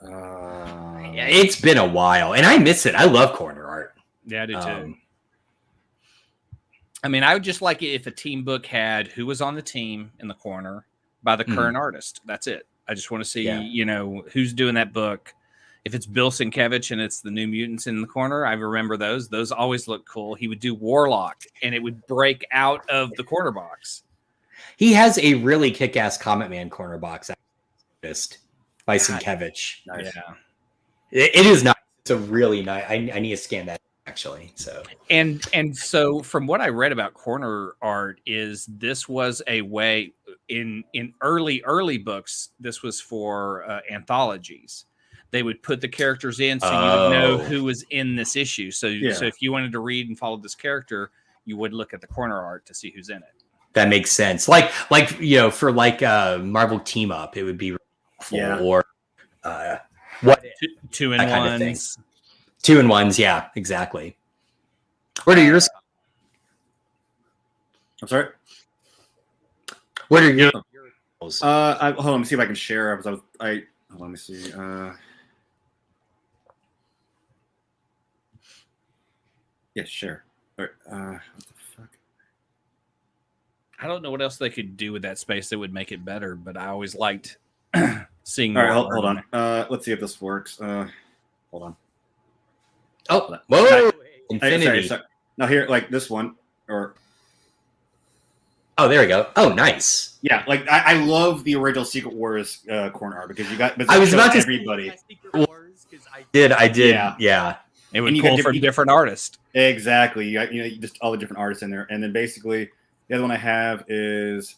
It's been a while, and I miss it. I love corner art. Yeah, I do too. I mean, I would just like it if a team book had who was on the team in the corner by the current artist. That's it. I just want to see, who's doing that book. If it's Bill Sienkiewicz and it's the New Mutants in the corner, I remember those. Those always look cool. He would do Warlock, and it would break out of the corner box. He has a really kick-ass Comet Man corner box by Sienkiewicz. Nice. Yeah, it is nice. It's a really nice. I need to scan that actually. So and so from what I read about corner art, is this was a way in early books. This was for anthologies. They would put the characters in so you would know who was in this issue. So if you wanted to read and follow this character, you would look at the corner art to see who's in it. That makes sense. Like for Marvel Team Up, it would be or what 2-in-1s. 2-in-1s, yeah, exactly. What are yours? I'm sorry. What are your? Hold on, let me see if I can share. let me see. Yeah, sure. What the fuck? I don't know what else they could do with that space that would make it better, but I always liked seeing All more. right, hold art on. Let's see if this works. Hold on. Oh, whoa! Infinity. Sorry. Now here, like this one, or Oh, there we go. Oh, nice. yeah, like I love the original Secret Wars corner art because you got. I was about to everybody. Secret Wars because I did. Yeah. It would And you pull got from different artists. Exactly. You got just all the different artists in there, and then basically the other one I have is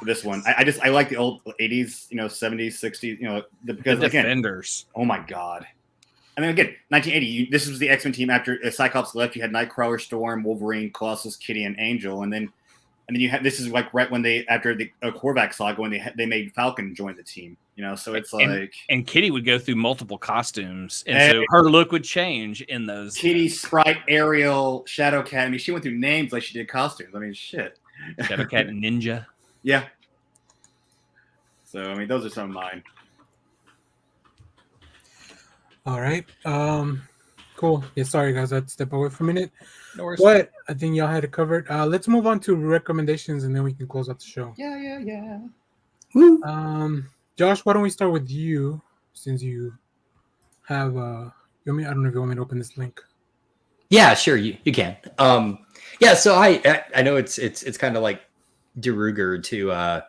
this one. I like the old 80s, 70s, 60s, because the again, Defenders. oh my god. And then again, 1980. This was the X-Men team after Cyclops left. You had Nightcrawler, Storm, Wolverine, Colossus, Kitty, and Angel, and then you had this is like right when they after the Korvac saga when they made Falcon join the team. So it's and Kitty would go through multiple costumes, and so her look would change in those. Kitty, Sprite, Ariel, Shadowcat. I mean, she went through names like she did costumes. I mean, shit. Shadowcat and Ninja. Yeah. So I mean, those are some of mine. All right. Cool. Yeah, sorry guys, I had to step away for a minute. No worries. But I think y'all had it covered. Let's move on to recommendations and then we can close out the show. Yeah. Woo. Josh, why don't we start with you since you have I don't know if you want me to open this link. Yeah, sure, you can. Yeah, so I know it's kind of like de rigueur to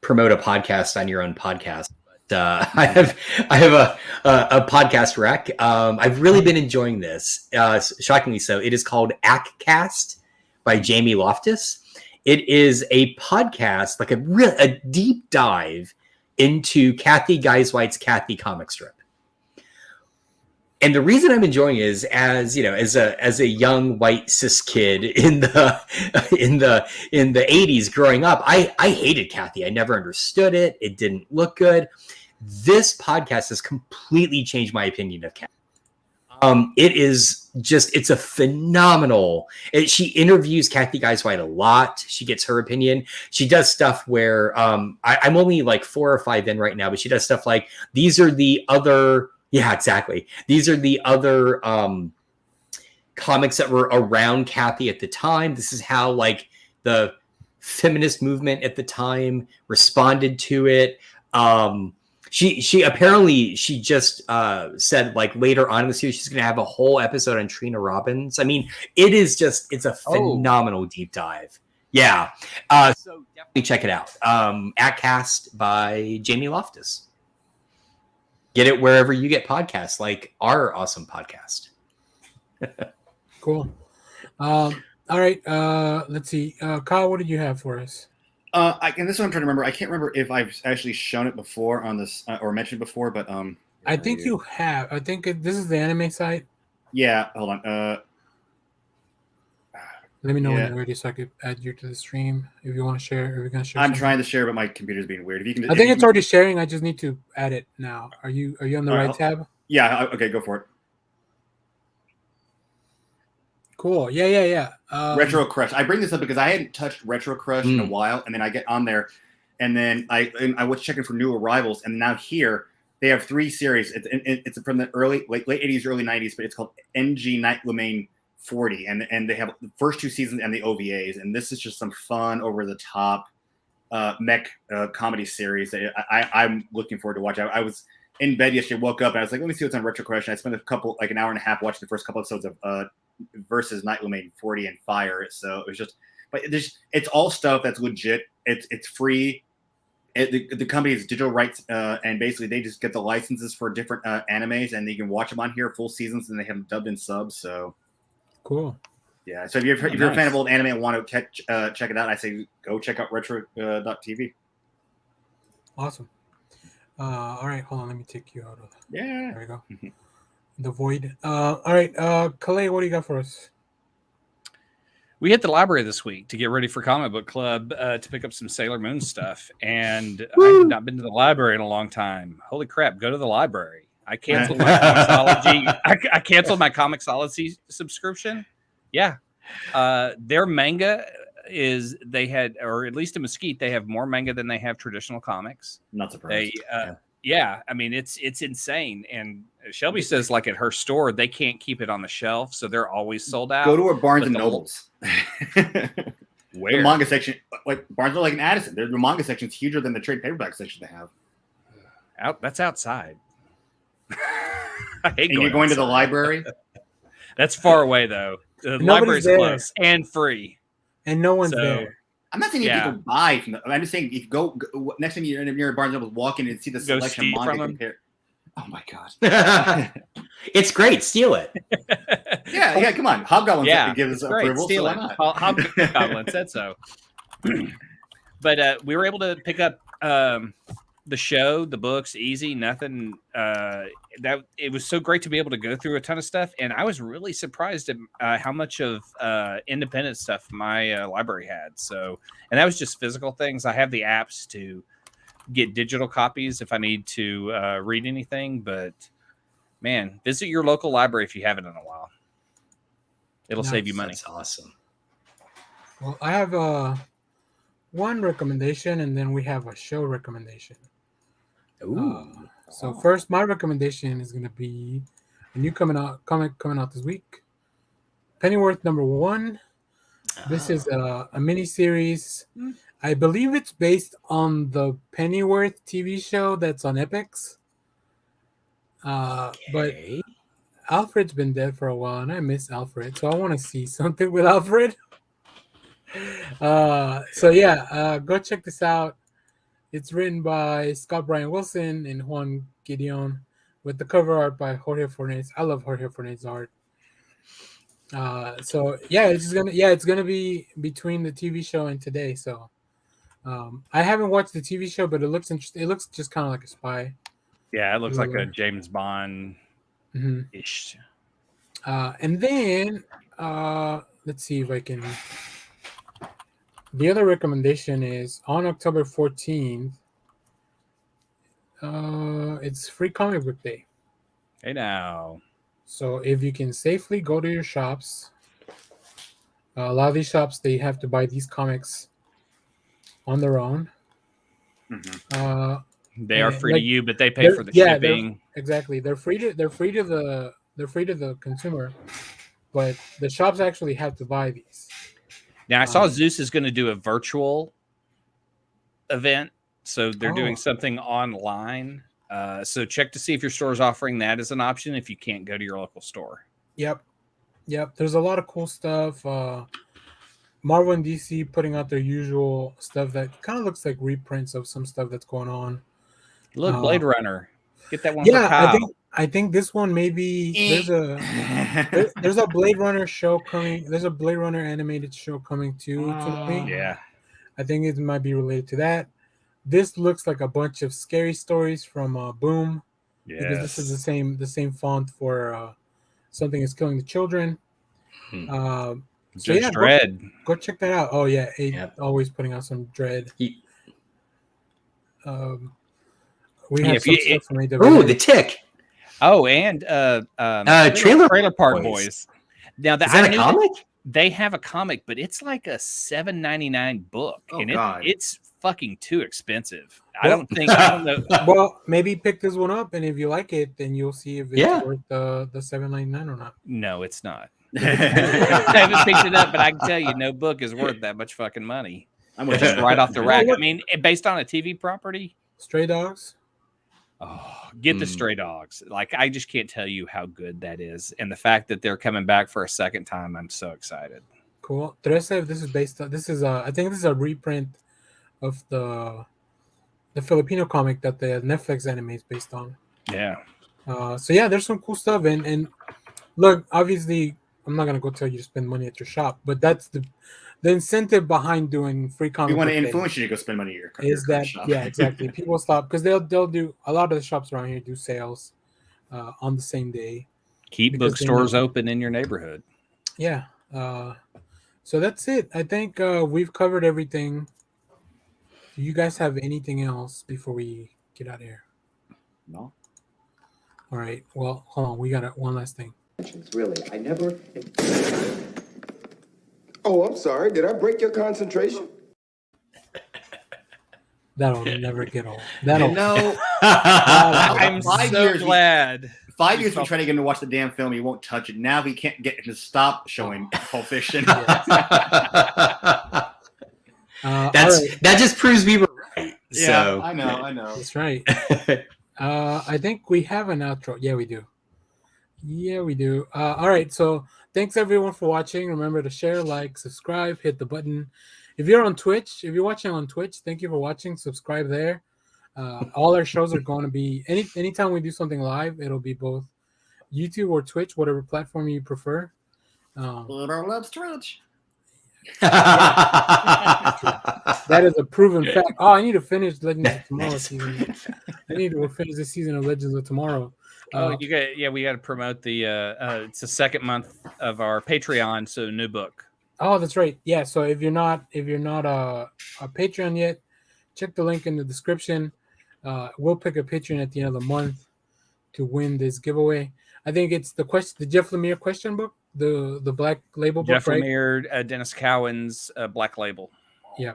promote a podcast on your own podcast. But I have a podcast rec. I've really been enjoying this. Shockingly so. It is called ACCast by Jamie Loftus. It is a podcast, like a deep dive into Kathy Geiswhite's Kathy comic strip. And the reason I'm enjoying it is as a young white cis kid in the 80s growing up, I hated Kathy. I never understood it. It didn't look good. This podcast has completely changed my opinion of Kathy. It's a phenomenal. She interviews Kathy Geiswhite a lot. She gets her opinion. She does stuff where I'm only like 4 or 5 in right now, but she does stuff like these are the other. Yeah, exactly. These are the other comics that were around Kathy at the time. This is how like the feminist movement at the time responded to it. She apparently just said like later on in the series she's going to have a whole episode on Trina Robbins. I mean, it's a phenomenal deep dive. Yeah. So definitely check it out. ACCast by Jamie Loftus. Get it wherever you get podcasts, like our awesome podcast. Cool. All right. Let's see. Kyle, what did you have for us? And this one I'm trying to remember. I can't remember if I've actually shown it before on this or mentioned before, but I think you have. I think this is the anime site. Yeah. Hold on. Let me know when you're ready so I could add you to the stream. If you want to share, if you're gonna share. I'm trying to share, but my computer's being weird. If you can, I think it's already sharing. I just need to add it now. Are you on the right tab? Yeah. Okay, go for it. Cool. Yeah. Retro Crush. I bring this up because I hadn't touched Retro Crush in a while, and then I get on there, and then I was checking for new arrivals, and now here they have 3 series. It's from the late 80s, early 90s, but it's called NG Night Domain 40, and they have the first 2 seasons and the OVAs, and this is just some fun, over the top mech comedy series that I'm looking forward to watch. I was in bed yesterday, woke up, and I was like, let me see what's on Retro Crush. And I spent an hour and a half watching the first couple episodes of versus Night Domain 40 and Fire. So it was just, but it's all stuff that's legit. It's free. The company is digital rights, and basically they just get the licenses for different animes, and they can watch them on here full seasons, and they have them dubbed in subs. So cool. Yeah. So if you're a fan of old anime and want to check it out, I say go check out retro.tv. Awesome. All right, hold on. Let me take you out of. Yeah. There we go. The void. All right, Calais, what do you got for us? We hit the library this week to get ready for Comic Book Club to pick up some Sailor Moon stuff, and I've not been to the library in a long time. Holy crap! Go to the library. I canceled my Comixology. I canceled my Comixology subscription. Yeah, their manga or at least in Mesquite, they have more manga than they have traditional comics. Not surprised. Yeah, I mean it's insane. And Shelby says like at her store they can't keep it on the shelf, so they're always sold out. Go to a Barnes and Nobles. Where the manga section, like Barnes and like an Addison, the manga section's huger than the trade paperback section they have. That's outside. I hate and you're going outside. to the library. That's far away though. The library's close and free, and no one's there. I'm not saying you have to buy from I'm just saying if you go next time you're at Barnes and Noble, walk in and see the selection of manga compare. Oh my god, it's great. Steal it. yeah. Come on, Hobgoblin gives us approval. Steal so it. why not? Hobgoblin said so. But we were able to pick up the show, the books, easy, nothing. That it was so great to be able to go through a ton of stuff, and I was really surprised at how much of independent stuff my library had. So, and that was just physical things. I have the apps to get digital copies if I need to read anything. But man, visit your local library if you haven't in a while. It'll save you money. That's awesome. Well, I have one recommendation, and then we have a show recommendation. Ooh. So first, my recommendation is going to be a new comic coming out this week. Pennyworth #1. This is a mini series. I believe it's based on the Pennyworth TV show that's on Epix. But Alfred's been dead for a while, and I miss Alfred, so I want to see something with Alfred. Go check this out. It's written by Scott Bryan Wilson and Juan Gideon, with the cover art by Jorge Fornes. I love Jorge Fornes' art. It's gonna be between the TV show and today. So, I haven't watched the TV show, but it looks interesting. It looks just kind of like a spy. Yeah, it looks like a James Bond ish. And then let's see if I can. The other recommendation is on October 14th. It's Free Comic Book Day. Hey now. So if you can safely go to your shops, a lot of these shops, they have to buy these comics on their own. They are free to you, but they pay for the shipping. Exactly. They're free to the consumer, but the shops actually have to buy these. Now I saw Zeus is going to do a virtual event, so they're doing something online. So check to see if your store is offering that as an option if you can't go to your local store. Yep. There's a lot of cool stuff. Marvel and DC putting out their usual stuff that kind of looks like reprints of some stuff that's going on. Look, Blade Runner. Get that one. For Kyle. I think this one maybe there's a Blade Runner show coming. There's a Blade Runner animated show coming too. Yeah. I think it might be related to that. This looks like a bunch of scary stories from Boom. Yes. Because this is the same font for Something is Killing the Children. Dread. Go check that out. Oh yeah, always putting out some Dread. We have some stuff from AWS. Oh, The Tick. Oh, and Trailer Park Boys. Now is that a comic? They have a comic, but it's like a $7.99 book, and it's fucking too expensive. I don't know. Well, maybe pick this one up, and if you like it, then you'll see if it's worth the $7.99 or not. No, it's not. I haven't picked it up, but I can tell you, no book is worth that much fucking money. I'm just right off the rack. I mean, based on a TV property, Stray Dogs. Oh, get the Stray Dogs. Like, I just can't tell you how good that is. And the fact that they're coming back for a second time, I'm so excited. Cool. Teresa, this is based on, I think this is a reprint of the Filipino comic that the Netflix anime is based on. Yeah. There's some cool stuff. And look, obviously, I'm not going to go tell you to spend money at your shop, but that's the incentive behind doing free comic. We want to influence you to go spend money at your shop. Yeah, exactly. People stop because they'll do a lot of the shops around here do sales on the same day. Keep bookstores open in your neighborhood. Yeah. So that's it. I think we've covered everything. Do you guys have anything else before we get out of here? No. All right. Well, hold on. We got one last thing. Really, I never. Oh, I'm sorry. Did I break your concentration? That'll never get old. I'm Five so years, glad. 5 years we try to get him to watch the damn film. He won't touch it. Now we can't get him to stop showing Pulp Fiction. That just proves we were right. Yeah, So I know. That's right. I think we have an outro. Yeah, we do. All right. So thanks everyone for watching. Remember to share, like, subscribe, hit the button. If you're watching on Twitch, thank you for watching. Subscribe there. All our shows are going to be anytime we do something live, it'll be both YouTube or Twitch, whatever platform you prefer. Let's Twitch. That is a proven fact. Oh, I need to finish Legends of Tomorrow season. I need to finish this season of Legends of Tomorrow. We got to promote the. It's the second month of our Patreon, so new book. Oh, that's right. Yeah. So if you're not a Patreon yet, check the link in the description. We'll pick a Patreon at the end of the month to win this giveaway. I think it's the Jeff Lemire question book, the Black Label book, Jeff right? Lemire, Dennis Cowan's Black Label. Yeah.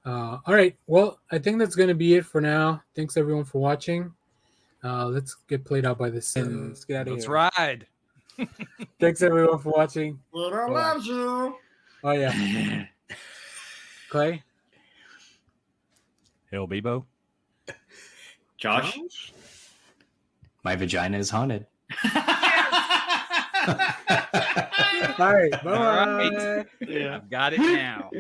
All right. Well, I think that's going to be it for now. Thanks everyone for watching. Let's get played out by this. Let's get out of Let's here. ride. Thanks everyone for watching. Little loves you. Oh yeah. Clay. Hell, Bebo. Josh. My vagina is haunted. All right. Bye. All right. I've got it now.